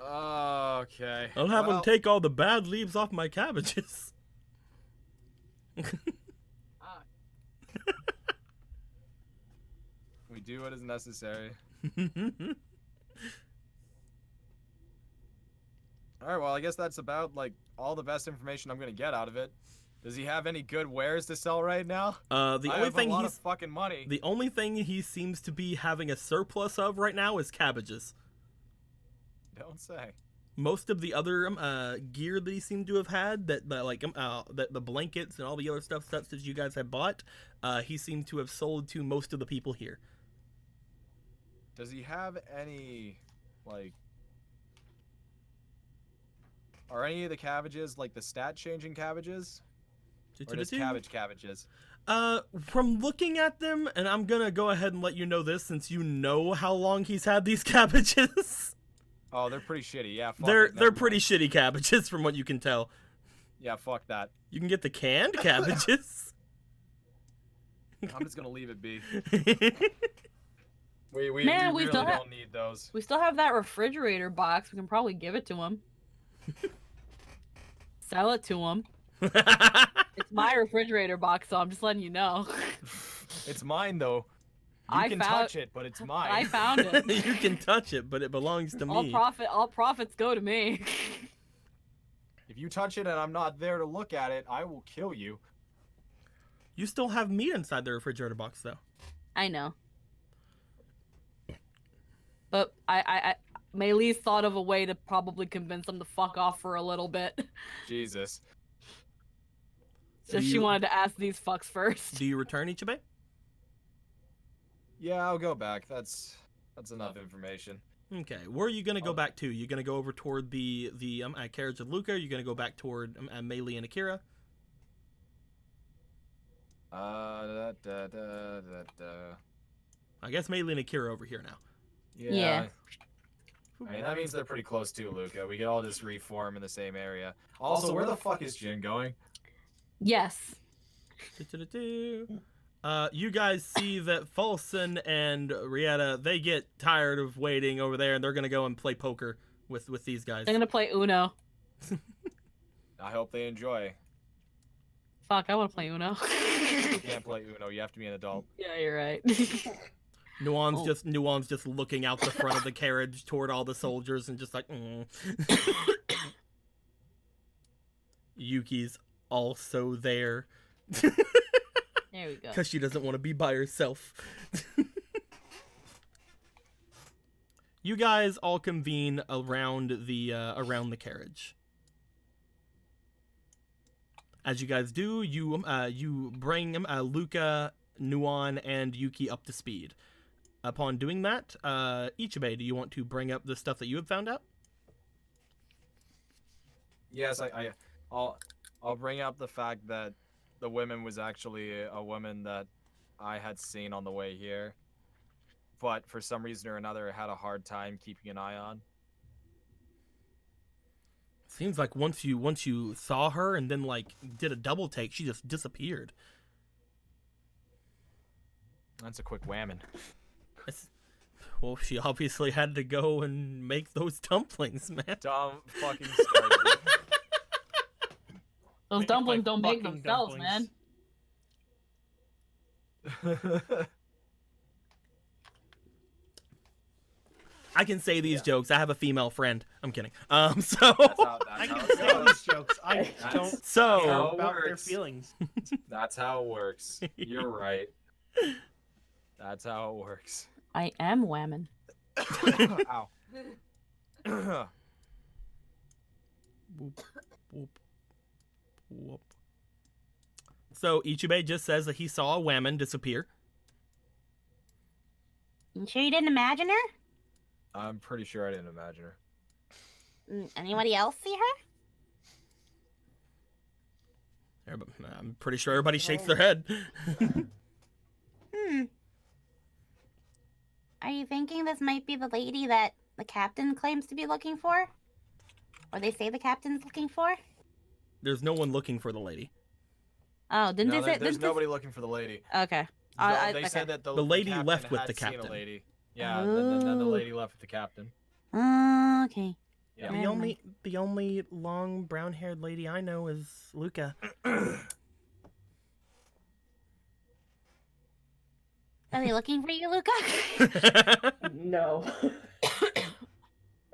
K: Okay.
B: I'll have them
K: Well,
B: take all the bad leaves off my cabbages.
K: We do what is necessary. All right. Well, I guess that's about like all the best information I'm gonna get out of it. Does he have any good wares to sell right now?
B: The only thing
K: a lot of fucking money.
B: The only thing he seems to be having a surplus of right now is cabbages.
K: Don't say.
B: Most of the other gear that he seemed to have had, that the blankets and all the other stuff that you guys had bought, he seemed to have sold to most of the people here.
K: Does he have any, like, are any of the cabbages like the stat changing cabbages? Or just cabbages?
B: From looking at them, and I'm gonna go ahead and let you know this since you know how long he's had these cabbages.
K: Oh, they're pretty shitty. Yeah, fuck
B: They're
K: it, never
B: pretty
K: mind.
B: shitty cabbages from what you can tell.
K: Yeah, fuck that.
B: You can get the canned cabbages.
K: I'm just gonna leave it be. We
C: Man,
K: really
C: still
K: don't need those.
C: We still have that refrigerator box. We can probably give it to him. Sell it to him. It's my refrigerator box, so I'm just letting you know.
K: It's mine though. You can touch it, but it's mine.
C: I found it.
B: You can touch it, but it belongs to me.
C: All profits go to me.
K: If you touch it and I'm not there to look at it, I will kill you.
B: You still have meat inside the refrigerator box, though.
C: I know. But I Maylee's thought of a way to probably convince him to fuck off for a little bit.
K: Jesus.
C: So she wanted to ask these fucks first.
B: Do you return Ichibe?
H: Yeah, I'll go back. That's enough information.
B: Okay, where are you gonna go back to? You gonna go over toward the carriage of Luca? Or you gonna go back toward Meili and Akira?
H: Da, da, da, da, da.
B: I guess Meili and Akira over here now.
C: Yeah.
H: I mean, that means they're pretty close to Luca. We could all just reform in the same area. Also, where the fuck is Jin going?
C: Yes.
B: You guys see that Folson and Rieta, they get tired of waiting over there, and they're gonna go and play poker with these guys.
C: I'm gonna play Uno.
H: I hope they enjoy.
C: Fuck, I want to play Uno.
H: You can't play Uno. You have to be an adult.
C: Yeah, you're right.
B: Nuon's just looking out the front of the carriage toward all the soldiers and just like, Yuki's also there.
C: There we go.
B: Because she doesn't want to be by herself. You guys all convene around the carriage. As you guys do, you bring Luca, Nuon, and Yuki up to speed. Upon doing that, Ichibe, do you want to bring up the stuff that you have found out?
H: Yes, I'll bring up the fact that the woman was actually a woman that I had seen on the way here, but for some reason or another, I had a hard time keeping an eye on.
B: Seems like once you saw her and then like did a double take, she just disappeared.
H: That's a quick whammon.
B: Well, she obviously had to go and make those dumplings, man.
H: Dumb fucking start.
C: Those dumplings don't make themselves, man.
B: I can say these jokes. I have a female friend. I'm kidding. So
E: I can say these jokes. I don't care about their feelings.
H: That's how it works. You're right. That's how it works.
C: I am whammon.
H: Ow.
B: Whoop, whoop, whoop. So Ichibe just says that he saw a whammon disappear.
G: You sure you didn't imagine her?
H: I'm pretty sure I didn't imagine her.
G: Anybody else see her?
B: I'm pretty sure everybody shakes their head.
G: Are you thinking this might be the lady that the captain claims to be looking for? Or they say the captain's looking for?
B: There's no one looking for the lady.
C: Oh, didn't
H: No,
C: they say...
H: there's nobody looking for the lady.
C: Okay.
H: They said that the
B: lady
H: captain
B: left with
H: had
B: the
H: seen a
B: captain.
H: lady. Yeah, then the lady left with the captain.
G: Okay.
H: Yeah.
B: The only long brown-haired lady I know is Luca.
G: Are they looking for you, Luca?
D: No.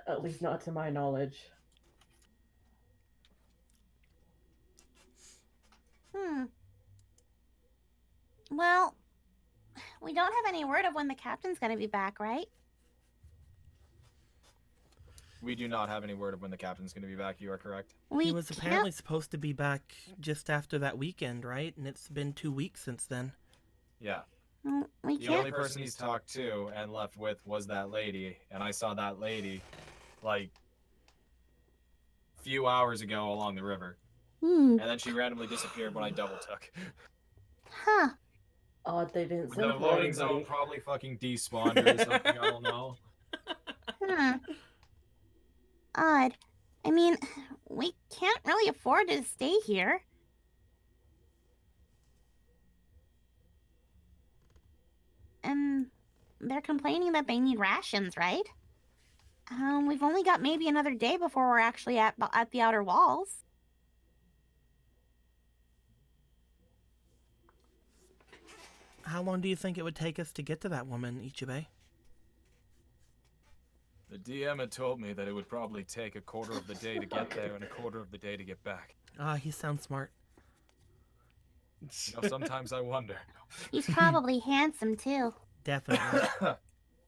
D: At least not to my knowledge.
G: Well, we don't have any word of when the captain's gonna be back, right?
H: We do not have any word of when the captain's going to be back. You are correct.
B: He was apparently supposed to be back just after that weekend, right? And it's been 2 weeks since then.
H: Yeah.
G: We
H: The only person he's talked to and left with was that lady, and I saw that lady, like, a few hours ago along the river. And then she randomly disappeared when I double took.
G: Huh.
D: Odd they didn't send
H: The
D: for
H: loading zone
D: anybody.
H: probably fucking despawned or something, I don't know.
G: Odd. I mean, we can't really afford to stay here. And they're complaining that they need rations, right? We've only got maybe another day before we're actually at the outer walls.
B: How long do you think it would take us to get to that woman, Ichibe?
H: The DM had told me that it would probably take a quarter of the day to get there and a quarter of the day to get back.
B: He sounds smart.
H: You know, sometimes I wonder.
G: He's probably handsome, too.
B: Definitely.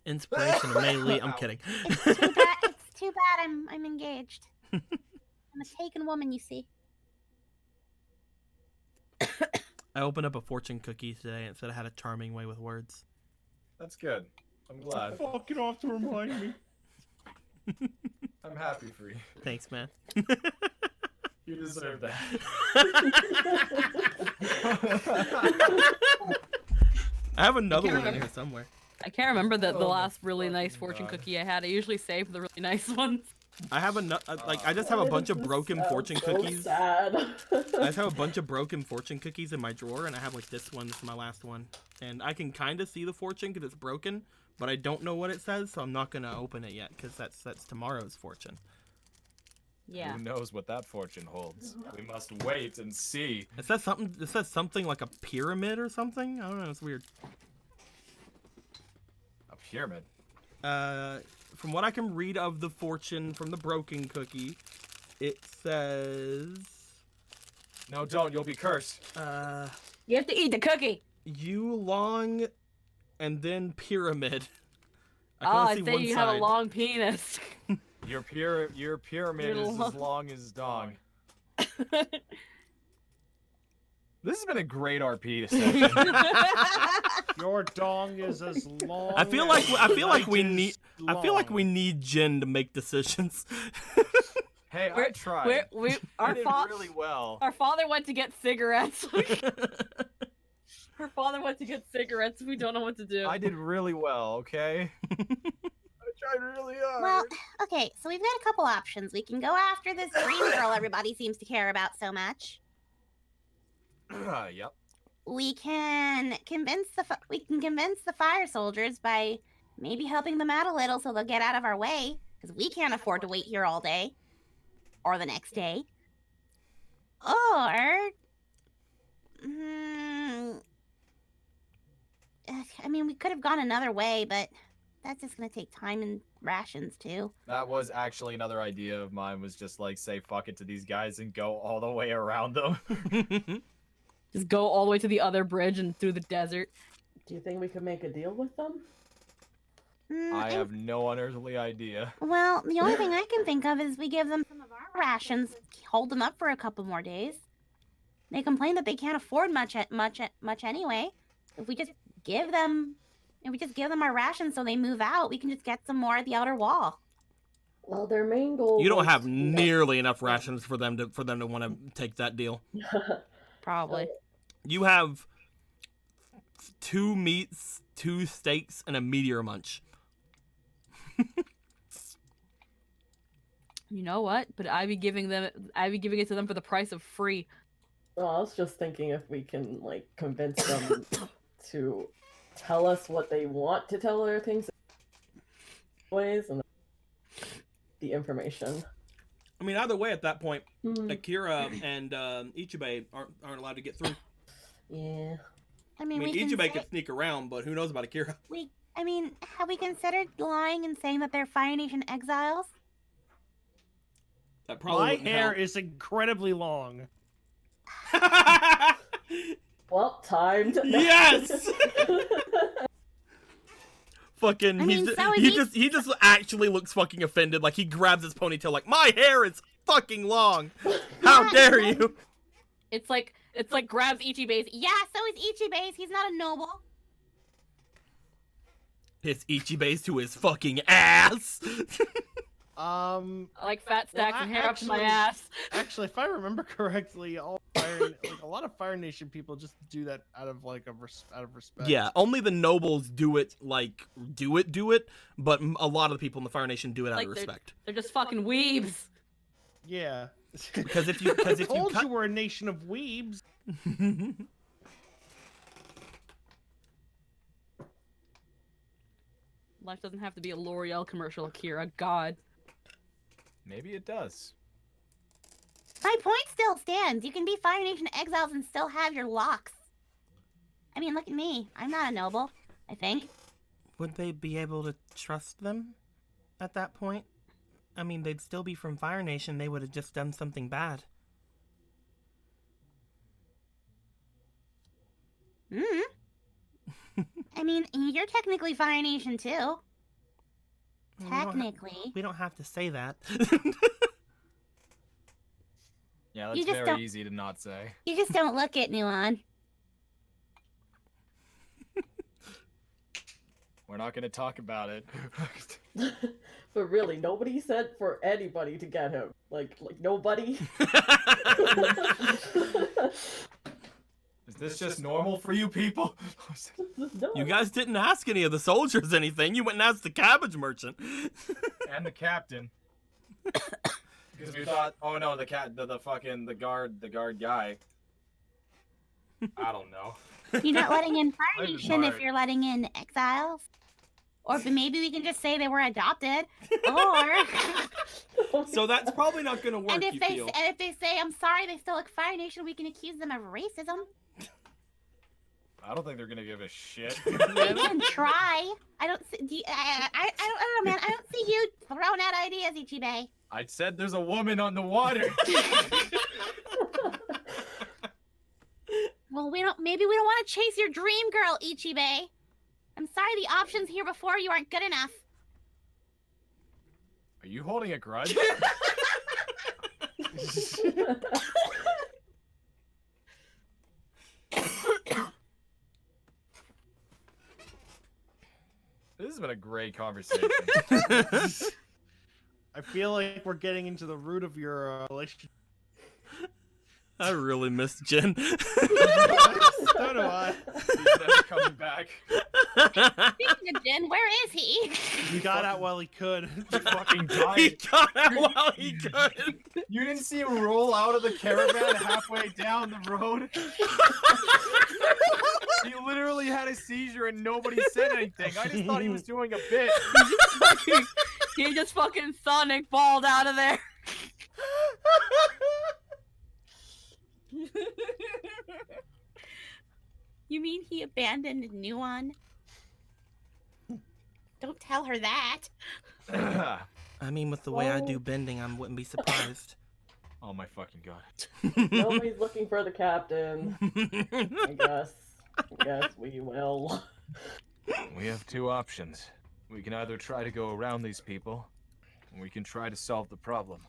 B: Inspiration of Meili. I'm kidding.
G: It's too bad I'm engaged. I'm a taken woman, you see.
B: I opened up a fortune cookie today and it said I had a charming way with words.
H: That's good. I'm glad.
E: Fucking off to remind me.
H: I'm happy for you.
B: Thanks, man.
H: You deserve that.
B: I have another
C: can't
B: one in
C: remember.
B: here somewhere.
C: I can't remember the
H: Oh my
C: last really nice
H: fucking
C: fortune
H: God.
C: cookie I had. I usually save the really nice ones.
B: I have I just have a bunch of broken fortune cookies.
D: Sad.
B: I just have a bunch of broken fortune cookies in my drawer, and I have like this one. This is my last one, and I can kind of see the fortune because it's broken, but I don't know what it says, so I'm not gonna open it yet because that's tomorrow's fortune.
C: Yeah.
K: Who knows what that fortune holds?
H: We must wait and see.
B: It says something. It says something like a pyramid or something. I don't know. It's weird.
H: A pyramid.
B: From what I can read of the fortune from the broken cookie, it says.
H: No, don't. You'll be cursed.
C: You have to eat the cookie.
B: You long, and then pyramid. I
C: Oh,
B: can only
C: I
B: see
C: say
B: one
C: you have a
B: side.
C: long penis.
H: Your pyramid
C: Your
H: is as long as dong. This has been a great RP session.
E: Your dong is as long.
B: I feel like we
E: as
B: need. I feel like we need Jen to make decisions.
H: Hey, I
C: We're-
H: tried. I
C: Our,
H: did
C: fa-
H: really well.
C: our father went to get cigarettes. Our father went to get cigarettes. We don't know what to do.
H: I did really well, okay? I tried really hard.
G: Well, okay, so we've got a couple options. We can go after this green girl everybody seems to care about so much.
H: Yep.
G: We can convince the fire soldiers by maybe helping them out a little so they'll get out of our way, because we can't afford to wait here all day or the next day. Or I mean, we could have gone another way, but that's just gonna take time and rations too.
H: That was actually another idea of mine, was just like say fuck it to these guys and go all the way around them.
C: Just go all the way to the other bridge and through the desert.
D: Do you think we could make a deal with them?
H: I have no unearthly idea.
G: Well, the only thing I can think of is we give them some of our rations, hold them up for a couple more days. They complain that they can't afford much anyway. If we just give them our rations so they move out, we can just get some more at the outer wall.
D: Well, their main goal.
B: You don't
D: was
B: have
D: to-
B: nearly enough rations for them to want to take that deal.
C: Probably.
B: You have 2 meats, 2 steaks, and a meteor munch.
C: You know what? But I'd be giving it to them for the price of free.
D: Well, I was just thinking if we can like convince them to tell us what they want to tell other things ways and the information.
B: I mean, either way, at that point,
D: Hmm.
B: Akira and Ichibei aren't allowed to get through.
D: Yeah.
G: I
B: I
G: mean,
B: mean,
G: we can
B: Ichibei
G: say,
B: can sneak around, but who knows about Akira?
G: have we considered lying and saying that they're Fire Nation exiles?
B: That probably
E: My
B: wouldn't
E: hair
B: help.
E: is incredibly long.
D: Well, timed.
B: Yes! Fucking,
G: I mean,
B: he's,
G: so is
B: he just actually looks fucking offended. Like, he grabs his ponytail like, my hair is fucking long. How
G: Yeah,
B: dare
G: no.
B: you?
C: It's like grabs Ichibei's.
G: Yeah, so is Ichibei's. He's not a noble.
B: His Ichibei's to his fucking ass.
C: I like fat stacks and hair up to my
E: actually-
C: ass.
E: Actually, if I remember correctly, a lot of Fire Nation people just do that out of respect.
B: Yeah, only the nobles do it, like, do it, but a lot of the people in the Fire Nation do it out
C: Like
B: of
C: they're-
B: respect.
C: They're just fucking weebs.
E: Yeah.
B: Because if you
E: told
B: cut-
E: you we're a nation of weebs.
C: Life doesn't have to be a L'Oreal commercial, Akira. God.
H: Maybe it does.
G: My point still stands. You can be Fire Nation exiles and still have your locks. I mean, look at me. I'm not a noble, I think.
B: Would they be able to trust them at that point? I mean, they'd still be from Fire Nation. They would have just done something bad.
G: I mean, you're technically Fire Nation too.
B: We don't ha-
G: Technically.
B: We don't have to say that.
H: Yeah,
G: You
H: that's
G: just
H: very
G: don't-
H: easy to not say.
G: You just don't look it, Nuon.
H: We're not gonna talk about it.
D: But really, nobody said for anybody to get him. Like nobody.
H: Is this just normal for you people?
D: No.
B: You guys didn't ask any of the soldiers anything. You went and asked the cabbage merchant.
H: And the captain. Because we thought, oh no, the guard guy. I don't know.
G: You're not letting in Fire
H: I'm
G: Nation if
H: smart.
G: you're letting in exiles. Or maybe we can just say they were adopted. Or
B: So that's probably not going to work,
G: and
B: you
G: if they
B: feel.
G: and if they say I'm sorry, they still like Fire Nation, we can accuse them of racism.
H: I don't think they're gonna give a shit.
G: We can try. I don't see. I don't know, man. I don't see you throwing out ideas, Ichibe.
H: I said there's a woman on the water.
G: Well, maybe we don't want to chase your dream girl, Ichibe. I'm sorry, the options here before you aren't good enough.
H: Are you holding a grudge? This has been a great conversation.
E: I feel like we're getting into the root of your relationship.
B: I really missed Jen.
E: So do I.
H: He's never coming back.
G: Speaking of Jin, where is he?
E: He got out while he could.
H: He fucking
B: He
H: died.
B: got out while he could.
H: You didn't see him roll out of the caravan halfway down the road? He literally had a seizure and nobody said anything. I just thought he was doing a bit.
C: He just fucking Sonic balled out of there.
G: You mean he abandoned Nuon? Don't tell her that.
B: I mean, with the way I do bending, I wouldn't be surprised.
H: Oh my fucking god.
D: Nobody's looking for the captain. I guess we will.
K: We have two options. We can either try to go around these people, or we can try to solve the problem.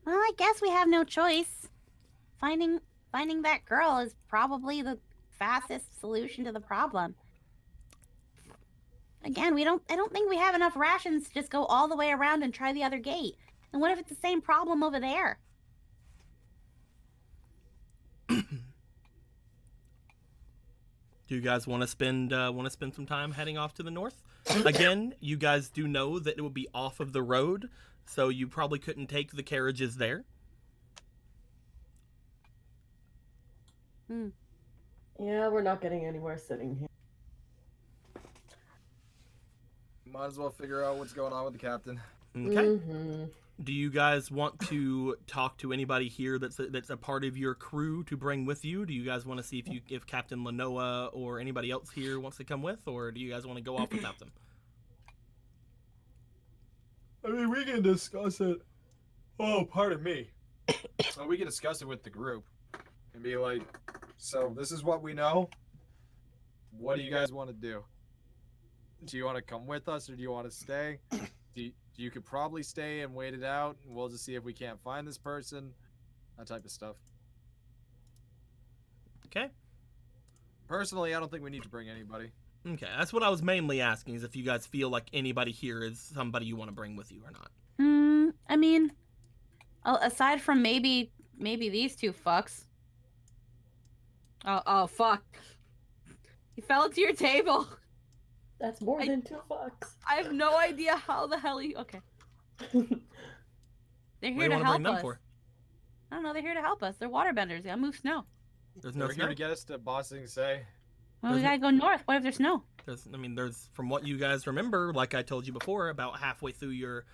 G: Well, I guess we have no choice. Finding that girl is probably the fastest solution to the problem. Again, I don't think we have enough rations to just go all the way around and try the other gate. And what if it's the same problem over there?
B: Do you guys want to spend some time heading off to the north? Again, you guys do know that it would be off of the road, so you probably couldn't take the carriages there.
D: Yeah, we're not getting anywhere sitting here.
H: Might as well figure out what's going on with the captain.
B: Okay. Do you guys want to talk to anybody here that's a part of your crew to bring with you? Do you guys want to see if Captain Lanoa or anybody else here wants to come with, or do you guys want to go off without them?
H: I mean, we can discuss it. Oh, pardon me. Well, we can discuss it with the group and be like, so this is what we know. What do you guys want to do? Do you want to come with us or do you want to stay? You could probably stay and wait it out, and we'll just see if we can't find this person. That type of stuff.
B: Okay.
H: Personally, I don't think we need to bring anybody.
B: Okay, that's what I was mainly asking, is if you guys feel like anybody here is somebody you want to bring with you or not.
C: I mean, aside from maybe these two fucks. Oh fuck. He fell into your table.
D: That's more than 2 fucks.
C: I have no idea how the hell he. Okay. They're
B: What do
C: here
B: you
C: to
B: want to
C: help
B: bring them
C: us.
B: for?
C: I don't know. They're here to help us. They're waterbenders. They gotta move snow.
B: There's no
H: We're
B: snow.
H: here to get us to Bossing Say.
C: Well, we
B: There's
C: gotta go north. What if there's snow?
B: There's from what you guys remember, like I told you before, about halfway through your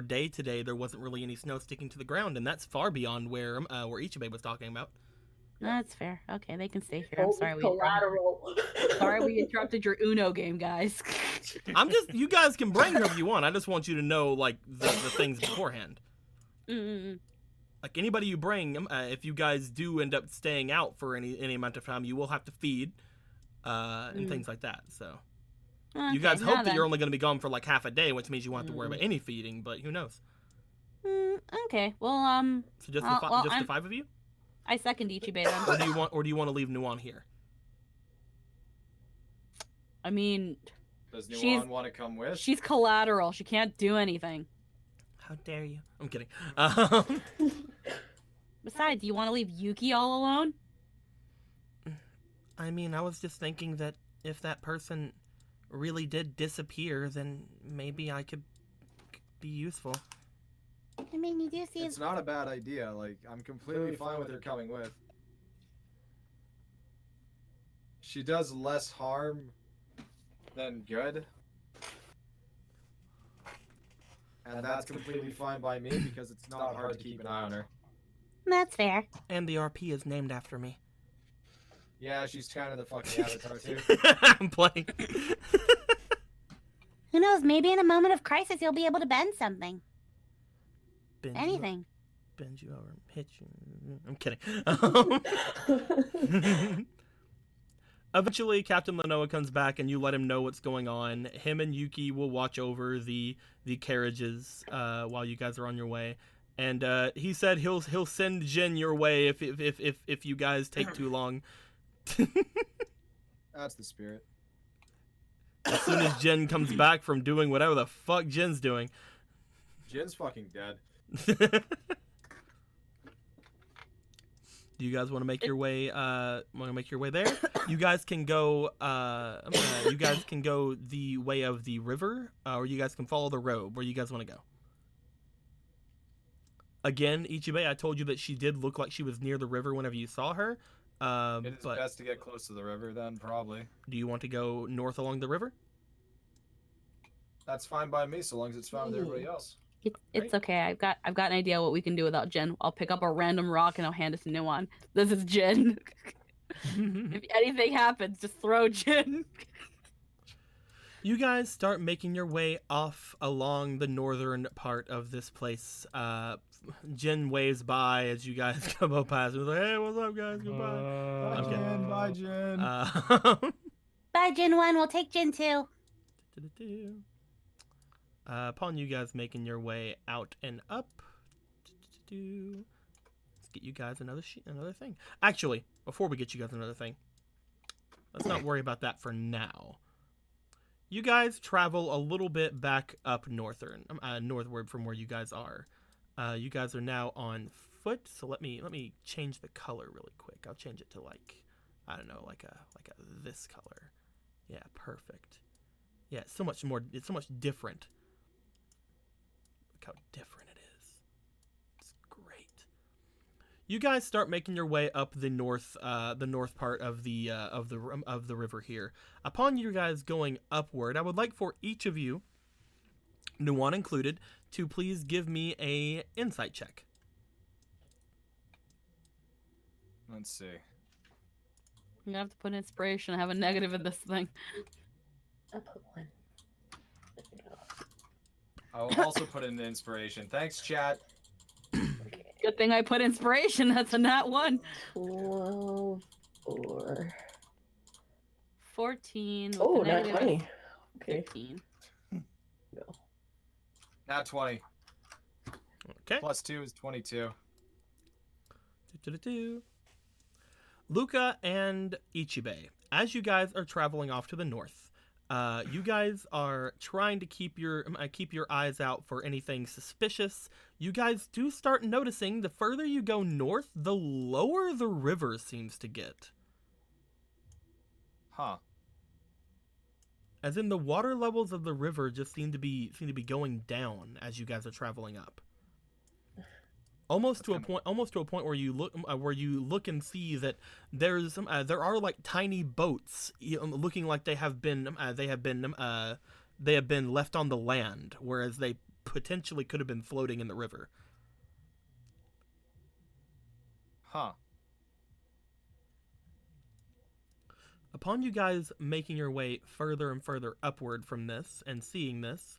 B: day today, there wasn't really any snow sticking to the ground, and that's far beyond where Ichibe was talking about.
C: That's fair. Okay, they can stay here. I'm
D: Holy
C: sorry
D: collateral.
C: Sorry we interrupted your Uno game, guys.
B: You guys can bring whoever you want. I just want you to know, like, the things beforehand. Like, anybody you bring, if you guys do end up staying out for any amount of time, you will have to feed, and things like that, so. You guys hope that you're only going to be gone for, like, half a day, which means you won't have to worry about any feeding, but who knows?
C: Okay, well,
B: So just the 5 of you?
C: I second Ichibei
B: Or
C: then.
B: do you want to leave Nuan here?
C: I mean,
H: Does
C: She's-
H: Nuan want to come with?
C: she's collateral. She can't do anything.
B: How dare you? I'm kidding.
C: Besides, do you want to leave Yuki all alone?
B: I mean, I was just thinking that if that person really did disappear, then maybe I could be useful.
G: I mean, you do see
H: It's not a bad idea. Like, I'm completely fine with her coming with. She does less harm than good. And that's completely fine by me because it's not hard to keep an eye on her.
G: That's fair.
B: And the RP is named after me.
H: Yeah, she's kind of the fucking avatar too.
B: I'm playing.
G: Who knows? Maybe in a moment of crisis, you'll be able to bend something.
B: Bend
G: Anything.
B: bend you over, hit you. I'm kidding. Eventually, Captain Lenoa comes back, and you let him know what's going on. Him and Yuki will watch over the carriages while you guys are on your way. And he said he'll send Jin your way if you guys take too long.
H: That's the spirit.
B: As soon as Jin comes back from doing whatever the fuck Jin's doing.
H: Jin's fucking dead.
B: Do you guys want to make your way? There? You guys can go. You guys can go the way of the river, or you guys can follow the road. Where you guys want to go? Again, Ichibei, I told you that she did look like she was near the river whenever you saw her.
H: It is
B: But
H: best to get close to the river then, probably.
B: do you want to go north along the river?
H: That's fine by me, so long as it's fine with everybody else.
C: It's okay. I've got an idea what we can do without Jin. I'll pick up a random rock and I'll hand it to Nuan. This is Jin. If anything happens, just throw Jin.
B: You guys start making your way off along the northern part of this place. Jin waves by as you guys come up past. He's like, "Hey, what's up, guys? Goodbye."
H: Bye, Jin. Bye, Jin.
G: Bye, Jin 1. We'll take Jin 2.
B: Upon you guys making your way out and up, let's get you guys another thing. Actually, before we get you guys another thing, let's not worry about that for now. You guys travel a little bit back up northward from where you guys are. You guys are now on foot, so let me change the color really quick. I'll change it to I don't know, like a this color. Yeah, perfect. Yeah, it's so much different. Look how different it is. It's great. You guys start making your way up the north part of the river here. Upon you guys going upward, I would like for each of you, Nuan included, to please give me a insight check.
H: Let's see.
C: I'm gonna have to put inspiration. I have a negative in this thing.
D: I put one.
H: I'll also put in inspiration. Thanks, chat.
C: Good thing I put inspiration. That's a nat 1.
D: 12 or
C: 14. with
D: oh,
C: a
D: not
C: negative
D: 20. Okay.
C: 15.
H: Nat 20.
B: Okay.
H: Plus 2 is 22.
B: Luca and Ichibei, as you guys are traveling off to the north, you guys are trying to keep your eyes out for anything suspicious. You guys do start noticing the further you go north, the lower the river seems to get.
H: Huh.
B: As in, the water levels of the river just seem to be going down as you guys are traveling up. Almost to a point where you look and see that there are like tiny boats looking like they have been left on the land, whereas they potentially could have been floating in the river.
H: Huh.
B: Upon you guys making your way further and further upward from this and seeing this,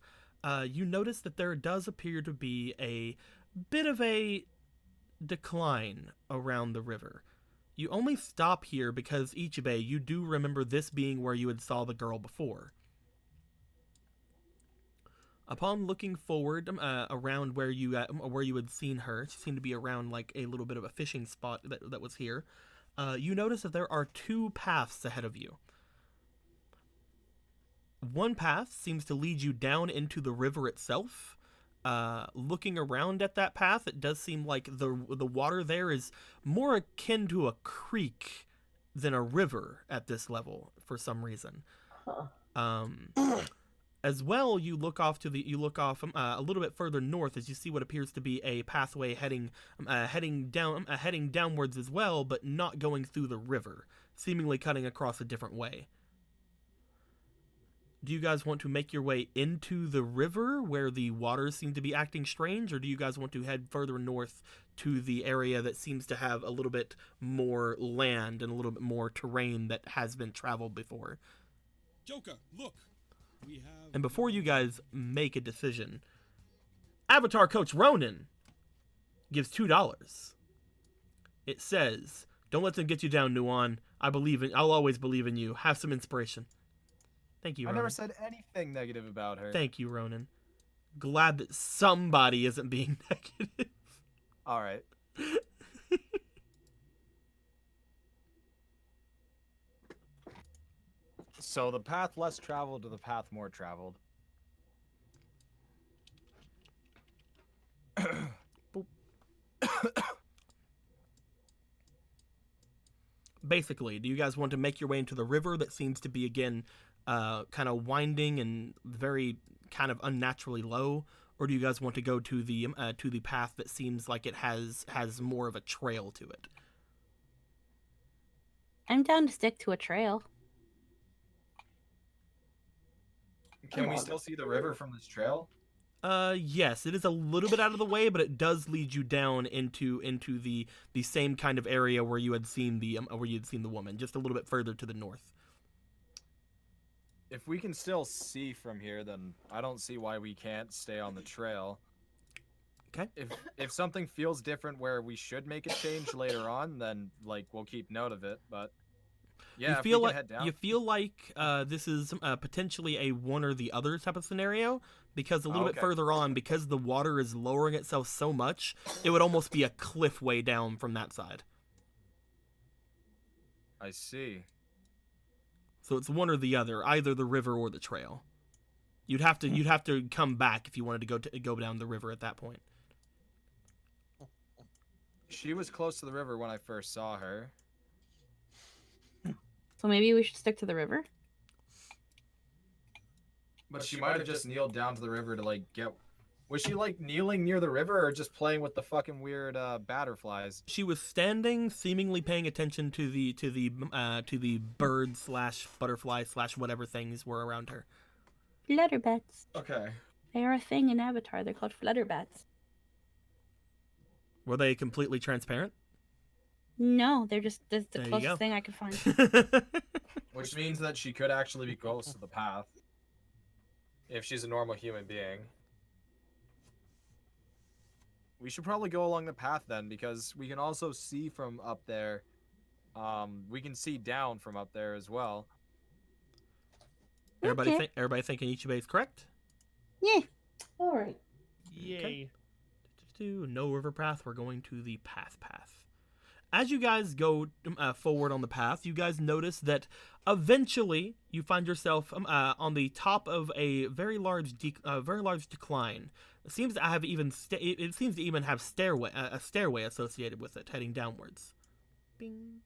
B: you notice that there does appear to be a bit of a decline around the river. You only stop here because, Ichibei, you do remember this being where you had saw the girl before. Upon looking forward around where you had seen her, she seemed to be around like a little bit of a fishing spot that was here. You notice that there are two paths ahead of you. One path seems to lead you down into the river itself. Looking around at that path, it does seem like the water there is more akin to a creek than a river at this level for some reason. As well, you look off a little bit further north as you see what appears to be a pathway heading downwards as well, but not going through the river, seemingly cutting across a different way. Do you guys want to make your way into the river where the waters seem to be acting strange, or do you guys want to head further north to the area that seems to have a little bit more land and a little bit more terrain that has been traveled before?
F: Joker, look. We have.
B: And before you guys make a decision, Avatar Coach Ronan gives $2. It says, "Don't let them get you down, Nuan. I'll always believe in you. Have some inspiration." Thank you,
H: I
B: Ronan.
H: never said anything negative about her.
B: Thank you, Ronan. Glad that somebody isn't being negative.
H: All right. So the path less traveled to the path more traveled.
B: Basically, do you guys want to make your way into the river that seems to be, again, kind of winding and very kind of unnaturally low, or do you guys want to go to the path that seems like it has more of a trail to it?
C: I'm down to stick to a trail.
H: Can we still see the river from this trail?
B: Yes, it is a little bit out of the way, but it does lead you down into the same kind of area where you had seen the woman, just a little bit further to the north.
H: If we can still see from here, then I don't see why we can't stay on the trail.
B: Okay.
H: If something feels different where we should make a change later on, then like we'll keep note of it. But yeah,
B: you feel like this is potentially a one or the other type of scenario, because a little bit further on, because the water is lowering itself so much, it would almost be a cliff way down from that side.
H: I see.
B: So it's one or the other, either the river or the trail. You'd have to come back if you wanted to go down the river at that point.
H: She was close to the river when I first saw her.
C: So maybe we should stick to the river?
H: But she might have just kneeled down to the river to like get. Was she like kneeling near the river or just playing with the fucking weird butterflies?
B: She was standing, seemingly paying attention to the bird / butterfly / whatever things were around her.
C: Flutterbats.
H: Okay.
C: They are a thing in Avatar. They're called flutterbats.
B: Were they completely transparent?
C: No, they're just the
B: There you
C: closest
B: go.
C: thing I could find.
H: Which means that she could actually be close to the path. If she's a normal human being. We should probably go along the path then, because we can also see from up there. We can see down from up there as well.
B: Everybody thinking Ichibei is correct?
C: Yeah.
D: All right.
E: Yay.
B: Okay. No river path. We're going to the path. As you guys go forward on the path, you guys notice that eventually you find yourself on the top of a very large decline. It seems to have a stairway associated with it, heading downwards. Bing.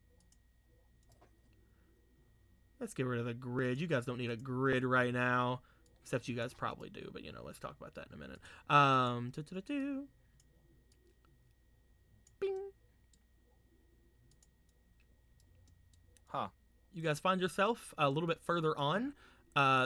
B: Let's get rid of the grid. You guys don't need a grid right now, except you guys probably do. But let's talk about that in a minute. Bing.
H: Huh.
B: You guys find yourself a little bit further on.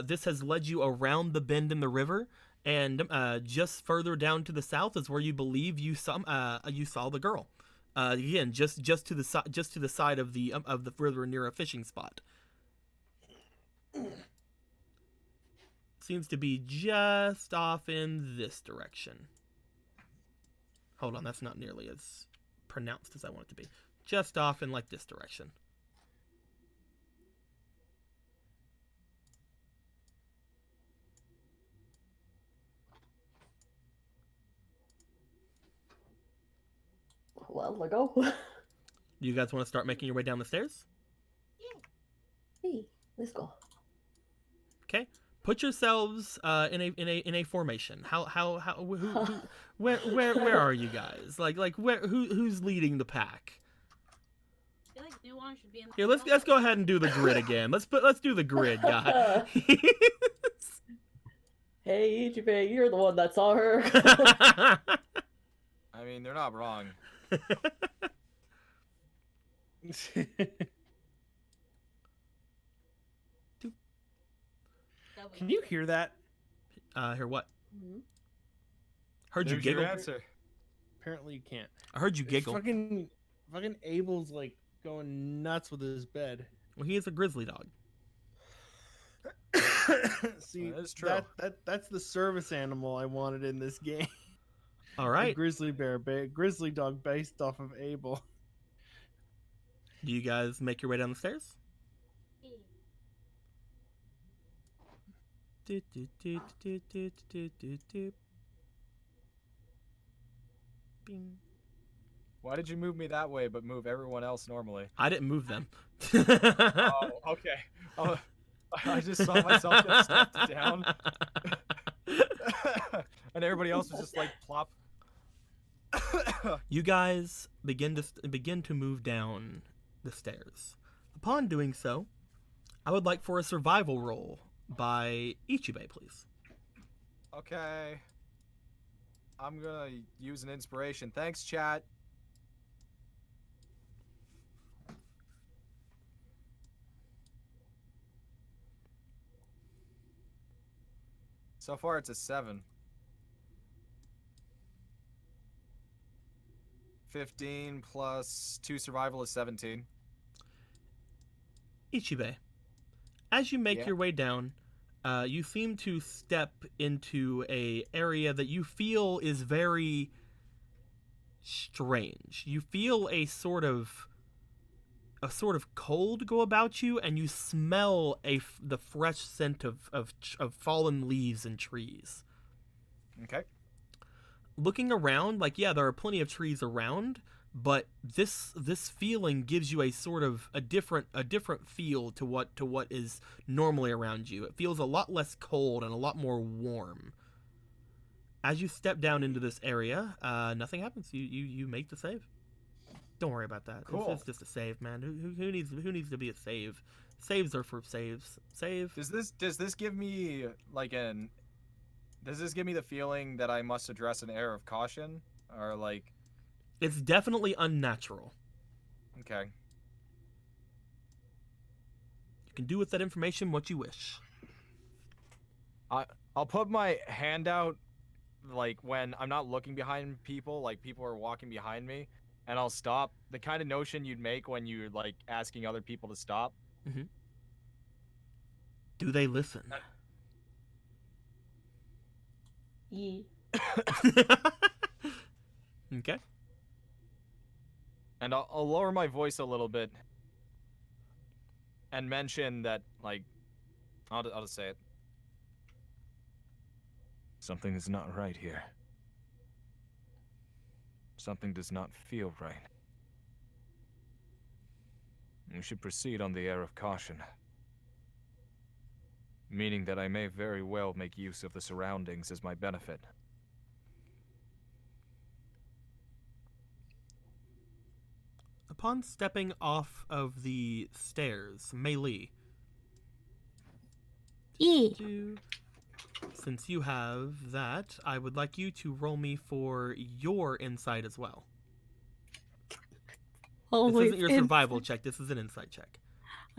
B: This has led you around the bend in the river, and just further down to the south is where you believe you saw the girl. Again, just to the side of the river near a fishing spot. Seems to be just off in this direction. Hold on, that's not nearly as pronounced as I want it to be. Just off in like this direction.
D: Well, let go.
B: Do you guys want to start making your way down the stairs?
D: Hey, let's go.
B: Okay. Put yourselves in a formation. Where are you guys? Like who's leading the pack?
C: I feel like Nuon should be in the
B: Here, let's go ahead and do the grid again. Let's do the grid, guys.
D: Hey, Ichibei, you're the one that saw her.
H: I mean, they're not wrong.
E: Can you hear that?
B: Hear what?
D: Mhm.
B: Heard you
H: There's your
B: giggle.
H: answer.
E: Apparently you can't.
B: I heard you
E: It's
B: giggle.
E: Fucking Abel's like going nuts with his bed.
B: Well, he is a grizzly dog.
E: See,
H: That is true.
E: that's the service animal I wanted in this game.
B: All
E: A
B: right.
E: grizzly grizzly dog based off of Abel.
B: Do you guys make your way down the stairs? Bing.
H: Why did you move me that way, but move everyone else normally?
B: I didn't move them.
H: Oh, okay. Oh, I just saw myself get stepped down, and everybody else was just like plop.
B: You guys begin to move down the stairs. Upon doing so, I would like for a survival roll by Ichibei, please.
H: Okay. I'm gonna use an inspiration. Thanks, chat. So far, it's a 7. 15 plus 2 survival is 17.
B: Ichibei, as you make
H: Yeah.
B: your way down, you seem to step into a area that you feel is very strange. You feel a sort of cold go about you, and you smell the fresh scent of fallen leaves and trees.
H: Okay.
B: Looking around, like, yeah, there are plenty of trees around, but this feeling gives you a different feel to what is normally around you. It feels a lot less cold and a lot more warm. As you step down into this area, nothing happens. You make the save. Don't worry about that.
H: Cool.
B: It's just a save, man. Who needs to be a save? Saves are for saves. Save.
H: Does this give me like does this give me the feeling that I must address an air of caution, or like?
B: It's definitely unnatural.
H: Okay.
B: You can do with that information what you wish.
H: I'll put my hand out, like when I'm not looking behind people, like people are walking behind me, and I'll stop. The kind of notion you'd make when you're like asking other people to stop.
B: Mm-hmm. Do they listen?
D: Yeah.
B: Okay.
H: And I'll lower my voice a little bit and mention that, like, I'll just say it. Something is not right here. Something does not feel right. We should proceed on the air of caution. Meaning that I may very well make use of the surroundings as my benefit.
B: Upon stepping off of the stairs, Mei Li, since you have that, I would like you to roll me for your insight as well. This isn't your survival check, this is an insight check.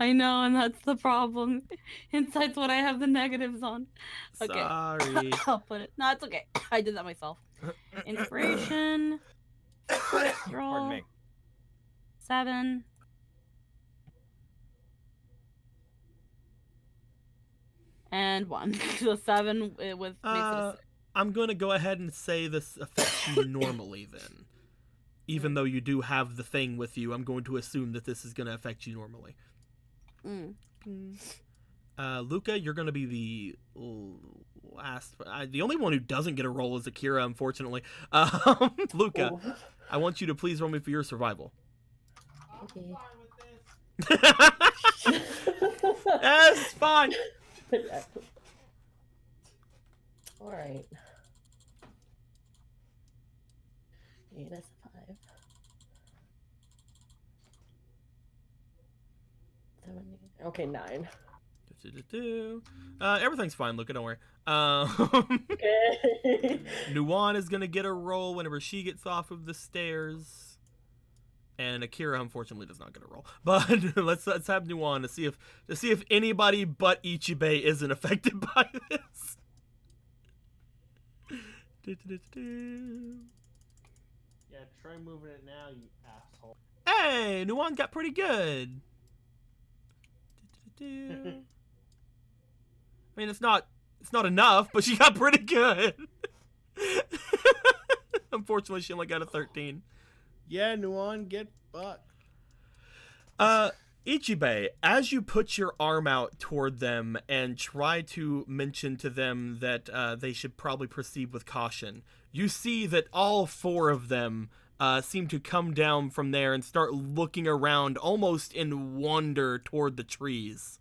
C: I know, and that's the problem. Insight's what I have the negatives on. Okay.
B: Sorry.
C: I'll put it. No, it's okay. I did that myself. Inspiration. Roll.
H: Pardon me.
C: 7. And 1. So 7 with makes it a 6.
B: I'm going to go ahead and say this affects you normally then. Even though you do have the thing with you, I'm going to assume that this is going to affect you normally.
C: Mm.
B: Luca, you're going to be the last. The only one who doesn't get a roll is Akira, unfortunately. Luca,
D: Ooh.
B: I want you to please roll me for your survival.
D: Okay.
B: That's fine.
D: Yeah. All right. Okay, that's a 5. 7, 8. Okay, 9.
B: Everything's fine, Luca. Don't worry.
D: Okay.
B: Nuwan is gonna get a roll whenever she gets off of the stairs, and Akira unfortunately does not get a roll. But let's have Nuwan to see if anybody but Ichibei isn't affected by this.
E: Yeah, try moving it now, you asshole.
B: Hey, Nuwan got pretty good. I mean, it's not enough, but she got pretty good. Unfortunately, she only got a 13.
E: Yeah, Nuwan, get fucked.
B: Ichibei, as you put your arm out toward them and try to mention to them that they should probably proceed with caution, you see that all 4 of them seem to come down from there and start looking around almost in wonder toward the trees.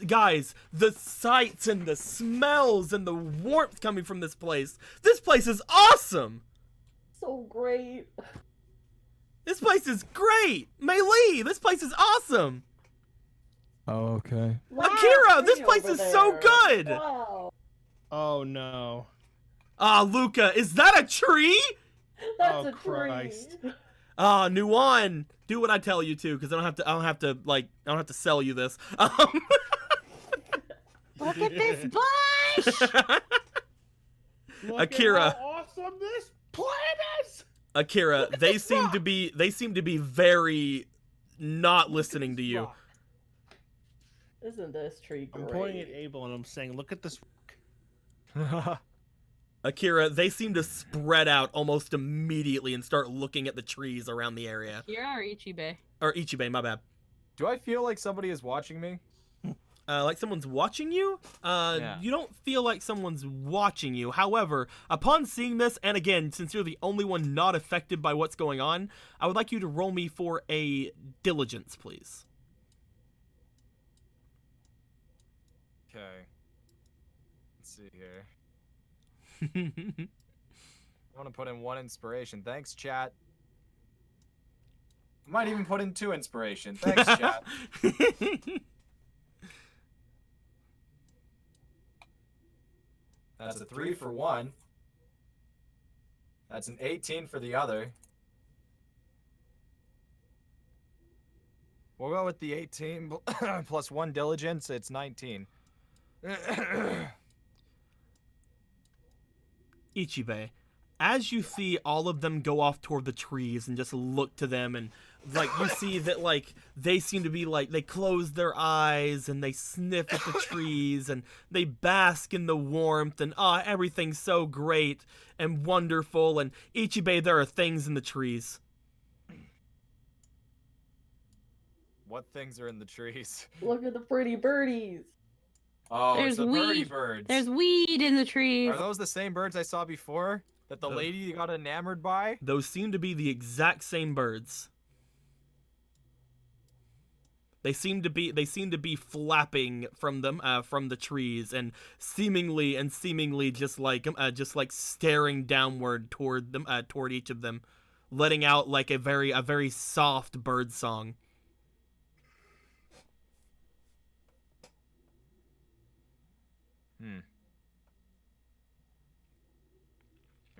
B: Guys, the sights and the smells and the warmth coming from this place is awesome!
D: So great.
B: This place is great! Mei Li, this place is awesome!
J: Oh, okay.
D: Wow,
B: Akira, this
D: pretty
B: place
D: over
B: is so
D: there.
B: good!
D: Wow.
E: Oh no.
B: Ah, Luca, is that a tree?
D: That's
E: Oh,
D: a tree.
E: Christ.
B: Ah, Nuwan, do what I tell you to, because I don't have to sell you this.
G: Look at this bush!
E: Look
B: Akira.
E: at how awesome this planet is!
B: Akira,
E: at
B: they
E: this
B: seem
E: rock.
B: to be very not listening to you.
E: Rock.
D: Isn't this tree great?
E: I'm pointing at Abel and I'm saying, look at this.
B: Akira, they seem to spread out almost immediately and start looking at the trees around the area.
C: Kira or Ichibei?
B: Or Ichibei, my bad.
H: Do I feel like somebody is watching me?
B: Like someone's watching you?
H: Yeah.
B: You don't feel like someone's watching you. However, upon seeing this, and again, since you're the only one not affected by what's going on, I would like you to roll me for a diligence, please.
H: Okay. Let's see here. I want to put in 1 inspiration. Thanks, chat. I might even put in 2 inspiration. Thanks, chat. That's a 3 for one. That's an 18 for the other. We'll go with the 18 plus 1 diligence. It's 19.
B: Ichibei, as you see all of them go off toward the trees and just look to them, and like you see that like they seem to be like they close their eyes and they sniff at the trees and they bask in the warmth and everything's so great and wonderful. And Ichibei, there are things in the trees.
H: What things are in the trees?
D: Look at the pretty birdies.
H: Oh,
C: There's
H: it's the birdie
C: weed.
H: birds.
C: There's weed in the trees.
H: Are those the same birds I saw before that the lady got enamored by?
B: Those seem to be the exact same birds. They seem to be flapping from them from the trees and seemingly just like staring downward toward them toward each of them, letting out like a very soft bird song.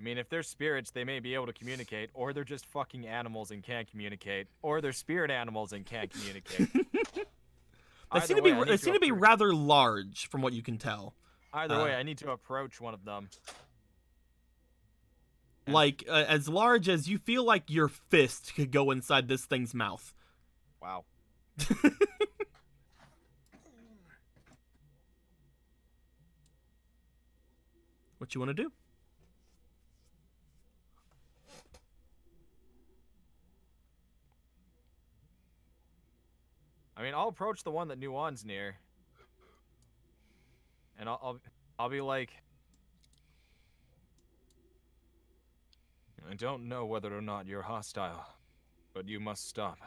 H: I mean, if they're spirits, they may be able to communicate, or they're just fucking animals and can't communicate, or they're spirit animals and can't communicate.
B: They seem to be rather large, from what you can tell.
H: Either way, I need to approach one of them.
B: Like as large as you feel like your fist could go inside this thing's mouth.
H: Wow.
B: What you want to do?
H: I mean, I'll approach the one that Nuwan's near.
K: and I'll be like, I don't know whether or not you're hostile, but you must stop.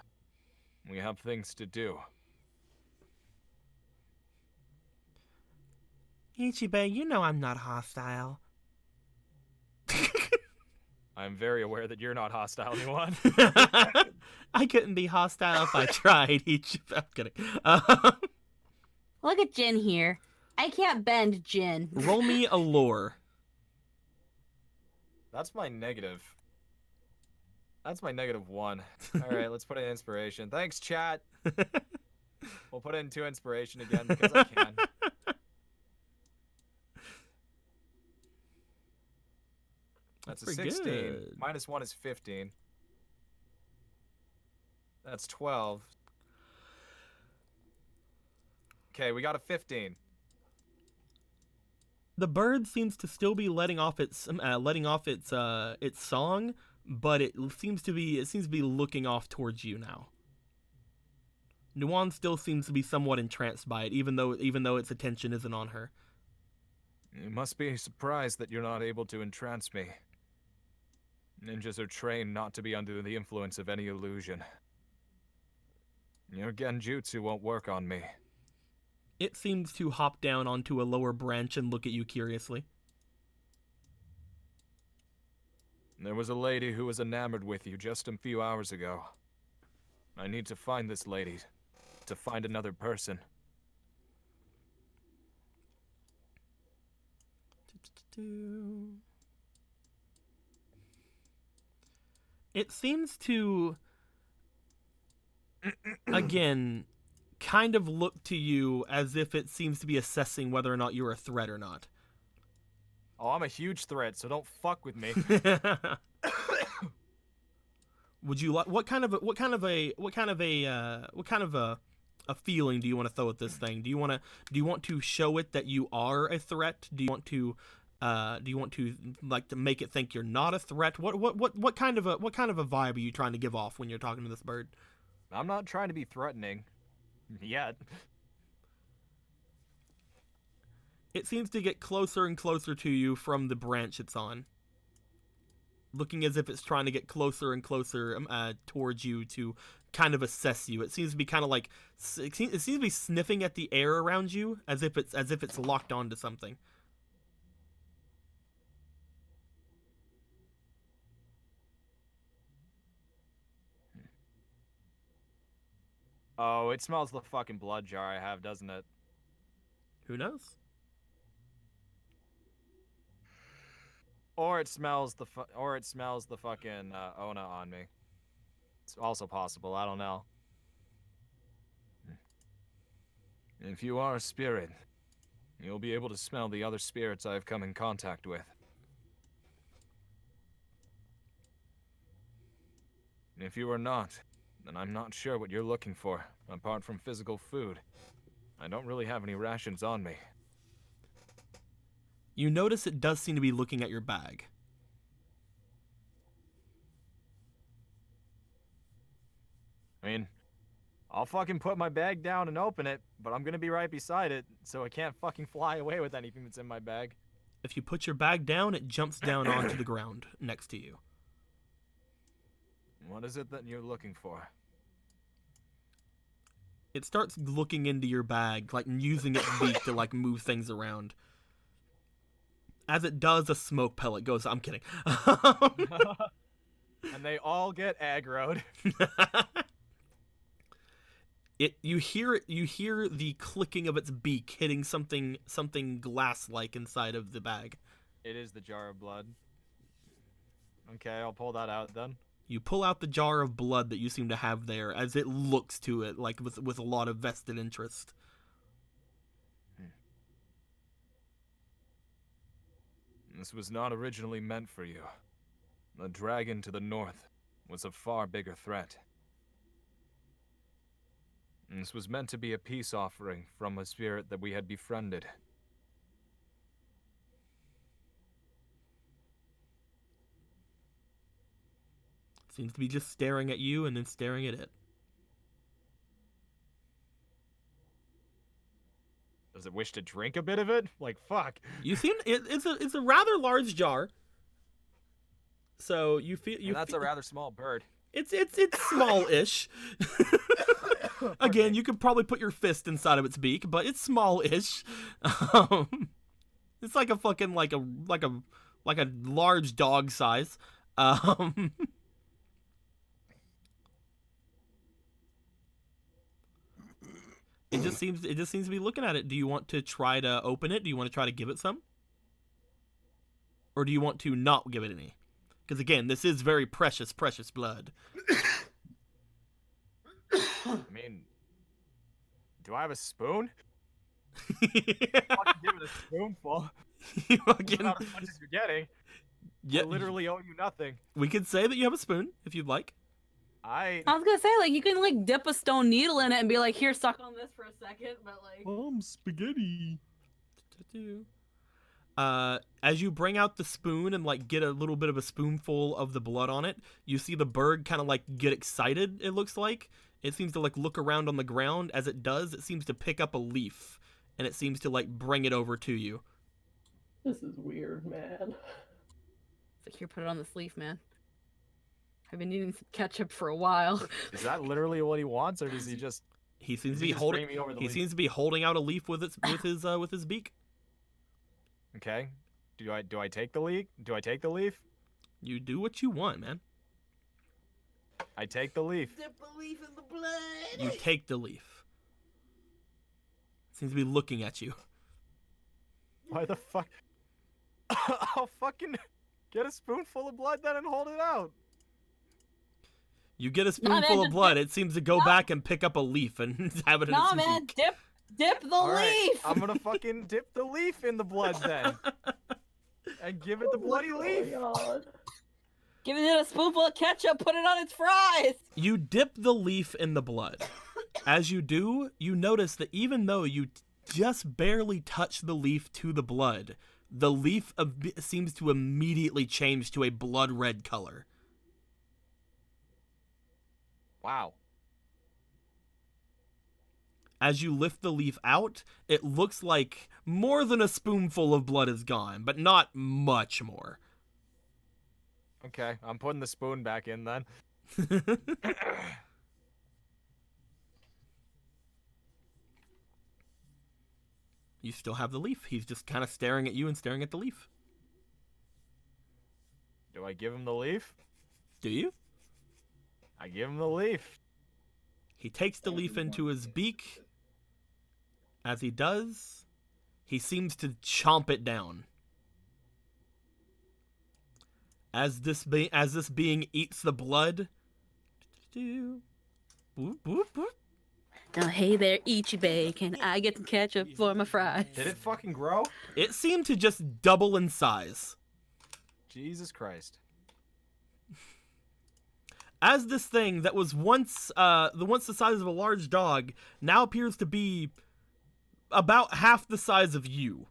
K: We have things to do.
B: Ichibei, you know I'm not hostile.
K: I'm very aware that you're not hostile, Nuan.
B: I couldn't be hostile if I tried. Ichibei, I'm kidding.
C: Look at Jin here. I can't bend Jin.
B: Roll me a lore.
H: That's my negative. That's my -1. All right, let's put in inspiration. Thanks, chat. We'll put in 2 inspiration again because I can. That's a
B: pretty
H: 16.
B: good.
H: -1 is 15. That's 12. Okay, we got a 15.
B: The bird seems to still be letting off its song, but it seems to be looking off towards you now. Nuan still seems to be somewhat entranced by it, even though its attention isn't on her.
K: You must be surprised that you're not able to entrance me. Ninjas are trained not to be under the influence of any illusion. Your genjutsu won't work on me.
B: It seems to hop down onto a lower branch and look at you curiously.
K: There was a lady who was enamored with you just a few hours ago. I need to find this lady, to find another person.
B: It seems to, again, kind of look to you as if it seems to be assessing whether or not you're a threat or not.
H: Oh, I'm a huge threat, so don't fuck with me.
B: Would you like what kind of a feeling do you want to throw at this thing? Do you want to show it that you are a threat? Do you want to like to make it think you're not a threat? What kind of a vibe are you trying to give off when you're talking to this bird?
H: I'm not trying to be threatening. Yet.
B: It seems to get closer and closer to you from the branch it's on. Looking as if it's trying to get closer and closer towards you to kind of assess you. It seems to be kind of like it seems to be sniffing at the air around you as if it's locked onto something.
H: Oh, it smells the fucking blood jar I have, doesn't it?
B: Who knows?
H: Or it smells the fucking Ona on me. It's also possible. I don't know.
K: If you are a spirit, you'll be able to smell the other spirits I've come in contact with. If you are not, then I'm not sure what you're looking for, apart from physical food. I don't really have any rations on me.
B: You notice it does seem to be looking at your bag.
H: I mean, I'll fucking put my bag down and open it, but I'm gonna be right beside it, so it can't fucking fly away with anything that's in my bag.
B: If you put your bag down, it jumps down onto the ground next to you.
K: What is it that you're looking for?
B: It starts looking into your bag, like using its beak to like move things around. As it does, a smoke pellet goes. I'm kidding.
H: And they all get aggroed.
B: You hear the clicking of its beak hitting something glass-like inside of the bag.
H: It is the jar of blood. Okay, I'll pull that out then.
B: You pull out the jar of blood that you seem to have there as it looks to it, like with a lot of vested interest.
K: This was not originally meant for you. The dragon to the north was a far bigger threat. This was meant to be a peace offering from a spirit that we had befriended.
B: Seems to be just staring at you and then staring at it.
K: Does it wish to drink a bit of it? Like, fuck.
B: You seem it's a rather large jar. So you feel
K: And that's a rather small bird.
B: It's small-ish. Again, you could probably put your fist inside of its beak, but it's small-ish. It's like a fucking like a large dog size. It just seems to be looking at it. Do you want to try to open it? Do you want to try to give it some? Or do you want to not give it any? Because again, this is very precious blood.
K: I mean, do I have a spoon?
H: Fucking give it a spoonful.
B: You
H: That's
B: fucking,
H: not as much as you're getting.
B: yeah,
H: I literally owe you nothing.
B: we could say that you have a spoon if you'd like.
C: I was gonna say, like, you can like dip a stone needle in it and be like, here, suck on this for a second, but like.
E: Spaghetti.
B: As you bring out the spoon and like get a little bit of a spoonful of the blood on it, you see the bird kind of like get excited. It looks like it seems to like look around on the ground. As it does, it seems to pick up a leaf and it seems to like bring it over to you.
D: This is weird, man.
C: It's like, here, put it on this leaf, man. I've been eating some ketchup for a while.
K: Is that literally what he wants, or does he just?
B: He seems to
K: He
B: be
K: just
B: holding.
K: bring me over the
B: He
K: leaf?
B: seems to be holding out a leaf with his beak.
K: Okay. Do I take the leaf? Do I take the leaf?
B: You do what you want, man.
K: I take the leaf.
G: Dip the leaf in the blood.
B: You take the leaf. Seems to be looking at you.
H: Why the fuck? I'll fucking get a spoonful of blood then and hold it out.
B: You get a
C: man,
B: spoonful of
C: just
B: blood.
C: dip-
B: It seems to go back and pick up a leaf and have it in
C: Nah,
B: its
C: man,
B: beak.
C: dip the
H: All right,
C: leaf.
H: I'm gonna fucking dip the leaf in the blood then. And give it the bloody leaf.
D: Oh my god.
C: Giving it a spoonful of ketchup, put it on its fries.
B: You dip the leaf in the blood. As you do, you notice that even though you just barely touch the leaf to the blood, the leaf seems to immediately change to a blood red color.
K: Wow.
B: As you lift the leaf out, it looks like more than a spoonful of blood is gone, but not much more.
K: Okay, I'm putting the spoon back in then.
B: You still have the leaf. He's just kind of staring at you and staring at the leaf.
K: Do I give him the leaf?
B: Do you?
K: I give him the leaf.
B: He takes the leaf into his beak. As he does, he seems to chomp it down. As this being eats the blood. Boop, boop, boop.
C: Now, hey there, Ichibe, can I get some ketchup for my fries?
H: Did it fucking grow?
B: It seemed to just double in size.
K: Jesus Christ.
B: As this thing that was once the size of a large dog now appears to be about half the size of you.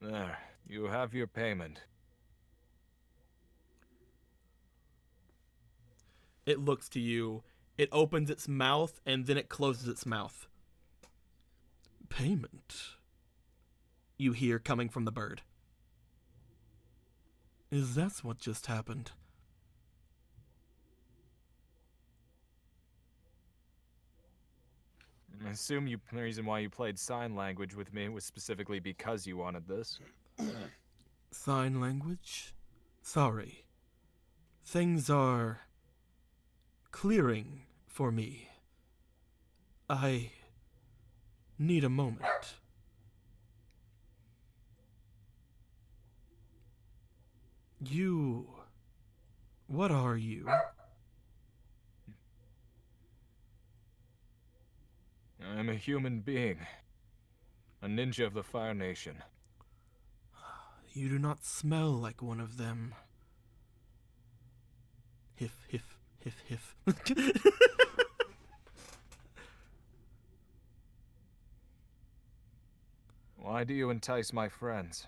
K: There, you have your payment.
B: It looks to you. It opens its mouth and then it closes its mouth. Payment. You hear coming from the bird. Is that what just happened?
K: I assume the reason why you played sign language with me was specifically because you wanted this.
B: Sign language? Sorry. Things are clearing for me. I need a moment. You... What are you?
K: I'm a human being. A ninja of the Fire Nation.
B: You do not smell like one of them. Hiff, hiff, hiff, hiff.
K: Why do you entice my friends?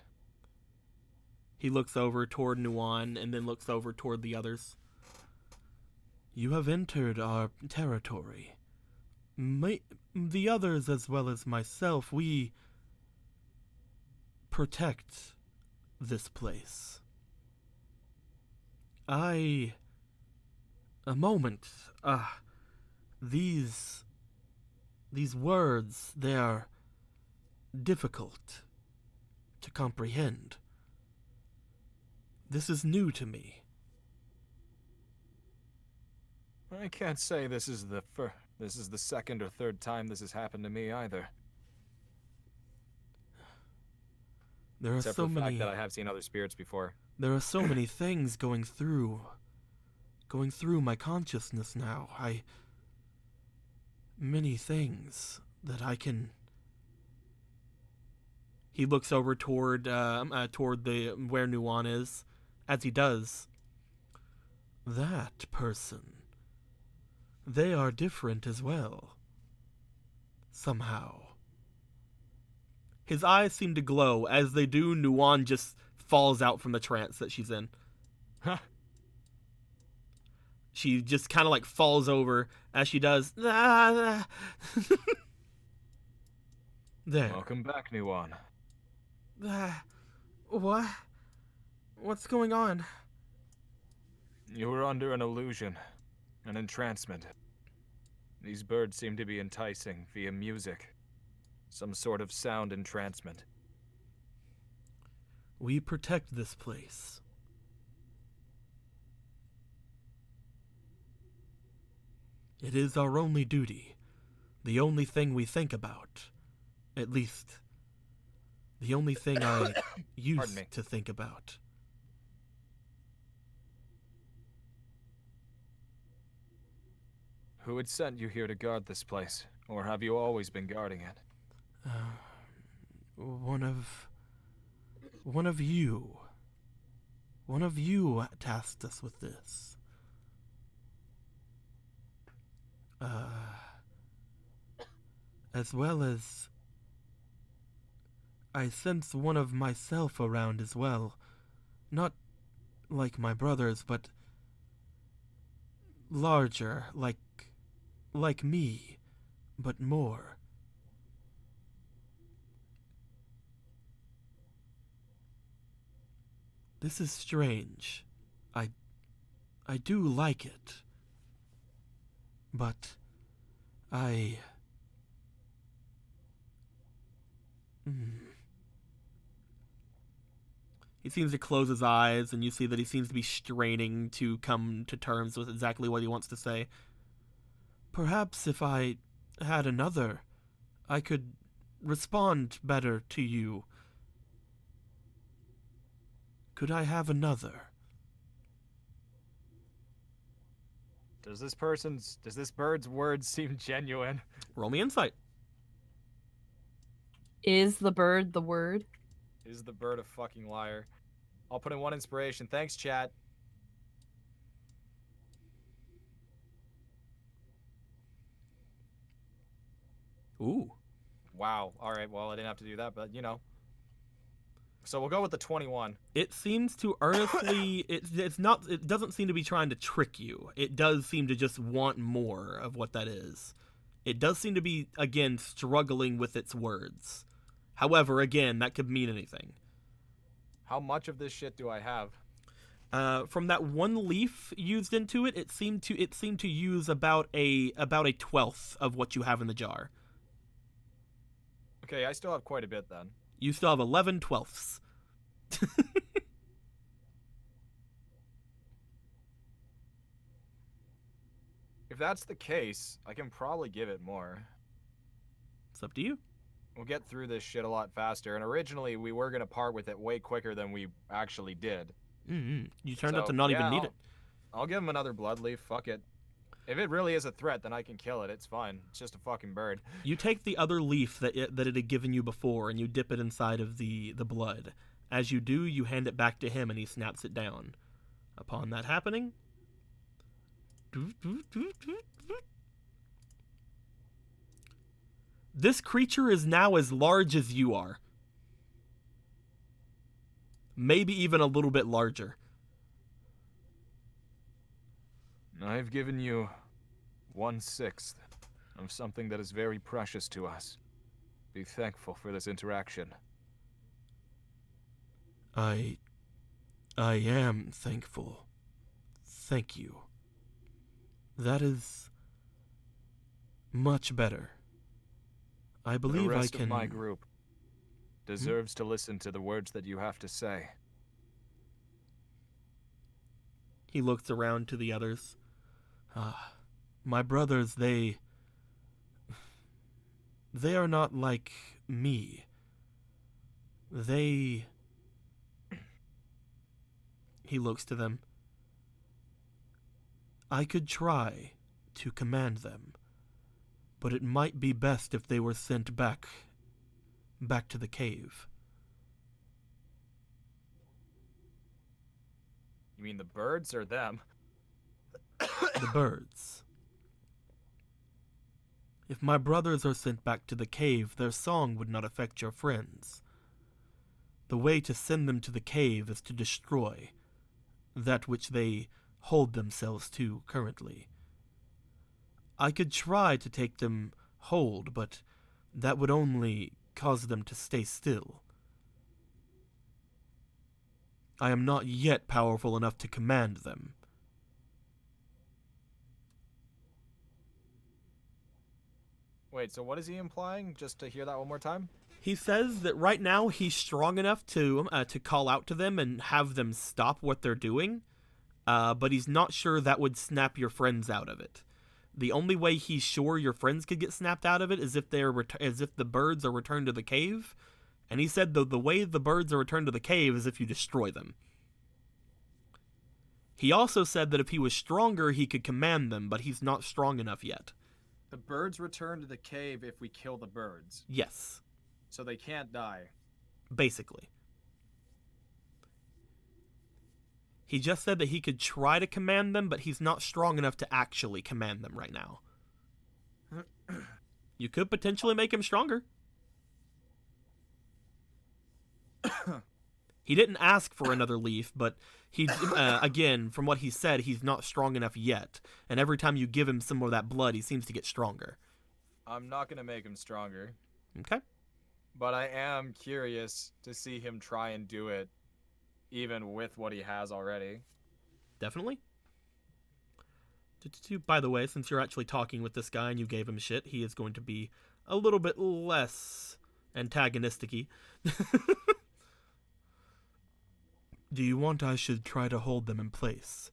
B: He looks over toward Nuan and then looks over toward the others. You have entered our territory. The others, as well as myself, we protect this place. A moment. These words, they're difficult to comprehend. This is new to me.
K: I can't say this is the second or third time this has happened to me either.
B: There are
K: Except
B: so
K: for the
B: many.
K: fact that I have seen other spirits before.
B: There are so many things going through my consciousness now. Many things that I can. He looks over toward the where Nuwan is. As he does, that person. They are different as well. Somehow. His eyes seem to glow. As they do, Nuwan just falls out from the trance that she's in.
K: Huh.
B: She just kind of like falls over as she does. There.
K: Welcome back, Nuwan.
B: What? What's going on?
K: You were under an illusion, an entrancement. These birds seem to be enticing via music. Some sort of sound entrancement.
B: We protect this place. It is our only duty. The only thing we think about. At least, the only thing I used to think about.
K: Who had sent you here to guard this place? Or have you always been guarding it?
B: One of you. One of you tasked us with this. As well as I sense one of myself around as well. Not like my brothers, but larger, like me, but more. This is strange. I do like it. But He seems to close his eyes, and you see that he seems to be straining to come to terms with exactly what he wants to say. Perhaps if I had another, I could respond better to you. Could I have another?
K: Does this bird's words seem genuine?
B: Roll me insight.
C: Is the bird the word?
K: Is the bird a fucking liar? I'll put in 1 inspiration. Thanks, chat.
B: Ooh.
K: Wow. All right. Well, I didn't have to do that, but you know. So we'll go with the 21.
B: It seems to earnestly. It doesn't seem to be trying to trick you. It does seem to just want more of what that is. It does seem to be, again, struggling with its words. However, again, that could mean anything.
K: How much of this shit do I have?
B: From that one leaf used into it, it seemed to use about a 1/12 of what you have in the jar.
K: Okay, I still have quite a bit then.
B: You still have 11/12.
K: If that's the case, I can probably give it more.
B: It's up to you.
K: We'll get through this shit a lot faster, and originally we were gonna part with it way quicker than we actually did.
B: Mm-hmm. You turned out to not even need it.
K: I'll give him another blood leaf, fuck it. If it really is a threat, then I can kill it, it's fine. It's just a fucking bird.
B: You take the other leaf that it had given you before, and you dip it inside of the blood. As you do, you hand it back to him, and he snaps it down. Upon that happening... This creature is now as large as you are. Maybe even a little bit larger.
K: I've given you 1/6 of something that is very precious to us. Be thankful for this interaction.
B: I am thankful. Thank you. That is much better. I believe
K: the
B: I
K: rest
B: can.
K: of my group deserves to listen to the words that you have to say.
B: He looks around to the others. My brothers, they are not like me. He looks to them. I could try to command them, but it might be best if they were sent back to the cave.
K: You mean the birds or them?
B: The birds. If my brothers are sent back to the cave, their song would not affect your friends. The way to send them to the cave is to destroy that which they hold themselves to currently. I could try to take them hold, but that would only cause them to stay still. I am not yet powerful enough to command them.
K: Wait, so what is he implying? Just to hear that one more time?
B: He says that right now he's strong enough to call out to them and have them stop what they're doing, but he's not sure that would snap your friends out of it. The only way he's sure your friends could get snapped out of it is if the birds are returned to the cave, and he said the way the birds are returned to the cave is if you destroy them. He also said that if he was stronger, he could command them, but he's not strong enough yet.
H: The birds return to the cave if we kill the birds.
B: Yes.
H: So they can't die.
B: Basically. He just said that he could try to command them, but he's not strong enough to actually command them right now. You could potentially make him stronger. He didn't ask for another leaf, but he, again, from what he said, he's not strong enough yet. And every time you give him some of that blood, he seems to get stronger.
H: I'm not going to make him stronger.
B: Okay.
H: But I am curious to see him try and do it, even with what he has already.
B: Definitely. By the way, since you're actually talking with this guy and you gave him shit, he is going to be a little bit less antagonistic-y. Do you want I should try to hold them in place?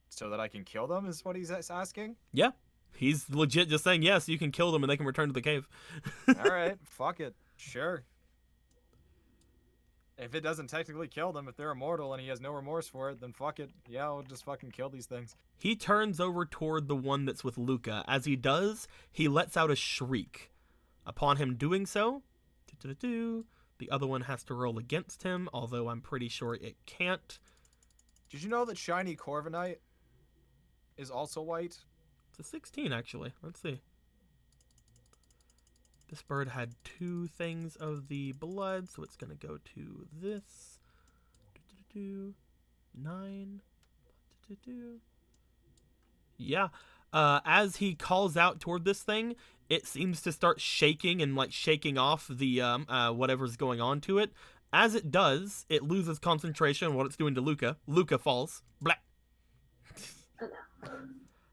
H: So that I can kill them is what he's asking?
B: Yeah. He's legit just saying, yes, you can kill them and they can return to the cave.
H: Alright, fuck it. Sure. If it doesn't technically kill them, if they're immortal and he has no remorse for it, then fuck it. Yeah, I'll just fucking kill these things.
B: He turns over toward the one that's with Luca. As he does, he lets out a shriek. Upon him doing so, the other one has to roll against him, although I'm pretty sure it can't.
H: Did you know that shiny Corviknight is also white?
B: It's a 16, actually. Let's see. This bird had 2 things of the blood, so it's going to go to this. 9. Yeah. As he calls out toward this thing, it seems to start shaking and shaking off the whatever's going on to it. As it does, it loses concentration on what it's doing to Luca. Luca falls. Blah.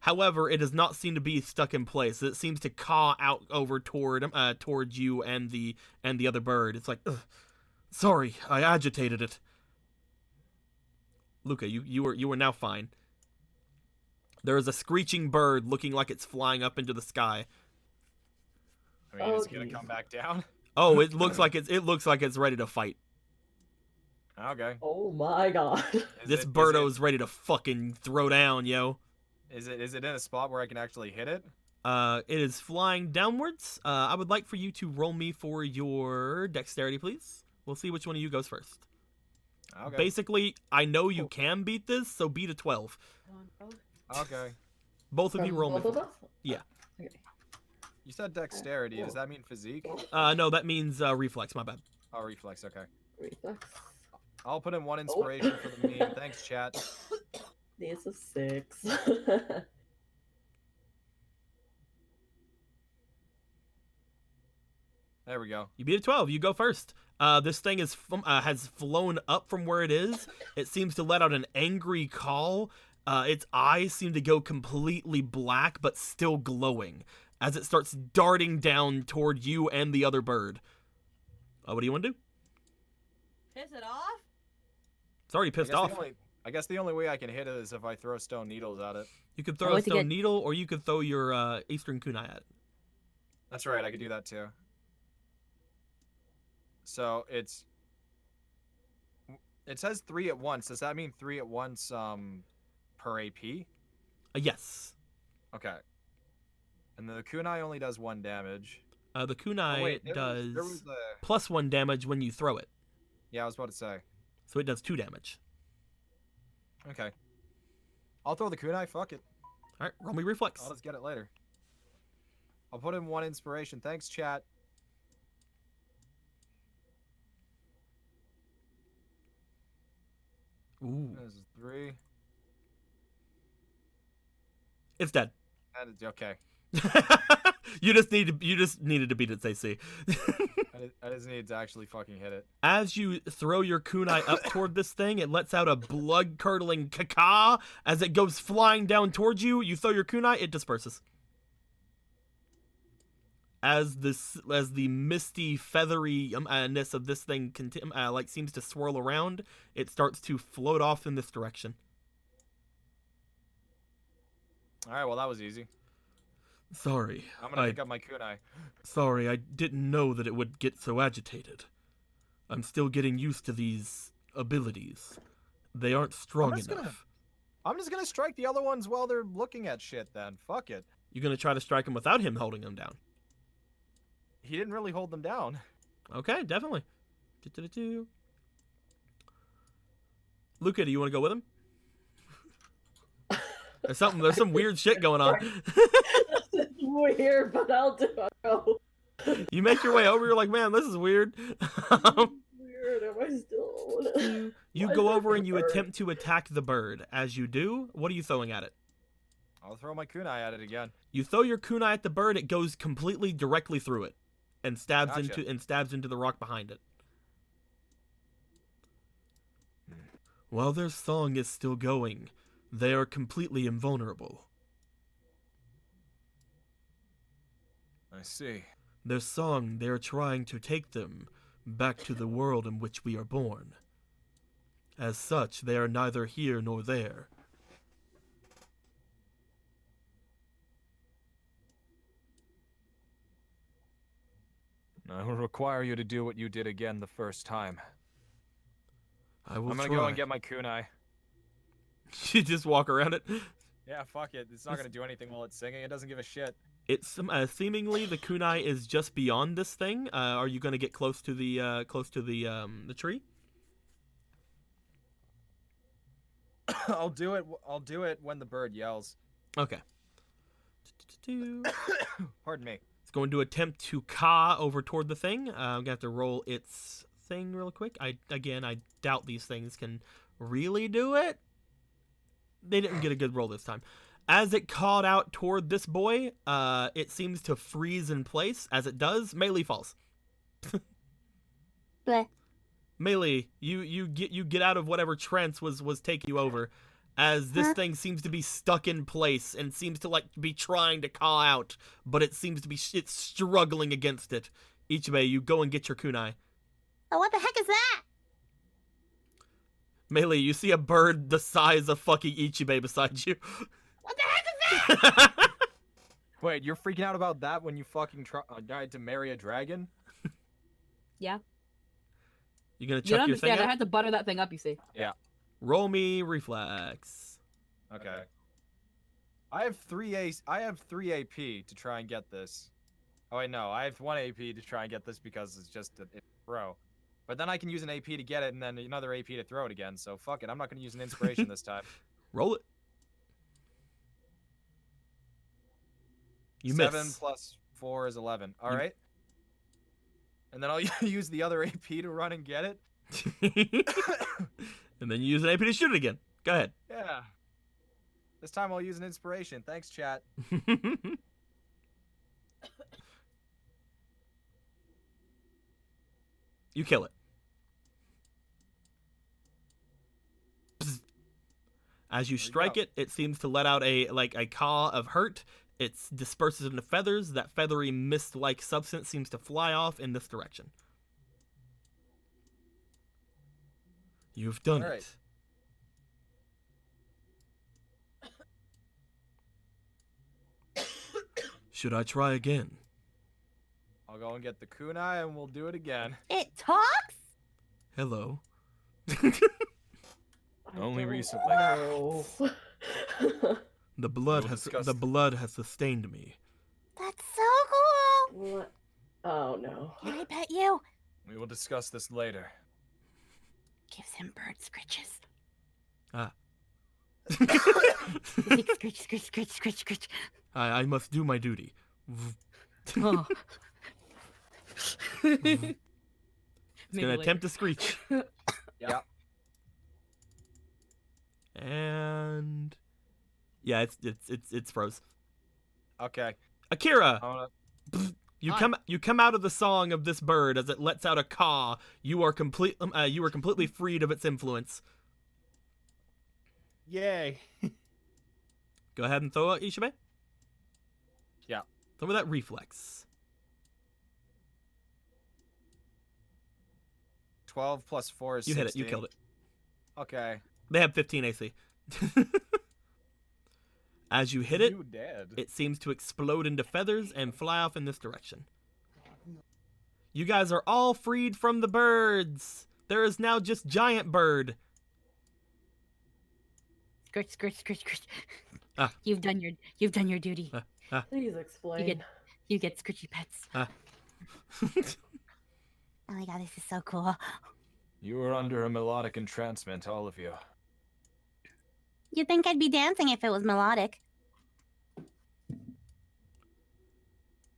B: However, it does not seem to be stuck in place. It seems to caw out over toward you and the other bird. It's like, ugh, sorry, I agitated it. Luca, you were now fine. There is a screeching bird looking like it's flying up into the sky.
H: I mean, is it gonna come back down?
B: Oh, it looks like it's ready to fight.
H: Okay.
D: Oh my god.
B: This birdo's ready to fucking throw down, yo.
H: Is it in a spot where I can actually hit it?
B: It is flying downwards. I would like for you to roll me for your dexterity, please. We'll see which one of you goes first.
H: Okay.
B: Basically, I know you can beat this, so beat a 12.
H: Okay.
B: Both of you roll me.
D: Both of us?
B: Yeah.
D: Okay.
H: You said dexterity. Does that mean physique?
B: No, that means reflex. My bad.
H: Oh, reflex. Okay.
D: Reflex.
H: I'll put in 1 inspiration for the meme. Thanks, chat.
D: It's a 6.
H: There we go.
B: You beat a 12. You go first. This thing has flown up from where it is. It seems to let out an angry call. Its eyes seem to go completely black, but still glowing, as it starts darting down toward you and the other bird. What do you want to do?
C: Piss it off?
B: It's already pissed off.
H: I guess the only way I can hit it is if I throw stone needles at it.
B: You could throw a stone needle, or you could throw your Eastern Kunai at it.
H: That's right, I could do that too. So it says 3 at once. Does that mean 3 at once per AP?
B: Yes.
H: Okay. And the kunai only does 1 damage.
B: The kunai does
H: there was
B: plus 1 damage when you throw it.
H: Yeah, I was about to say.
B: So it does 2 damage.
H: Okay. I'll throw the kunai, fuck it.
B: Alright, roll me reflex.
H: I'll just get it later. I'll put in 1 inspiration. Thanks, chat.
B: Ooh.
H: This is 3.
B: It's dead.
H: And it's okay.
B: you just needed to beat its AC.
H: I just needed to actually fucking hit it.
B: As you throw your kunai up toward this thing, it lets out a blood-curdling caca. As it goes flying down towards you, you throw your kunai, it disperses. As the misty feathery-ness of this thing seems to swirl around, it starts to float off in this direction.
H: All right, well that was easy.
B: Sorry.
H: I'm gonna pick up my kunai.
B: Sorry, I didn't know that it would get so agitated. I'm still getting used to these abilities. They aren't strong enough.
H: I'm just gonna strike the other ones while they're looking at shit then. Fuck it.
B: You're gonna try to strike him without him holding them down.
H: He didn't really hold them down.
B: Okay, definitely. Luca, do you want to go with him? There's some weird shit going on.
D: It's weird, but I'll do it.
B: You make your way over, you're like, man, this is weird.
D: Weird, am I still...
B: You go over and you attempt to attack the bird. As you do, what are you throwing at it?
H: I'll throw my kunai at it again.
B: You throw your kunai at the bird, it goes completely directly through it and stabs
H: Gotcha.
B: into the rock behind it. While their song is still going, they are completely invulnerable.
K: I see.
B: Their song, they are trying to take them back to the world in which we are born. As such, they are neither here nor there.
K: I will require you to do what you did again the first time.
B: I'm
K: gonna go and get my kunai.
B: You just walk around it.
H: Yeah, fuck it. It's not gonna do anything while it's singing. It doesn't give a shit.
B: It's seemingly the kunai is just beyond this thing. Are you gonna get close to the tree?
H: I'll do it. I'll do it when the bird yells.
B: Okay.
H: Pardon me.
B: It's going to attempt to caw over toward the thing. I'm gonna have to roll its thing real quick. I doubt these things can really do it. They didn't get a good roll this time. As it cawed out toward this boy, it seems to freeze in place. As it does, Melee falls.
G: Bleh.
B: Melee, you get out of whatever trance was taking you over, as this thing seems to be stuck in place and seems to be trying to caw out, but it seems to be it's struggling against it. Ichibe, you go and get your kunai.
G: Oh, what the heck is that?
B: Melee, you see a bird the size of fucking Ichibe beside you.
G: What the heck is that?
H: Wait, you're freaking out about that when you fucking tried to marry a dragon?
C: Yeah.
B: You gonna
C: You
B: chuck
C: don't
B: your thing
C: understand. I
B: out?
C: had to butter that thing up, you see.
H: Yeah.
B: Roll me reflex.
H: Okay. I have 3 AP to try and get this. Oh wait, no, I have 1 AP to try and get this because it's just a throw. But then I can use an AP to get it and then another AP to throw it again. So fuck it, I'm not gonna use an inspiration this time.
B: Roll it. You
H: 7
B: miss.
H: plus 4 is 11. All right. And then I'll use the other AP to run and get it.
B: And then you use an AP to shoot it again. Go ahead.
H: Yeah. This time I'll use an inspiration. Thanks, chat.
B: You kill it. As you strike it, it seems to let out a caw of hurt. It disperses into feathers. That feathery mist-like substance seems to fly off in this direction. You've done
H: All right.
B: it. Should I try again?
H: I'll go and get the kunai and we'll do it again.
G: It talks?
B: Hello.
K: Only
D: don't
K: recently.
D: know.
B: The blood
K: We'll
B: has
K: discuss
B: the blood has sustained me.
G: That's so cool.
D: What? Oh no.
G: Can I pet you?
K: We will discuss this later.
G: Gives him bird scritches.
B: Ah.
G: He's like, scritch, scritch, scritch, scritch, scritch.
B: I must do my duty.
C: Oh.
B: It's gonna attempt to screech.
H: Yeah.
B: And yeah, it's froze.
H: Okay.
B: Akira,
H: I'm gonna...
B: you come out of the song of this bird as it lets out a caw. You are completely freed of its influence.
E: Yay.
B: Go ahead and throw out Ishibe.
H: Yeah.
B: Throw me that reflex.
H: 12 plus 4 is
B: You
H: 16.
B: hit it. You killed it.
H: Okay.
B: They have 15 AC. As you hit it,
H: You dead.
B: it seems to explode into feathers and fly off in this direction. You guys are all freed from the birds. There is now just Giant Bird.
C: Scritch, scritch, scritch, scritch.
B: Ah.
C: You've done your duty.
D: Please explain.
C: You get scritchy pets.
G: Oh my god, this is so cool.
K: You were under a melodic entrancement, all of you.
G: You'd think I'd be dancing if it was melodic.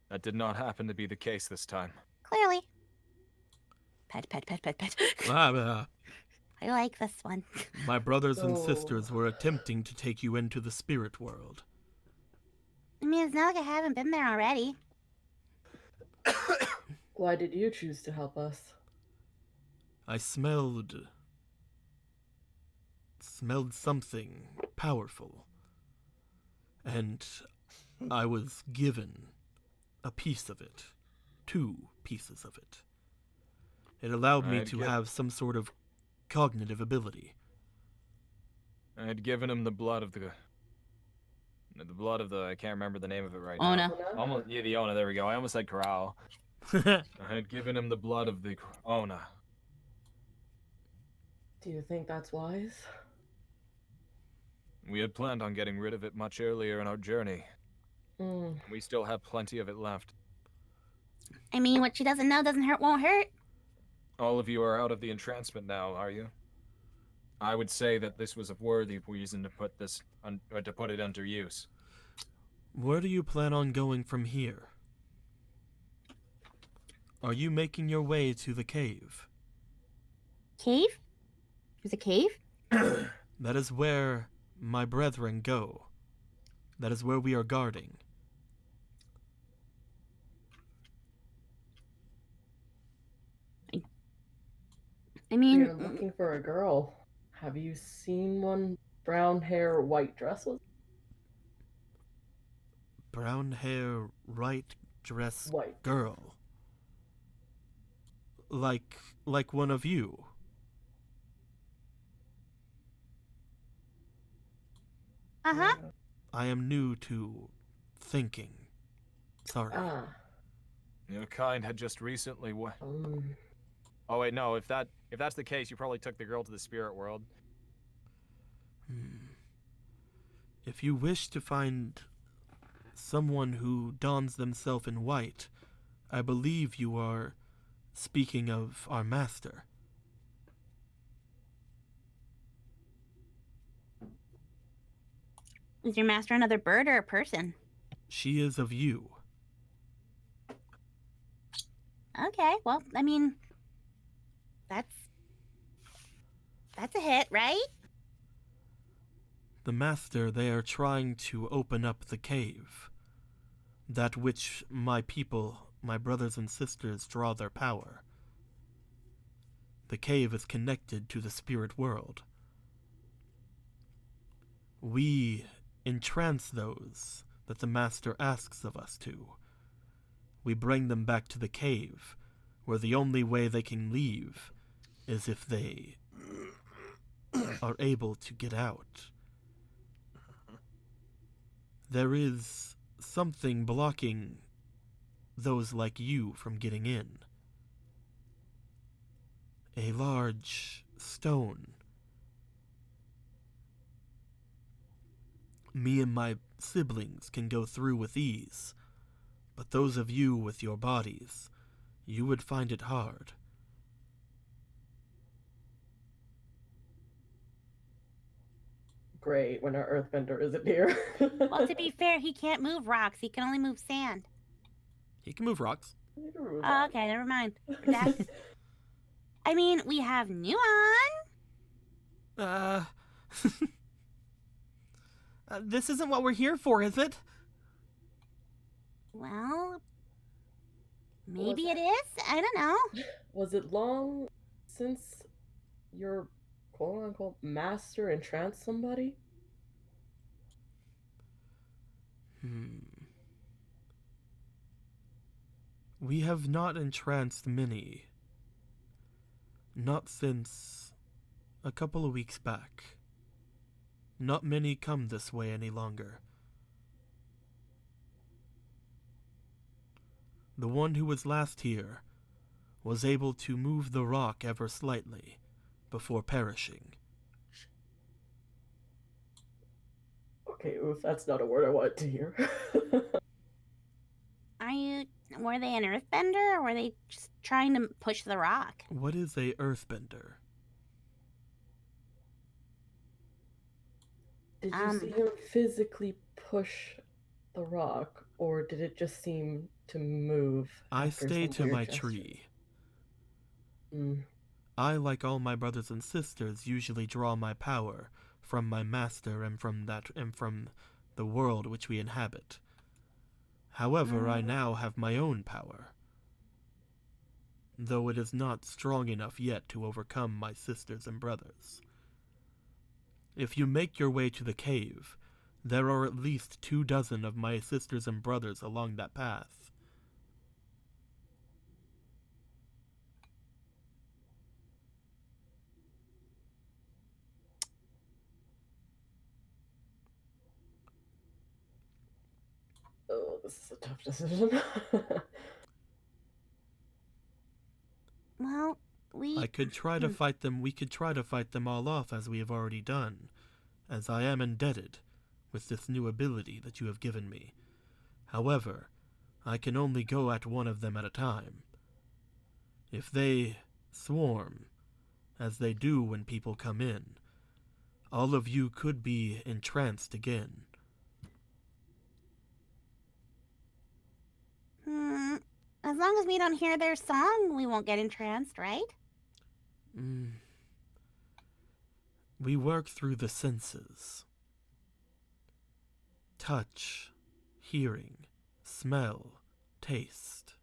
K: That did not happen to be the case this time.
G: Clearly.
C: Pet, pet, pet, pet, pet.
B: Ah,
G: I like this one.
B: my brothers and
D: Oh.
B: sisters were attempting to take you into the spirit world.
G: I mean, it's not like I haven't been there already.
D: Why did you choose to help us?
B: I smelled something powerful, and I was given a piece of it, 2 pieces of it. It allowed me
K: I'd
B: to
K: get-
B: have some sort of cognitive ability.
K: I had given him the blood of the I can't remember the name of it right
C: Ona.
K: now. Almost, yeah, the Ona, there we go. I almost said Corral. I had given him the blood of the Ona.
D: Do you think that's wise?
K: We had planned on getting rid of it much earlier in our journey.
D: Hmm.
K: We still have plenty of it left.
G: I mean, what she doesn't know doesn't hurt, won't hurt.
K: All of you are out of the entrancement now, are you? I would say that this was a worthy reason to put to put it under use.
B: Where do you plan on going from here? Are you making your way to the cave?
G: Cave? There's a cave?
B: That is where my brethren go. That is where we are guarding.
C: I mean,
D: You're looking for a girl. Have you seen one? Brown hair, white dress with
B: Brown hair, right dress
D: white.
B: girl. Like one of you.
G: Uh-huh.
B: I am new to thinking. Sorry.
D: Ah.
K: Your kind had just recently
D: Um.
K: Oh wait, no, if that's the case, you probably took the girl to the spirit world.
B: If you wish to find someone who dons themselves in white, I believe you are speaking of our master.
G: Is your master another bird or a person?
B: She is of you.
G: Okay, well, I mean, That's a hit, right?
B: The Master, they are trying to open up the cave. That which my people, my brothers and sisters, draw their power. The cave is connected to the spirit world. We entrance those that the Master asks of us to. We bring them back to the cave, where the only way they can leave is if they are able to get out. There is something blocking those like you from getting in. A large stone. Me and my siblings can go through with ease, but those of you with your bodies, you would find it hard.
D: Great, when our earthbender isn't here.
G: Well, to be fair, he can't move rocks. He can only move sand.
B: He can move rocks.
G: Oh, okay, never mind. That's... I mean, we have Nuon.
B: This isn't what we're here for, is it?
G: Well, maybe it is. I don't know.
D: Was it long since your quote-unquote master entranced somebody?
B: We have not entranced many. Not since a couple of weeks back. Not many come this way any longer. The one who was last here was able to move the rock ever slightly before perishing.
D: Okay, oof, that's not a word I wanted to hear.
G: Were they an earthbender, or were they just trying to push the rock?
B: What is a earthbender?
D: Did you see him physically push the rock, or did it just seem to move?
B: I
D: after
B: stay
D: some
B: to
D: weird
B: my
D: gesture?
B: tree.
D: Mm.
B: I, like all my brothers and sisters, usually draw my power from my master and from the world which we inhabit. However, I now have my own power, though it is not strong enough yet to overcome my sisters and brothers. If you make your way to the cave, there are at least 24 of my sisters and brothers along that path.
D: Oh, this is a tough decision.
G: Well,
B: I could try to fight them. We could try to fight them all off, as we have already done, as I am indebted with this new ability that you have given me. However, I can only go at one of them at a time. If they swarm, as they do when people come in, all of you could be entranced again.
G: As long as we don't hear their song, we won't get entranced, right?
B: We work through the senses. Touch, hearing, smell, taste.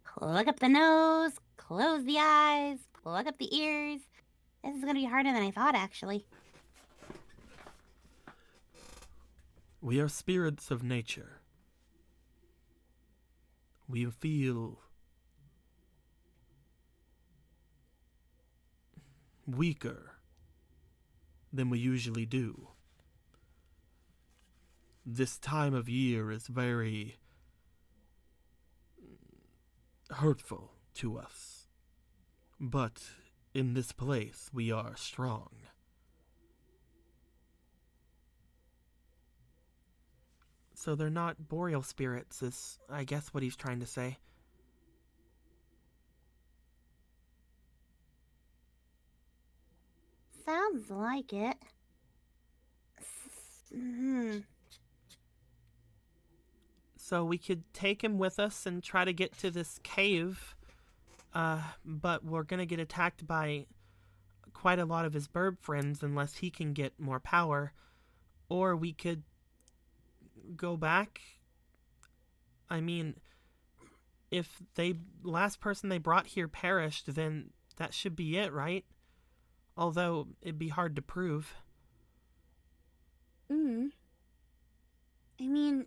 G: Plug up the nose, close the eyes, plug up the ears. This is going to be harder than I thought, actually.
B: We are spirits of nature. We feel weaker than we usually do. This time of year is very hurtful to us. But in this place, we are strong. So they're not boreal spirits, is I guess what he's trying to say.
G: Sounds like it.
B: So we could take him with us and try to get to this cave. but we're gonna get attacked by quite a lot of his bird friends unless he can get more power. Or we could go back. I mean, if they last person they brought here perished, then that should be it, right? Although it'd be hard to prove.
G: I mean,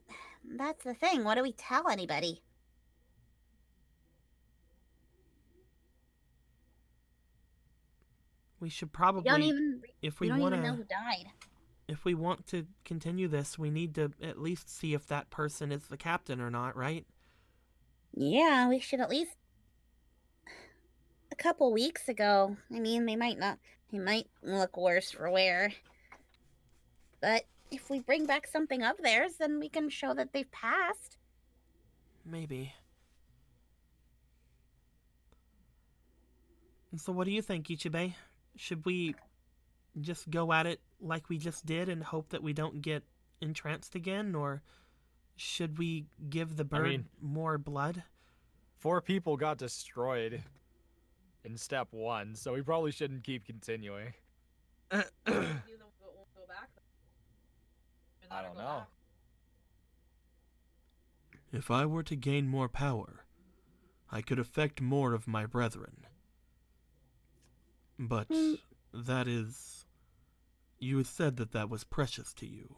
G: that's the thing. What do we tell anybody?
B: We should
G: We
B: probably,
G: don't even.
B: if
G: We
B: we
G: don't
B: want
G: even know who
B: to,
G: died.
B: if we want to continue this, we need to at least see if that person is the captain or not, right?
G: Yeah, we should at least. A couple weeks ago. I mean, they might not. He might look worse for wear. But if we bring back something of theirs, then we can show that they've passed.
B: Maybe. So what do you think, Ichibe? Should we just go at it like we just did and hope that we don't get entranced again? Or should we give the bird
H: mean-
B: more blood?
H: 4 people got destroyed in step 1, so we probably shouldn't keep continuing. I don't know.
B: If I were to gain more power, I could affect more of my brethren. But that is... You said that that was precious to you.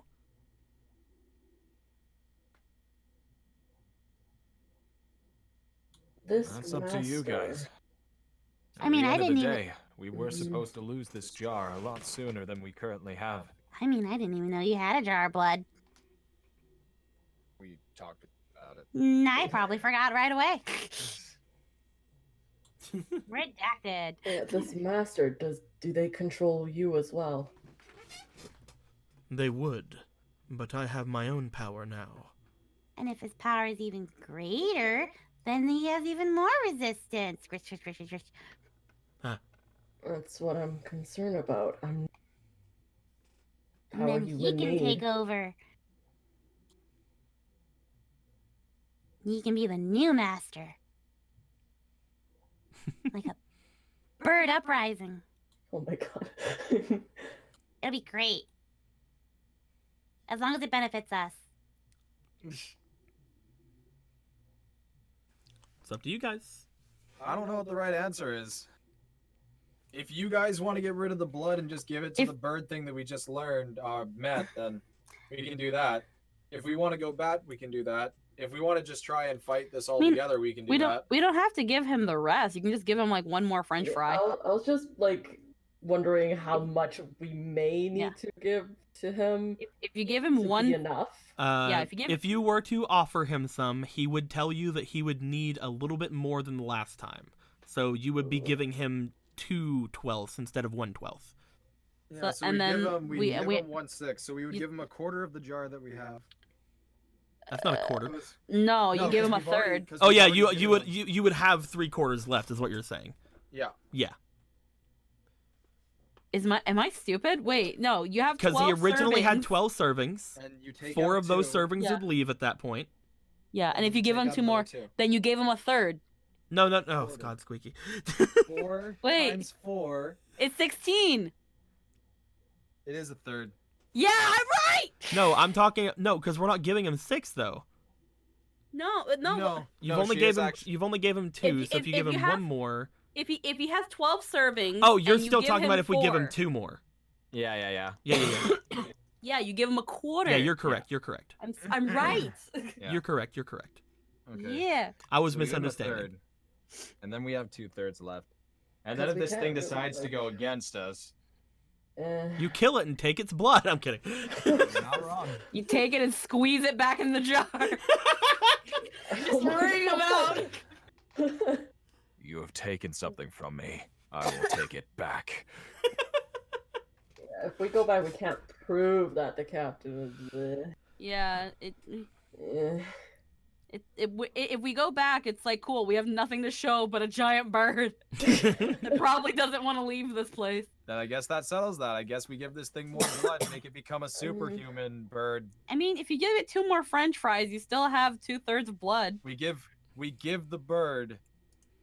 D: This
K: That's up to you guys.
G: I mean,
K: At the
G: I
K: end of
G: didn't
K: the
G: even-
K: day, we were supposed to lose this jar a lot sooner than we currently have.
G: I mean, I didn't even know you had a jar of blood.
K: We talked about it.
G: I probably forgot right away. Redacted.
D: Yeah, this master, do they control you as well?
B: They would, but I have my own power now.
G: And if his power is even greater, then he has even more resistance.
D: That's what I'm concerned about.
G: And
D: How
G: then
D: you
G: he can
D: remain.
G: take over. He can be the new master. Like a bird uprising.
D: Oh my god.
G: It'll be great. As long as it benefits us.
B: It's up to you guys.
H: I don't know what the right answer is. If you guys want to get rid of the blood and just give it to the bird thing that we just learned, met, then we can do that. If we want to go bat, we can do that. If we want to just try and fight this all together, we can do that.
C: We don't have to give him the rest. You can just give him like one more French fry.
D: I was just like wondering how much we may need to give to him.
C: If you give him
D: to
C: one
D: be enough.
B: If you were to offer him some, he would tell you that he would need a little bit more than the last time. So you would be giving him 2 12ths instead of 1 12th.
H: Yeah, so
C: and
H: we
C: then
H: give him,
C: we-
H: give
C: we-
H: him 1/6, so we would give him a quarter of the jar that we have.
B: That's not a quarter.
C: No, you
H: No,
C: give him a
H: 'cause we've already-
C: third.
H: 'cause
B: Oh
H: we've
B: yeah,
H: already given him-
B: you would have 3/4 left, is what you're saying.
H: Yeah.
B: Yeah,
C: Am I stupid? Wait, no, you have
B: because
C: 12
B: he originally had
C: servings.
B: 12 servings.
H: And you take
B: 4
H: out
B: of those
H: 2.
B: servings
C: Yeah.
B: would leave at that point.
C: Yeah, and if you give
H: take
C: him
H: out
C: 2 more,
H: another 2.
C: then you gave him a third.
B: No, oh God, Squeaky.
H: 4
C: Wait.
H: times 4.
C: It's 16.
H: It is a third.
C: Yeah, I'm right.
B: No, I'm talking because we're not giving him 6 though.
C: No.
B: You've
H: No,
B: only
H: she
B: gave
H: is
B: him
H: actually-
B: you've only gave him 2, so if you give him
C: have-
B: one more.
C: If he has 12 servings.
B: Oh, you're
C: and you
B: still
C: give
B: talking
C: him
B: about if we give him
C: 4.
B: 2 more.
K: Yeah.
B: Yeah.
C: Yeah, you give him a quarter.
B: Yeah, you're correct. You're correct.
C: I'm right.
K: Yeah.
B: You're correct. You're correct.
K: Okay.
C: Yeah.
B: I was
K: So we give him a
B: misunderstanding.
K: third, and then we have 2/3 left. And then
D: Because
K: if
D: we
K: this
D: can't
K: thing
D: do it
K: decides to
D: like-
K: go against us,
B: You kill it and take its blood. I'm kidding.
H: Not wrong.
C: You take it and squeeze it back in the jar. Just bring him out.
K: you have taken something from me. I will take it back.
D: If we go back, we can't prove that the captain was.
C: Yeah,
D: Eh.
C: if we go back, it's like cool. We have nothing to show but a giant bird that probably doesn't want to leave this place.
H: Then I guess that settles that. I guess we give this thing more blood and make it become a superhuman bird.
C: I mean, if you give it 2 more French fries, you still have 2/3 of blood.
H: We give the bird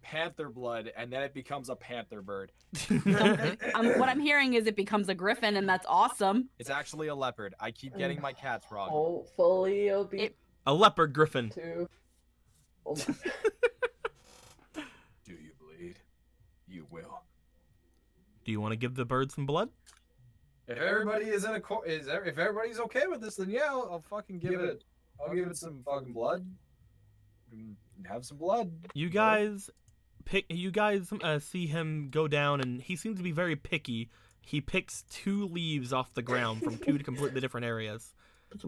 H: panther blood, and then it becomes a panther bird.
C: What I'm hearing is it becomes a griffin, and that's awesome.
H: It's actually a leopard. I keep getting my cats wrong.
D: Hopefully it'll be
B: A leopard griffin.
D: two. Oh my
K: Do you bleed? You will.
B: Do you want to give the bird some blood?
H: If everybody is in a if everybody's okay with this, then yeah, I'll fucking give it. I'll give it some fucking blood. Have some blood.
B: You guys see him go down, and he seems to be very picky. He picks 2 leaves off the ground from 2 completely different areas.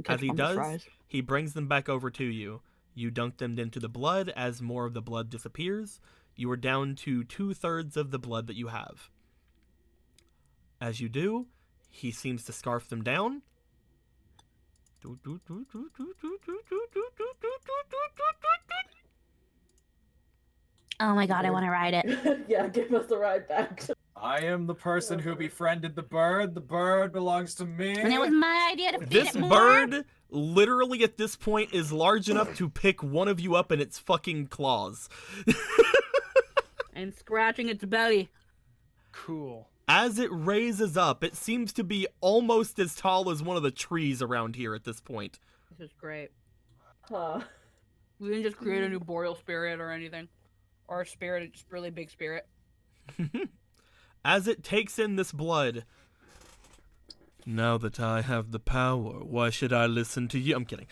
B: As he does, he brings them back over to you. You dunk them into the blood. As more of the blood disappears, you are down to 2/3 of the blood that you have. As you do, he seems to scarf them down.
G: Oh my god, I want to ride it.
D: Yeah, give us the ride back.
H: I am the person who befriended the bird. The bird belongs to me.
G: And it was my idea to feed
B: This
G: it more.
B: bird, literally at this point, is large enough to pick one of you up in its fucking claws.
C: And scratching its belly.
E: Cool.
B: As it raises up, it seems to be almost as tall as one of the trees around here at this point.
C: This is great.
D: Huh.
C: We didn't just create a new boreal spirit or anything. Or a spirit, it's really big spirit.
B: As it takes in this blood, now that I have the power, why should I listen to you? I'm kidding.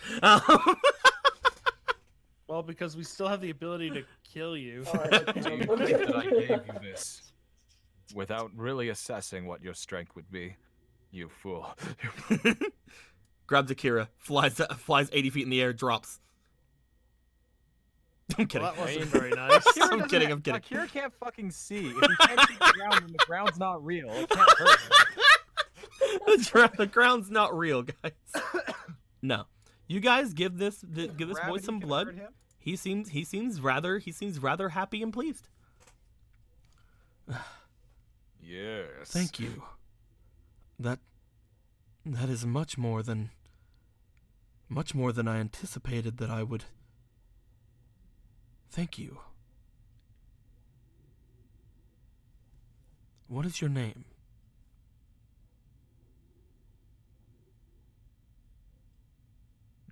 E: Well, because we still have the ability to kill you.
K: Do you think that I gave you this without really assessing what your strength would be? You fool.
B: Grabs Akira, flies 80 feet in the air, drops. I'm kidding.
E: Well, that wasn't very nice.
B: I'm kidding.
H: Akira can't fucking see. If he can't see the ground, then the ground's not real. It can't hurt him.
B: The ground's not real, guys. No, you guys give this boy
H: Gravity
B: some
H: can
B: blood.
H: hurt him?
B: He seems rather happy and pleased.
K: Yes.
B: Thank you. That is much more than I anticipated that I would. Thank you. What is your name?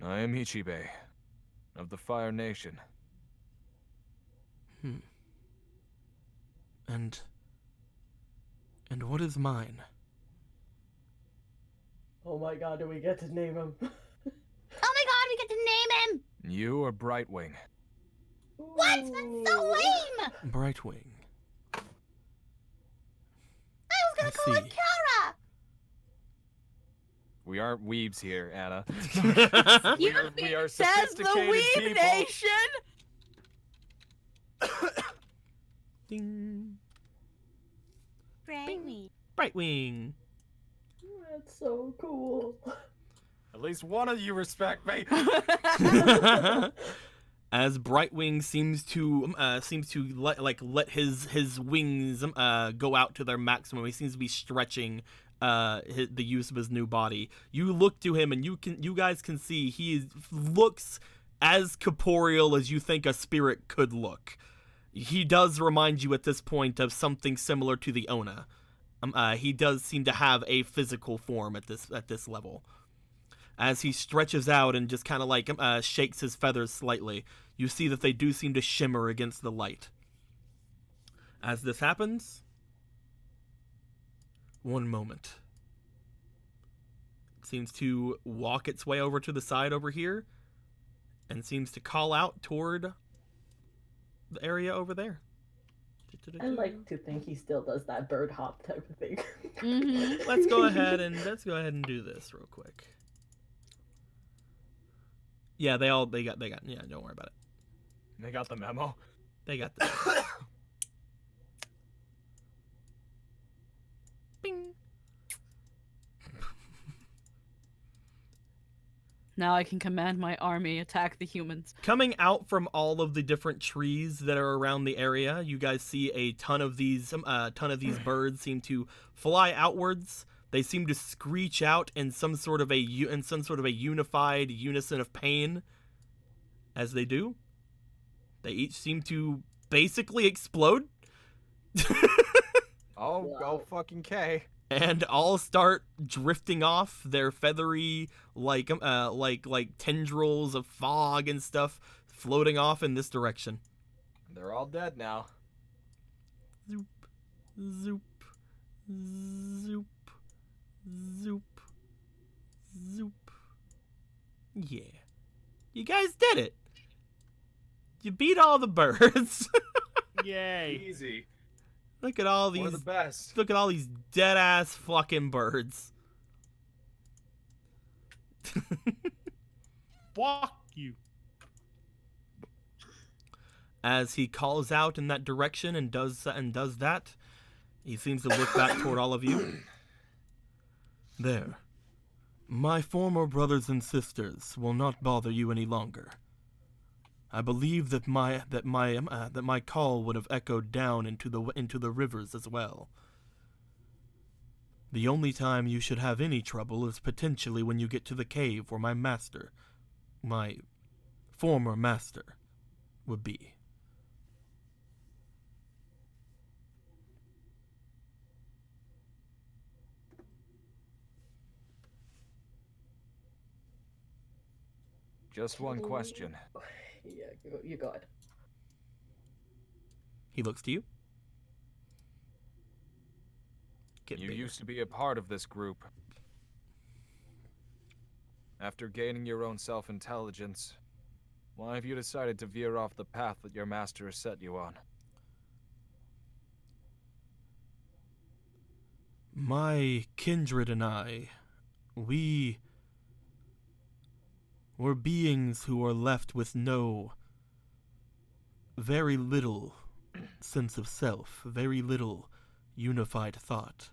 K: I am Ichibe, of the Fire Nation.
B: And what is mine?
D: Oh my god, do we get to name him?
G: Oh my god, we get to name him!
K: You are Brightwing.
G: What? That's so lame!
B: Brightwing.
G: I was gonna call him
B: see.
G: Kara!
K: We aren't weebs here, Anna.
H: We are
C: Says the
H: sophisticated
C: Weeb
H: people.
C: Nation!
B: Ding.
G: Brightwing.
B: Brightwing.
D: That's so cool.
H: At least one of you respect me.
B: As Brightwing seems to let his wings go out to their maximum. He seems to be stretching the use of his new body. You look to him, and you guys can see he looks as corporeal as you think a spirit could look. He does remind you at this point of something similar to the Ona. He does seem to have a physical form at this level. As he stretches out and just kind of shakes his feathers slightly, you see that they do seem to shimmer against the light. As this happens, one moment. It seems to walk its way over to the side over here, and seems to call out toward the area over there.
D: I like to think he still does that bird hop type of thing.
C: Mm-hmm.
B: Let's go ahead and do this real quick. Yeah, they got. Yeah, don't worry about it.
H: They got the memo.
B: They got this. Bing.
C: Now I can command my army attack the humans.
B: Coming out from all of the different trees that are around the area, you guys see a ton of these birds seem to fly outwards. They seem to screech out in some sort of a unified unison of pain. As they do, they each seem to basically explode.
H: Oh, fucking K.
B: And all start drifting off their feathery, like tendrils of fog and stuff, floating off in this direction.
H: They're all dead now.
B: Zoop, zoop, zoop, zoop, zoop. Yeah, you guys did it. You beat all the birds.
E: Yay.
K: Easy.
B: Look at all
H: We're
B: these.
H: the best.
B: Look at all these dead ass fucking birds.
E: Fuck you.
B: As he calls out in that direction and does that, he seems to look back toward all of you. There. My former brothers and sisters will not bother you any longer. I believe that my call would have echoed down into the rivers as well. The only time you should have any trouble is potentially when you get to the cave where my former master, would be.
K: Just one question.
D: Yeah, you go ahead.
B: He looks to you. Get
K: You
B: bigger.
K: used to be a part of this group. After gaining your own self-intelligence, why have you decided to veer off the path that your master has set you on?
B: My kindred and I, we were beings who are left with very little sense of self, very little unified thought.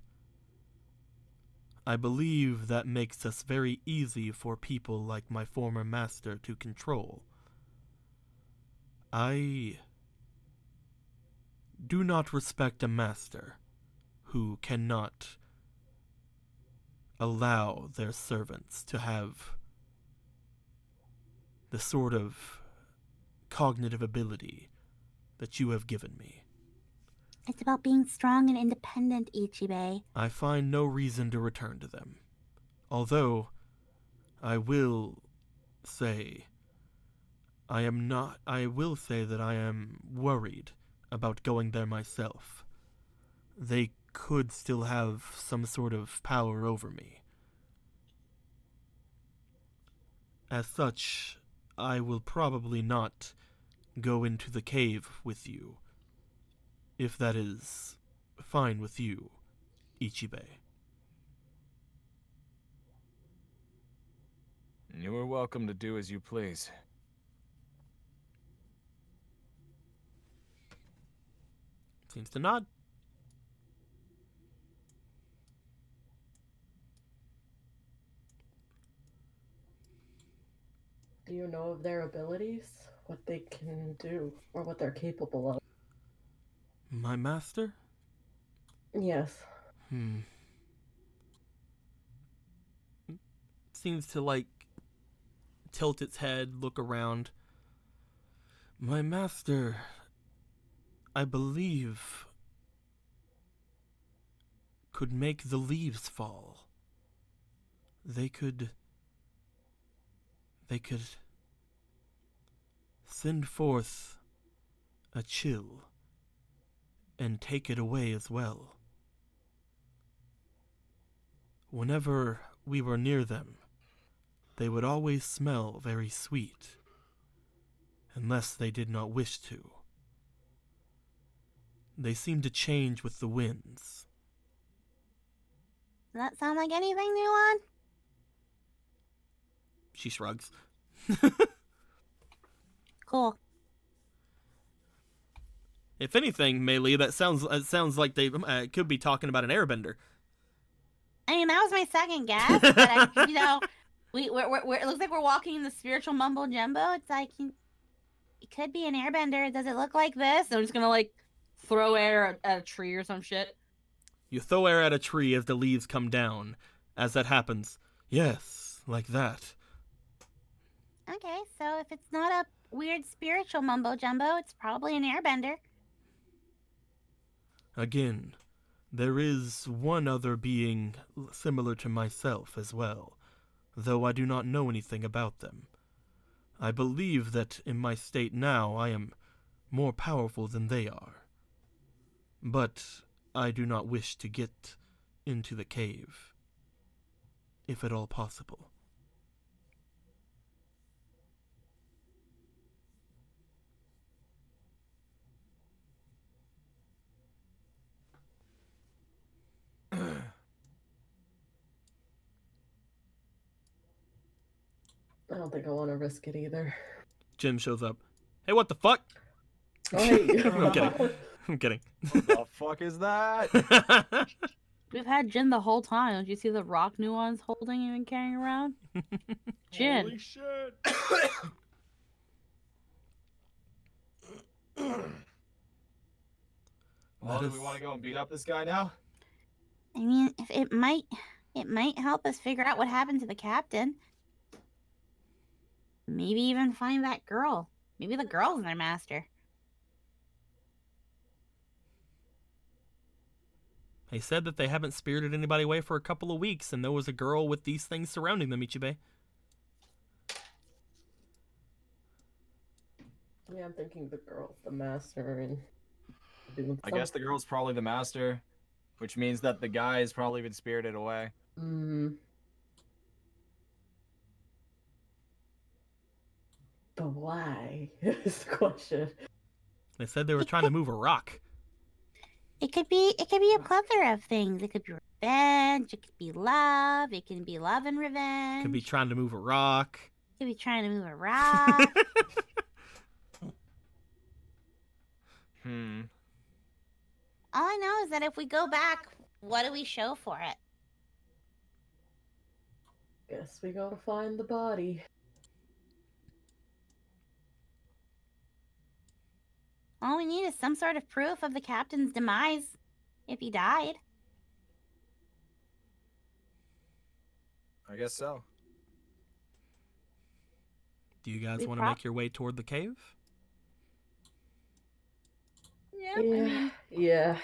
B: I believe that makes us very easy for people like my former master to control. I do not respect a master who cannot allow their servants to have the sort of cognitive ability that you have given me.
G: It's about being strong and independent, Ichibe.
B: I find no reason to return to them. Although, I will say that I am worried about going there myself. They could still have some sort of power over me. As such, I will probably not go into the cave with you, if that is fine with you, Ichibe.
K: You are welcome to do as you please.
B: Seems to nod.
D: Do you know of their abilities? What they can do? Or what they're capable of?
B: My master?
D: Yes.
B: Seems to, tilt its head, look around. My master, I believe, could make the leaves fall. They could send forth a chill and take it away as well. Whenever we were near them, they would always smell very sweet, unless they did not wish to. They seem to change with the winds.
G: Does that sound like anything, Nuon?
B: She shrugs.
G: Cool.
B: If anything, Melee, it sounds like they could be talking about an airbender.
G: I mean, that was my second guess, but it looks like we're walking in the spiritual mumbo jumbo. It's like it could be an airbender. Does it look like this?
C: I'm just gonna throw air at a tree or some shit.
B: You throw air at a tree as the leaves come down. As that happens, yes, like that.
G: Okay, so if it's not weird spiritual mumbo jumbo. It's probably an airbender.
B: Again, there is one other being similar to myself as well, though I do not know anything about them. I believe that in my state now I am more powerful than they are. But I do not wish to get into the cave, if at all possible.
D: I don't think I want to risk it either.
B: Jim shows up. Hey, what the fuck?
D: Oh, hey.
B: I'm kidding. I'm kidding.
H: What the fuck is that?
C: We've had Jin the whole time. Don't you see the rock nuance holding and carrying around? Jin.
E: Holy shit!
H: Well, do we want to go and beat up this guy now?
G: I mean, if it might help us figure out what happened to the captain. Maybe even find that girl. Maybe the girl's their master.
B: They said that they haven't spirited anybody away for a couple of weeks, and there was a girl with these things surrounding them, Ichibei.
D: Yeah, I'm thinking the girl's the master and
H: I guess the girl's probably the master, which means that the guy has probably been spirited away.
D: But why is the question.
B: They said they were trying to move a rock.
G: It could be a plethora of things. It could be revenge. It could be love. It can be love and revenge.
B: Could be trying to move a rock.
G: It could be trying to move a rock. All I know is that if we go back, what do we show for it?
D: Guess we gotta find the body.
G: All we need is some sort of proof of the captain's demise, if he died.
H: I guess so.
B: Do you guys want to make your way toward the cave?
G: Yeah.
D: Yeah.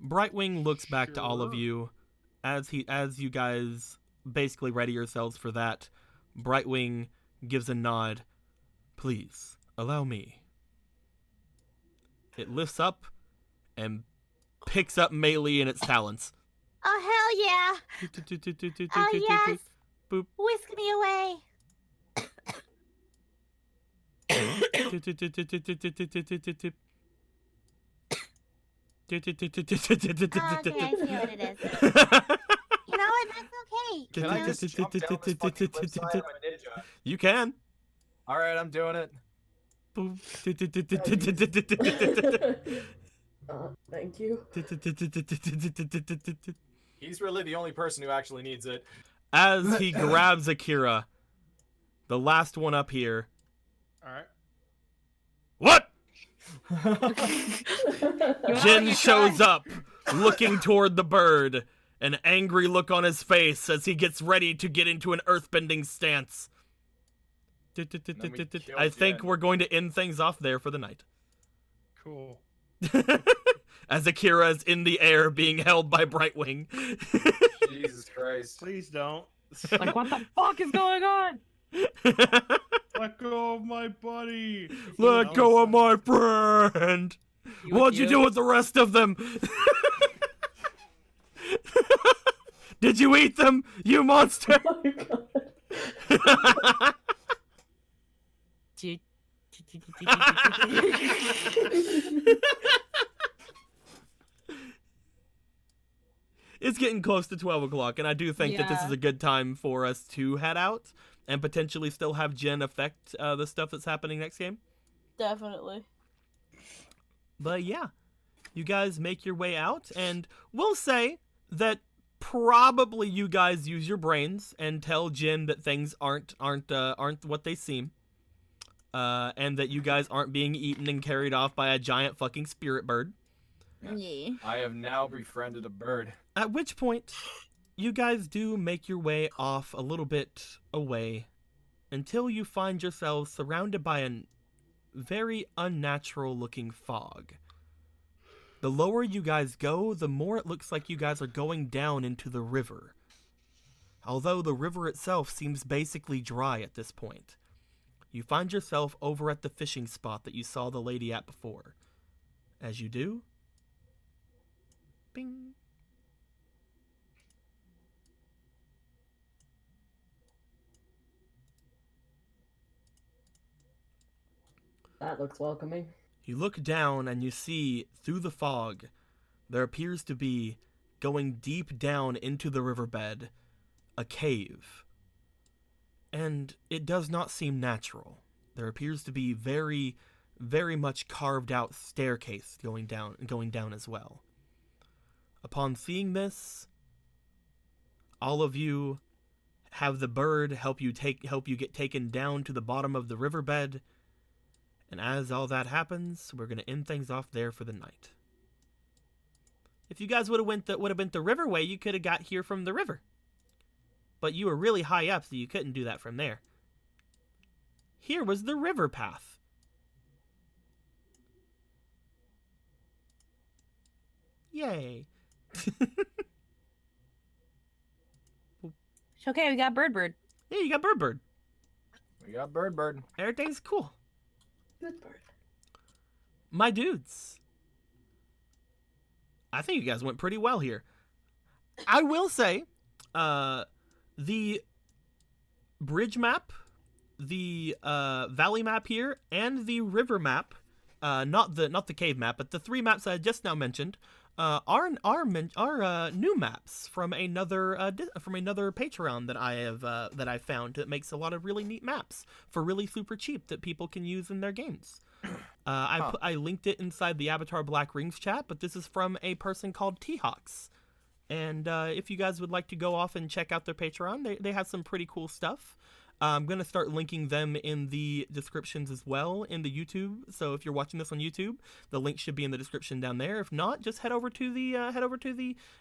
B: Brightwing looks back to all of you as you guys basically ready yourselves for that. Brightwing gives a nod. Please, allow me. It lifts up and picks up Melee in its talons.
G: Oh, hell yeah. Oh, yes.
B: Boop.
G: Whisk me away. Okay, I see what it is. You know what? That's okay.
H: Can I just jump down this fucking cliffside? I'm a ninja.
B: You can.
H: All right, I'm doing it.
D: Thank you.
H: He's really the only person who actually needs it.
B: As he grabs Akira, the last one up here.
E: All right.
B: What? Jin shows up, looking toward the bird, an angry look on his face as he gets ready to get into an earthbending stance. I think we're going to end things off there for the night.
E: Cool.
B: As Akira is in the air being held by Brightwing.
H: Jesus Christ.
E: Please don't.
C: Like, what the fuck is going on?
E: Let go of my buddy.
B: Let go of my friend. What'd you do with the rest of them? Did you eat them, you monster?
D: Oh my God.
B: It's getting close to 12 o'clock, and I do think that this is a good time for us to head out and potentially still have Jen affect the stuff that's happening next game.
C: Definitely.
B: But yeah, you guys make your way out, and we'll say that probably you guys use your brains and tell Jen that things aren't what they seem, and that you guys aren't being eaten and carried off by a giant fucking spirit bird.
C: Yeah.
H: I have now befriended a bird.
B: At which point, you guys do make your way off a little bit away until you find yourselves surrounded by a very unnatural looking fog. The lower you guys go, the more it looks like you guys are going down into the river. Although the river itself seems basically dry at this point. You find yourself over at the fishing spot that you saw the lady at before. As you do, bing.
D: That looks welcoming.
B: You look down and you see, through the fog, there appears to be, going deep down into the riverbed, a cave. And it does not seem natural. There appears to be very, very much carved out staircase going down as well. Upon seeing this, all of you have the bird help you get taken down to the bottom of the riverbed. And as all that happens, we're gonna end things off there for the night. If you guys would have been the riverway, you could have got here from the river. But you were really high up, so you couldn't do that from there. Here was the river path. Yay.
C: Okay, we got Bird.
B: Yeah, you got Bird.
H: We got Bird.
B: Everything's cool.
D: Good bird.
B: My dudes. I think you guys went pretty well here. I will say, the bridge map, the valley map here, and the river map, not the cave map, but the 3 maps I just now mentioned, are new maps from another Patreon that I found that makes a lot of really neat maps for really super cheap that people can use in their games. I linked it inside the Avatar Black Rings chat, but this is from a person called T-Hawks. And if you guys would like to go off and check out their Patreon, they have some pretty cool stuff. I'm going to start linking them in the descriptions as well in the YouTube. So if you're watching this on YouTube, the link should be in the description down there. If not, just head over to the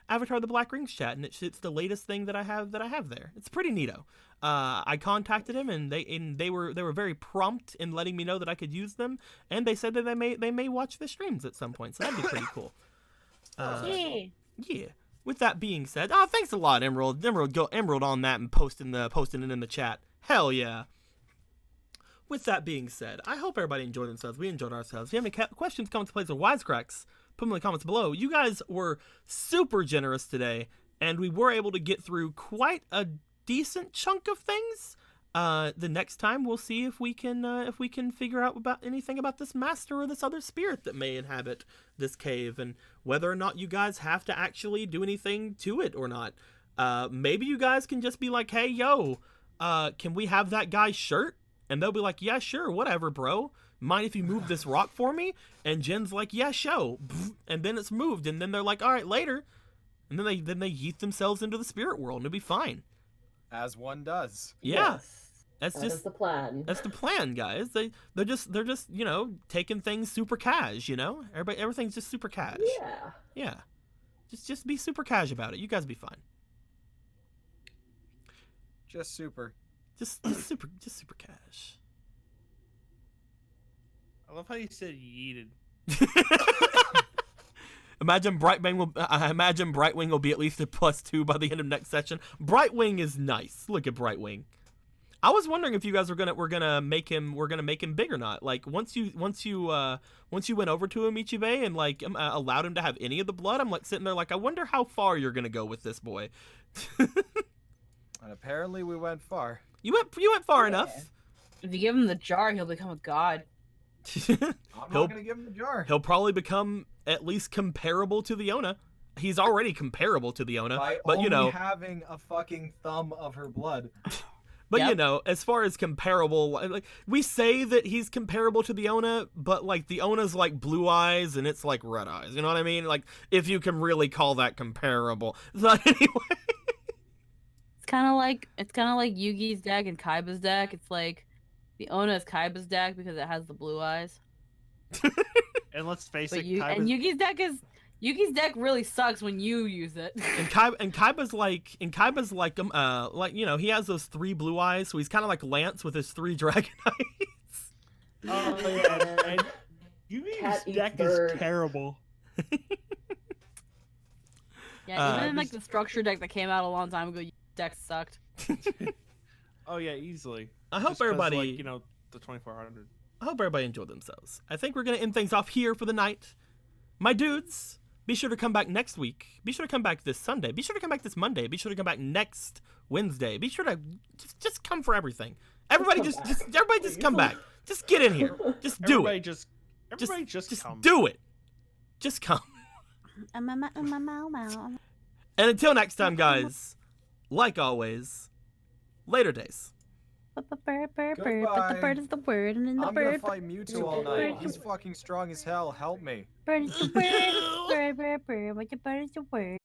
B: Avatar the Black Rings chat, and it's the latest thing that I have there. It's pretty neato. I contacted him, and they were very prompt in letting me know that I could use them, and they said that they may watch the streams at some point. So that'd be pretty cool. Yeah. With that being said, thanks a lot, Emerald. Go Emerald on that and posting it in the chat. Hell yeah. With that being said, I hope everybody enjoyed themselves. We enjoyed ourselves. If you have any questions, comments, plays, or wisecracks, put them in the comments below. You guys were super generous today, and we were able to get through quite a decent chunk of things. The next time we'll see if we can figure out about anything about this master or this other spirit that may inhabit this cave, and whether or not you guys have to actually do anything to it or not. Maybe you guys can just be like, hey, yo, can we have that guy's shirt? And they'll be like, yeah, sure, whatever, bro. Mind if you move this rock for me? And Jen's like, yeah, show. And then it's moved, and then they're like, all right, later. And then they yeet themselves into the spirit world, and it'll be fine.
H: As one does.
B: Yeah.
D: Yes,
B: That's
D: is the plan.
B: That's the plan, guys. They're just taking things super cash, everything's just super cash. Yeah. Just be super cash about it. You guys be fine.
H: Just super.
B: Just super cash.
E: I love how you said yeeted.
B: Imagine Brightwing will be at least a +2 by the end of next session. Brightwing is nice. Look at Brightwing. I was wondering if you guys were gonna make him big or not. Like once you went over to him, Ichibe, and allowed him to have any of the blood, I'm like sitting there like, I wonder how far you're gonna go with this boy.
H: And apparently we went far.
B: You went far enough.
C: If you give him the jar, he'll become a god.
H: I'm not gonna give him the jar.
B: He'll probably become at least comparable to the Ona. He's already comparable to the Ona, but
H: only having a fucking thumb of her blood.
B: But as far as comparable, like we say that he's comparable to the Ona, but like the Ona's like blue eyes and it's like red eyes. You know what I mean? Like if you can really call that comparable. So anyway,
C: it's kind of like Yugi's deck and Kaiba's deck. It's like the Ona is Kaiba's deck because it has the blue eyes.
E: And let's face it,
C: and Yugi's deck is Yuki's deck really sucks when you use it.
B: And Kaiba's like you know, he has those 3 blue eyes, so he's kind of like Lance with his 3 dragon eyes.
E: Oh yeah, and Yuki's
D: Cat eats
E: deck
D: bird.
E: is terrible.
C: Yeah, even in like
E: just-
C: the structure deck that came out a long time ago, Yuki's deck sucked.
E: Oh yeah, easily.
B: I hope
E: Just 'cause,
B: everybody
E: like, you know, the 2400.
B: I hope everybody enjoyed themselves. I think we're gonna end things off here for the night. My dudes, be sure to come back next week. Be sure to come back this Sunday. Be sure to come back this Monday. Be sure to come back next Wednesday. Be sure to just come for everything. Everybody
D: come
B: just
D: back.
B: everybody just come back. Just get in here. Just do
E: Everybody
B: it.
E: just come.
B: do it. Just come.
G: Mow.
B: And until next time, guys, like always, later days.
G: But the bird, but the
H: Goodbye.
G: bird is the word, and then the
H: I'm gonna
G: bird,
H: fight Mewtwo all night. He's fucking strong as hell. Help me.
G: bird is the word, bird, but the bird is the word.